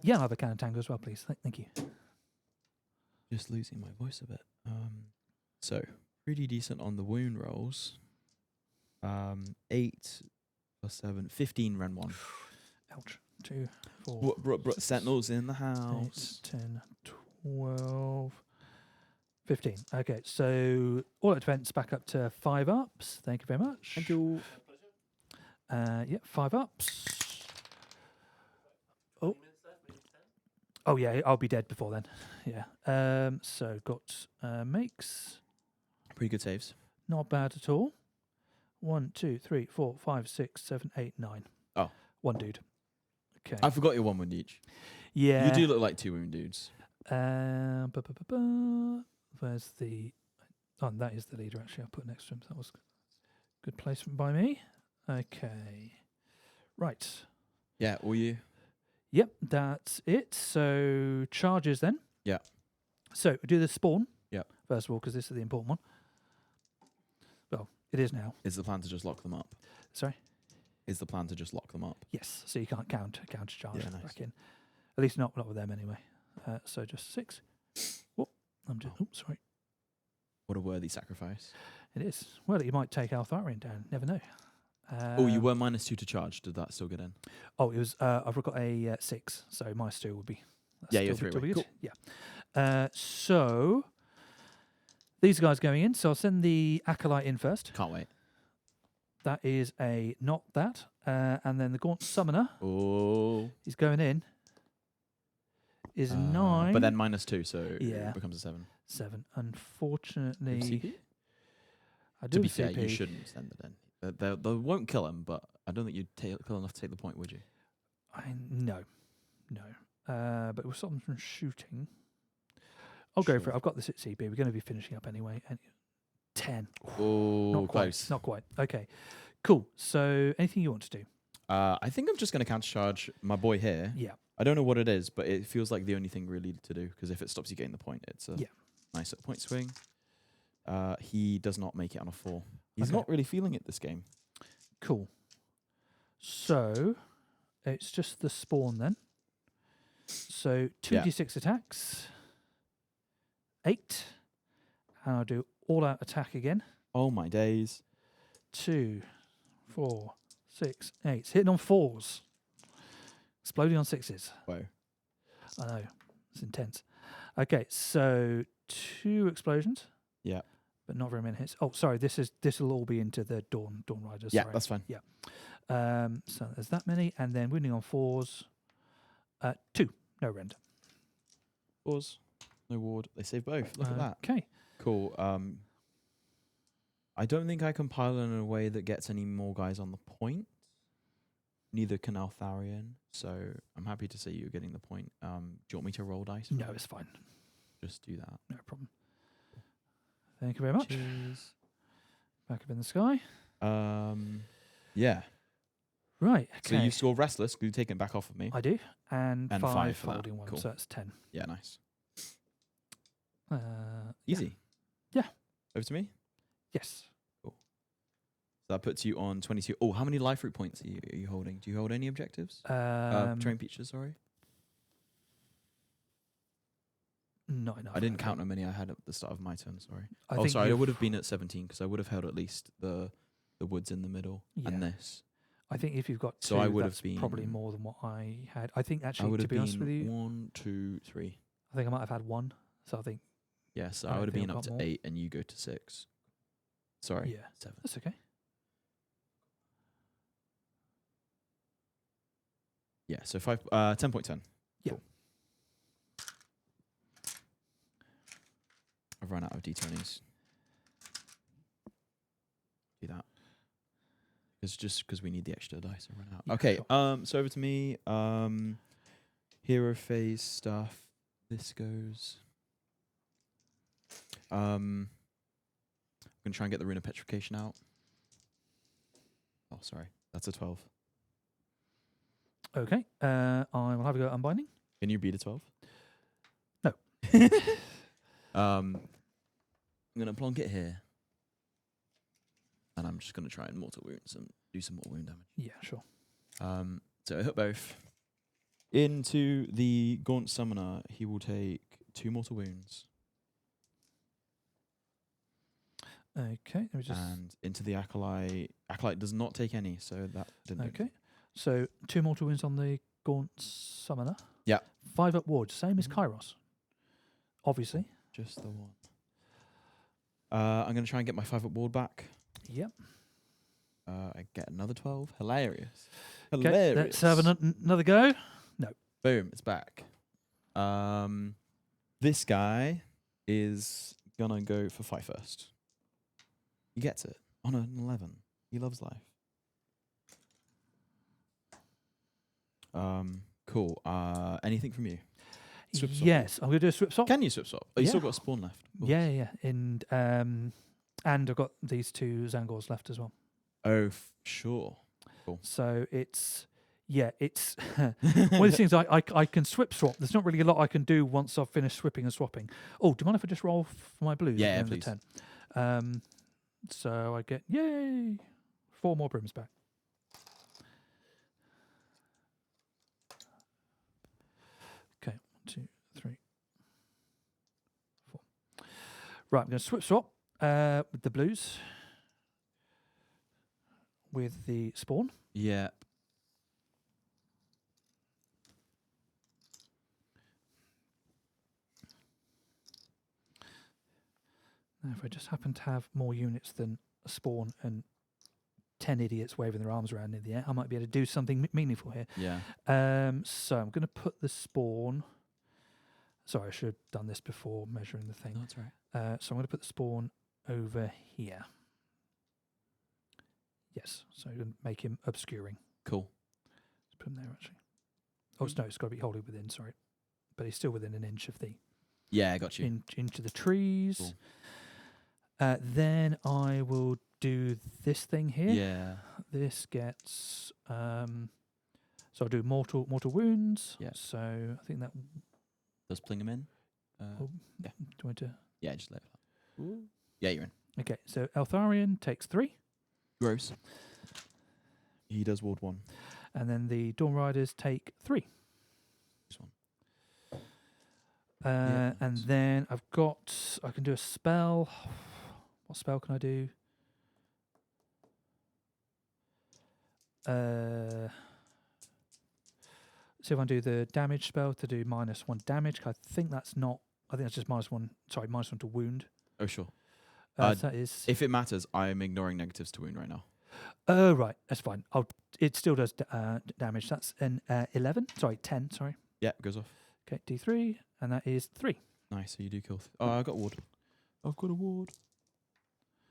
Yeah, I'll have a can of Tango as well, please. Thank you. Just losing my voice a bit. So pretty decent on the wound rolls. 8 plus 7, 15 rend 1. Ouch. 2, 4, Sentinels in the house. 8, 10, 12, 15. Okay, so all out defense back up to 5 ups. Thank you very much. Thank you. Yeah, 5 ups. Oh yeah, I'll be dead before then. Yeah. So got makes Pretty good saves. not bad at all. 1, 2, 3, 4, 5, 6, 7, 8, 9. Oh. 1 dude. Okay. I forgot your 1 wound each. Yeah. You do look like 2 wound dudes. Where's the? Oh, and that is the leader, actually. I'll put next to him. That was good placement by me. Okay. Right. Yeah, all you. Yep, that's it. So charges then. Yeah. So do the spawn. Yep. First of all, because this is the important one. Well, it is now. Is the plan to just lock them up? Sorry? Is the plan to just lock them up? Yes. So you can't counter charge Yeah, nice. back in. At least not with them anyway. So just 6. Whoop. I'm just. Oh, sorry. What a worthy sacrifice. It is. Well, you might take Altharian down. Never know. Oh, you were -2 to charge. Did that still get in? Oh, it was. I've got a 6, so -2 would be. Yeah, you're still 3 be away. good. Yeah. So these guys going in. So I'll send the Acolyte in first. Can't wait. That is a not that. And then the Gaunt Summoner Oh. is going in. Is 9. But then -2, so Yeah. it becomes a 7. 7. Unfortunately, CP? I To do be have fair, CP. you shouldn't send it in. They won't kill him, but I don't think you'd kill enough to take the point, would you? No. But we'll stop them from shooting. I'll go for it. Sure. I've got this at CP. We're going to be finishing up anyway. 10. Oh, Not quite. close. Not quite. Okay. Cool. So anything you want to do? I think I'm just going to countercharge my boy here. Yeah. I don't know what it is, but it feels like the only thing really to do, because if it stops you getting the point, it's a Yeah. nice little point swing. He does not make it on a 4. He's Okay. not really feeling it this game. Cool. So it's just the spawn then. So 2d6 attacks. 8. And I'll do all out attack again. Oh my days. 2, 4, 6, 8. It's hitting on 4s. Exploding on 6s. Whoa. I know. It's intense. Okay, so 2 explosions. Yeah. But not very many hits. Oh, sorry. This will all be into the Dawn Riders. Yeah, sorry. that's fine. So there's that many, and then winning on 4s. 2. No rend. 4s. No ward. They save both. Look at that. Okay. Cool. I don't think I compile in a way that gets any more guys on the point. Neither can Altharian, so I'm happy to say you're getting the point. Do you want me to roll dice? No, it's fine. Just do that. No problem. Thank you very much. Cheers. Back up in the sky. Yeah. Right. So Okay. you score restless. You take it back off of me. I do. And 5 for that. folding ones. Cool. So that's 10. Yeah, nice. Yeah. Easy. Yeah. Over to me. Yes. So that puts you on 22. Oh, how many life root points are you holding? Do you hold any objectives? Train features, sorry. Not enough. I didn't count how many I had at the start of my turn, sorry. I Oh, think sorry, I you've- would have been at 17 because I would have held at least the woods in the middle Yeah. and this. I think if you've got 2, So I would have that's probably been- more than what I had. I think I actually, would to have be honest with been you, 1, 2, 3. I think I might have had 1. So I think, Yeah, so I I don't would have think been I've up got to more. 8 and you go to 6. Sorry, yeah, 7. that's okay. Yeah, so 10.10. Yeah. Cool. I've run out of D20s. Do that. It's just because we need the extra dice. I run out. Yeah, Okay. sure. So over to me. Hero phase stuff. This goes. I'm gonna try and get the Rune of Petrification out. Oh, sorry. That's a 12. Okay. I will have a go at unbinding. Can you beat a 12? No. I'm gonna plonk it here. And I'm just gonna try and mortal wounds and do some more wound damage. Yeah, sure. So I hit both. Into the Gaunt Summoner, he will take 2 mortal wounds. Okay. Let me just. And into the Acolyte. Acolyte does not take any, so that didn't do Okay. So 2 mortal wounds on the Gaunt Summoner. Yeah. 5 up ward, same as Kairos. Obviously. just the one. I'm going to try and get my 5 up ward back. Yep. I get another 12. Hilarious. Okay, Hilarious. let's have another go. Boom, it's back. This guy is going to go for 5 first. He gets it on an 11. He loves life. Cool. Anything from you? Swip swap? Yes, I'm going to do a swip swap. Can you swip swap? Oh, you still Yeah. got a spawn left. Cool. Yeah. And I've got these 2 Zangors left as well. Oh, sure. So it's one of these things I can swip swap. There's not really a lot I can do once I've finished swipping and swapping. Oh, do you mind if I just roll for my blues? Yeah, at the end please. of the 10? So I get 4 more brims back. Okay, 1, 2, 3, 4. Right, I'm going to swip swap with the blues with the spawn. Yeah. Now, if I just happen to have more units than a spawn and 10 idiots waving their arms around in the air, I might be able to do something meaningful here. Yeah. So I'm going to put the spawn. Sorry, I should have done this before measuring the thing. No, that's right. So I'm going to put the spawn over here. Yes, so I'm going to make him obscuring. Cool. Let's put him there, actually. Oh, no, it's got to be wholly within, sorry. But he's still within an inch of the... Yeah, I got you. Into the trees. Cool. Then I will do this thing here. Yeah. This gets... so I'll do mortal wounds. Yeah. So I think that... Does pling him in? Oh, yeah. Do you want to... Yeah, just let it. Ooh. Yeah, you're in. Okay, so Eltharion takes 3. Gross. He does ward 1. And then the Dawn Riders take 3. This one. And nice. then I can do a spell. What spell can I do? See if I do the damage spell to do -1 damage. I think that's just -1. Sorry, -1 to wound. Oh, sure. So that is. If it matters, I'm ignoring negatives to wound right now. Oh, right. That's fine. It still does damage. That's an 11. Sorry, 10. Sorry. Yeah, it goes off. Okay, D3, and that is 3. Nice, so you do kill. Oh, I got a ward. I've got a ward.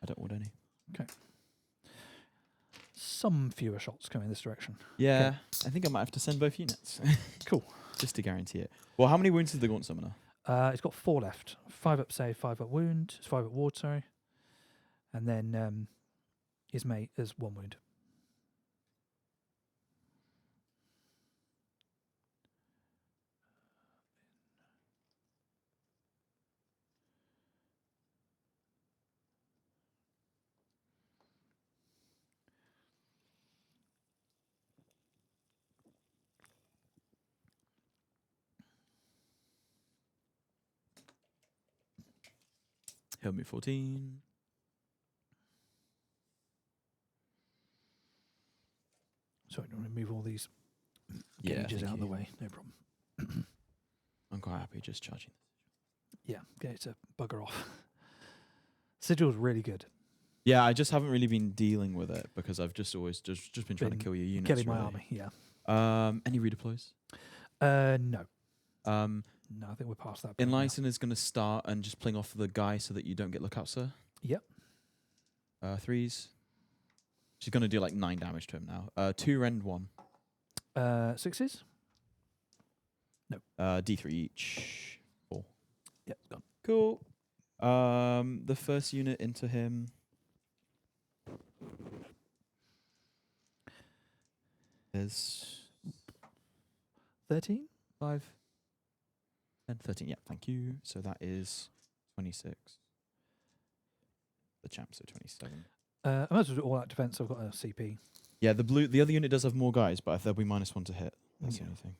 I don't ward any. Some fewer shots coming this direction. Yeah, I think I might have to send both units. Cool. Just to guarantee it. Well, how many wounds does the Gaunt Summoner? It's got 4 left. 5 up save, 5 up wound. 5 up ward, sorry. And then his mate has 1 wound. He'll move 14. Sorry, I want to move all these Yeah, gauges thank out of the you. way. No problem. I'm quite happy just charging. Yeah, get it to bugger off. Sigil's really good. Yeah, I just haven't really been dealing with it because I've just always just been trying to Been kill your units. Killing my really. army, yeah. Any redeploys? No. No, I think we're past that. point now. Enlighten is going to start and just pling off the guy so that you don't get lookout, sir. Yep. 3s. She's going to do like 9 damage to him now. 2 rend 1. 6s? No. D3 each. 4. Yep, gone. Cool. The first unit into him. Is 13? 5. 10, 13. Yeah, thank you. So that is 26. The champ, so 27. I might as well do all out defense. I've got a CP. Yeah, the other unit does have more guys, but there'll be -1 to hit. That's the Yeah. only thing.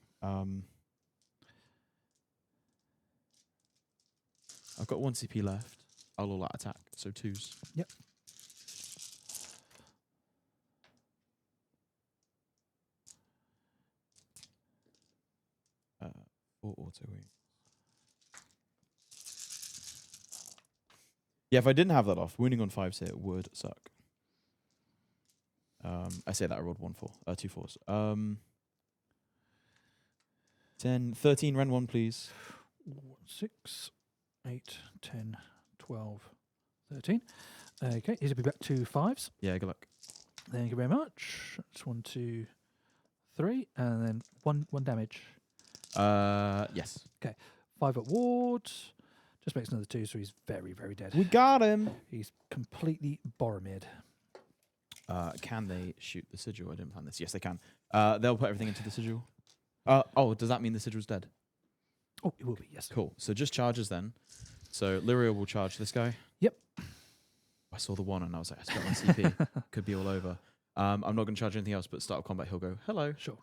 I've got 1 CP left. I'll all out attack, so 2s. Yep. Or auto wound. Yeah, if I didn't have that off, wounding on 5s here would suck. I say that I rolled 2 4s. 10, 13, rend 1, please. 6, 8, 10, 12, 13. Okay, he's be back to 5s. Yeah, good luck. Thank you very much. That's 1, 2, 3, and then one damage. Yes. 5 at ward. Just makes another 2, so he's very, very dead. We got him. He's completely Boromid. Can they shoot the sigil? I didn't plan this. Yes, they can. They'll put everything into the sigil. Oh, does that mean the sigil's dead? Oh, it will be, yes. Cool. So just charges then. So Lyria will charge this guy. Yep. I saw the 1 and I was like, I spent my CP. Could be all over. I'm not going to charge anything else, but start of combat, he'll go, hello. Sure.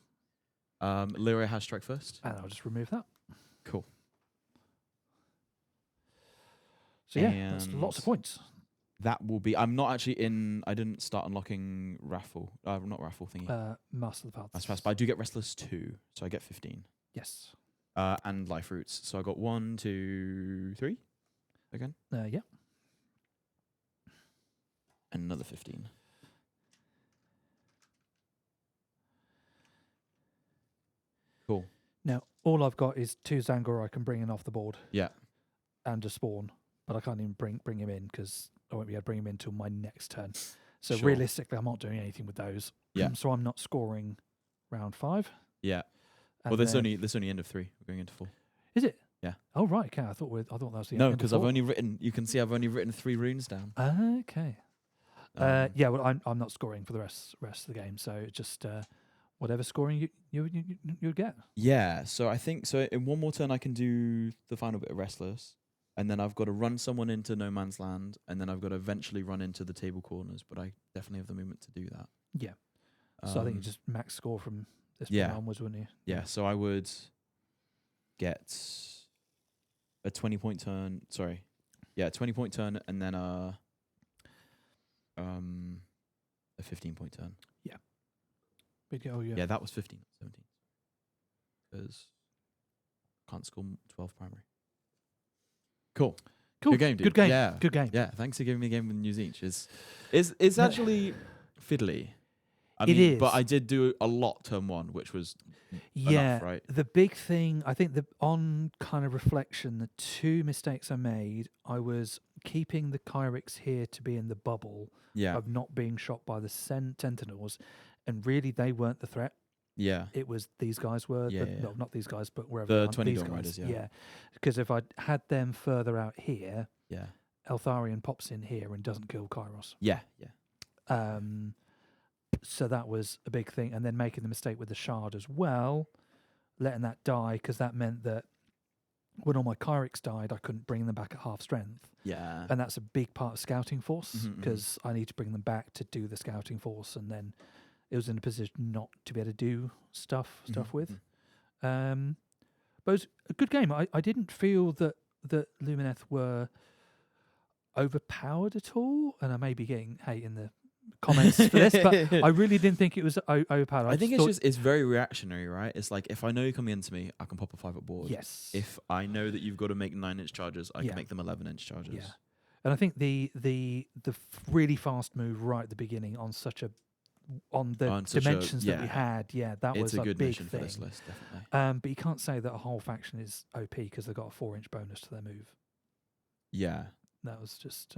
Lyria has strike first. And I'll just remove that. Cool. So yeah, that's lots of points. That will be. I'm not actually in. I didn't start unlocking raffle. Not raffle thingy. Master of the Paths. That's fast. But I do get restless 2, so I get 15. Yes. And life roots. So I got 1, 2, 3. Again. Yeah. And another 15. Cool. Now all I've got is 2 Zangor I can bring in off the board. Yeah. And a spawn, but I can't even bring him in because I won't be able to bring him in until my next turn. So Sure. realistically, I'm not doing anything with those. Yeah. So I'm not scoring round 5. Yeah. And Well, there's then- only end of 3. We're going into 4. Is it? Yeah. Oh right. Okay. I thought that was the No, end of because I've 4. only written. You can see I've only written 3 runes down. Okay. Um, Yeah. Well, I'm not scoring for the rest of the game. So it's just whatever scoring you get. Yeah, so I think in one more turn I can do the final bit of Restless, and then I've got to run someone into No Man's Land, and then I've got to eventually run into the table corners, but I definitely have the movement to do that. Yeah. So I think you just max score from this yeah. point onwards, wouldn't you? Yeah, so I would get a 20-point turn. Sorry. Yeah, 20-point turn, and then a 15-point turn. Oh yeah. Yeah, that was 15, 17. Because can't score 12 primary. Cool. Cool. Good game, dude. Good game. Yeah. Good game. Yeah, thanks for giving me a game with Tzeentch. It's No. actually fiddly. I It mean, but is. I did do a lot turn 1, which was Yeah. enough, right? The big thing, I think, on kind of reflection, the 2 mistakes I made, I was keeping the Kyrics here to be in the bubble Yeah. of not being shot by the Sentinels, and really they weren't the threat. Yeah. It was these guys were. Yeah, No, not these guys, but wherever. The they are, 20 these Dawn guys. Riders, yeah. Because if I'd had them further out here, Yeah. Eltharion pops in here and doesn't kill Kairos. Yeah. Yeah. So that was a big thing. And then making the mistake with the shard as well, letting that die, because that meant that when all my Kyrics died, I couldn't bring them back at half strength. Yeah. And that's a big part of scouting force, Mhm, mhm. because I need to bring them back to do the scouting force. And then it was in a position not to be able to do stuff Mhm, with. mhm. But it was a good game. I didn't feel that Lumineth were overpowered at all. And I may be getting hate in the comments for this, but I really didn't think it was overpowered. I think just it's very reactionary, right? It's like if I know you're coming into me, I can pop a 5 at board. yes. If I know that you've got to make 9-inch charges, I Yeah. can make them 11-inch charges. Yeah. And I think the really fast move right at the beginning on such a dimensions that we had, that It's was a a good big mission thing. for this list, definitely. But you can't say that a whole faction is OP because they've got a 4-inch bonus to their move. Yeah. That was just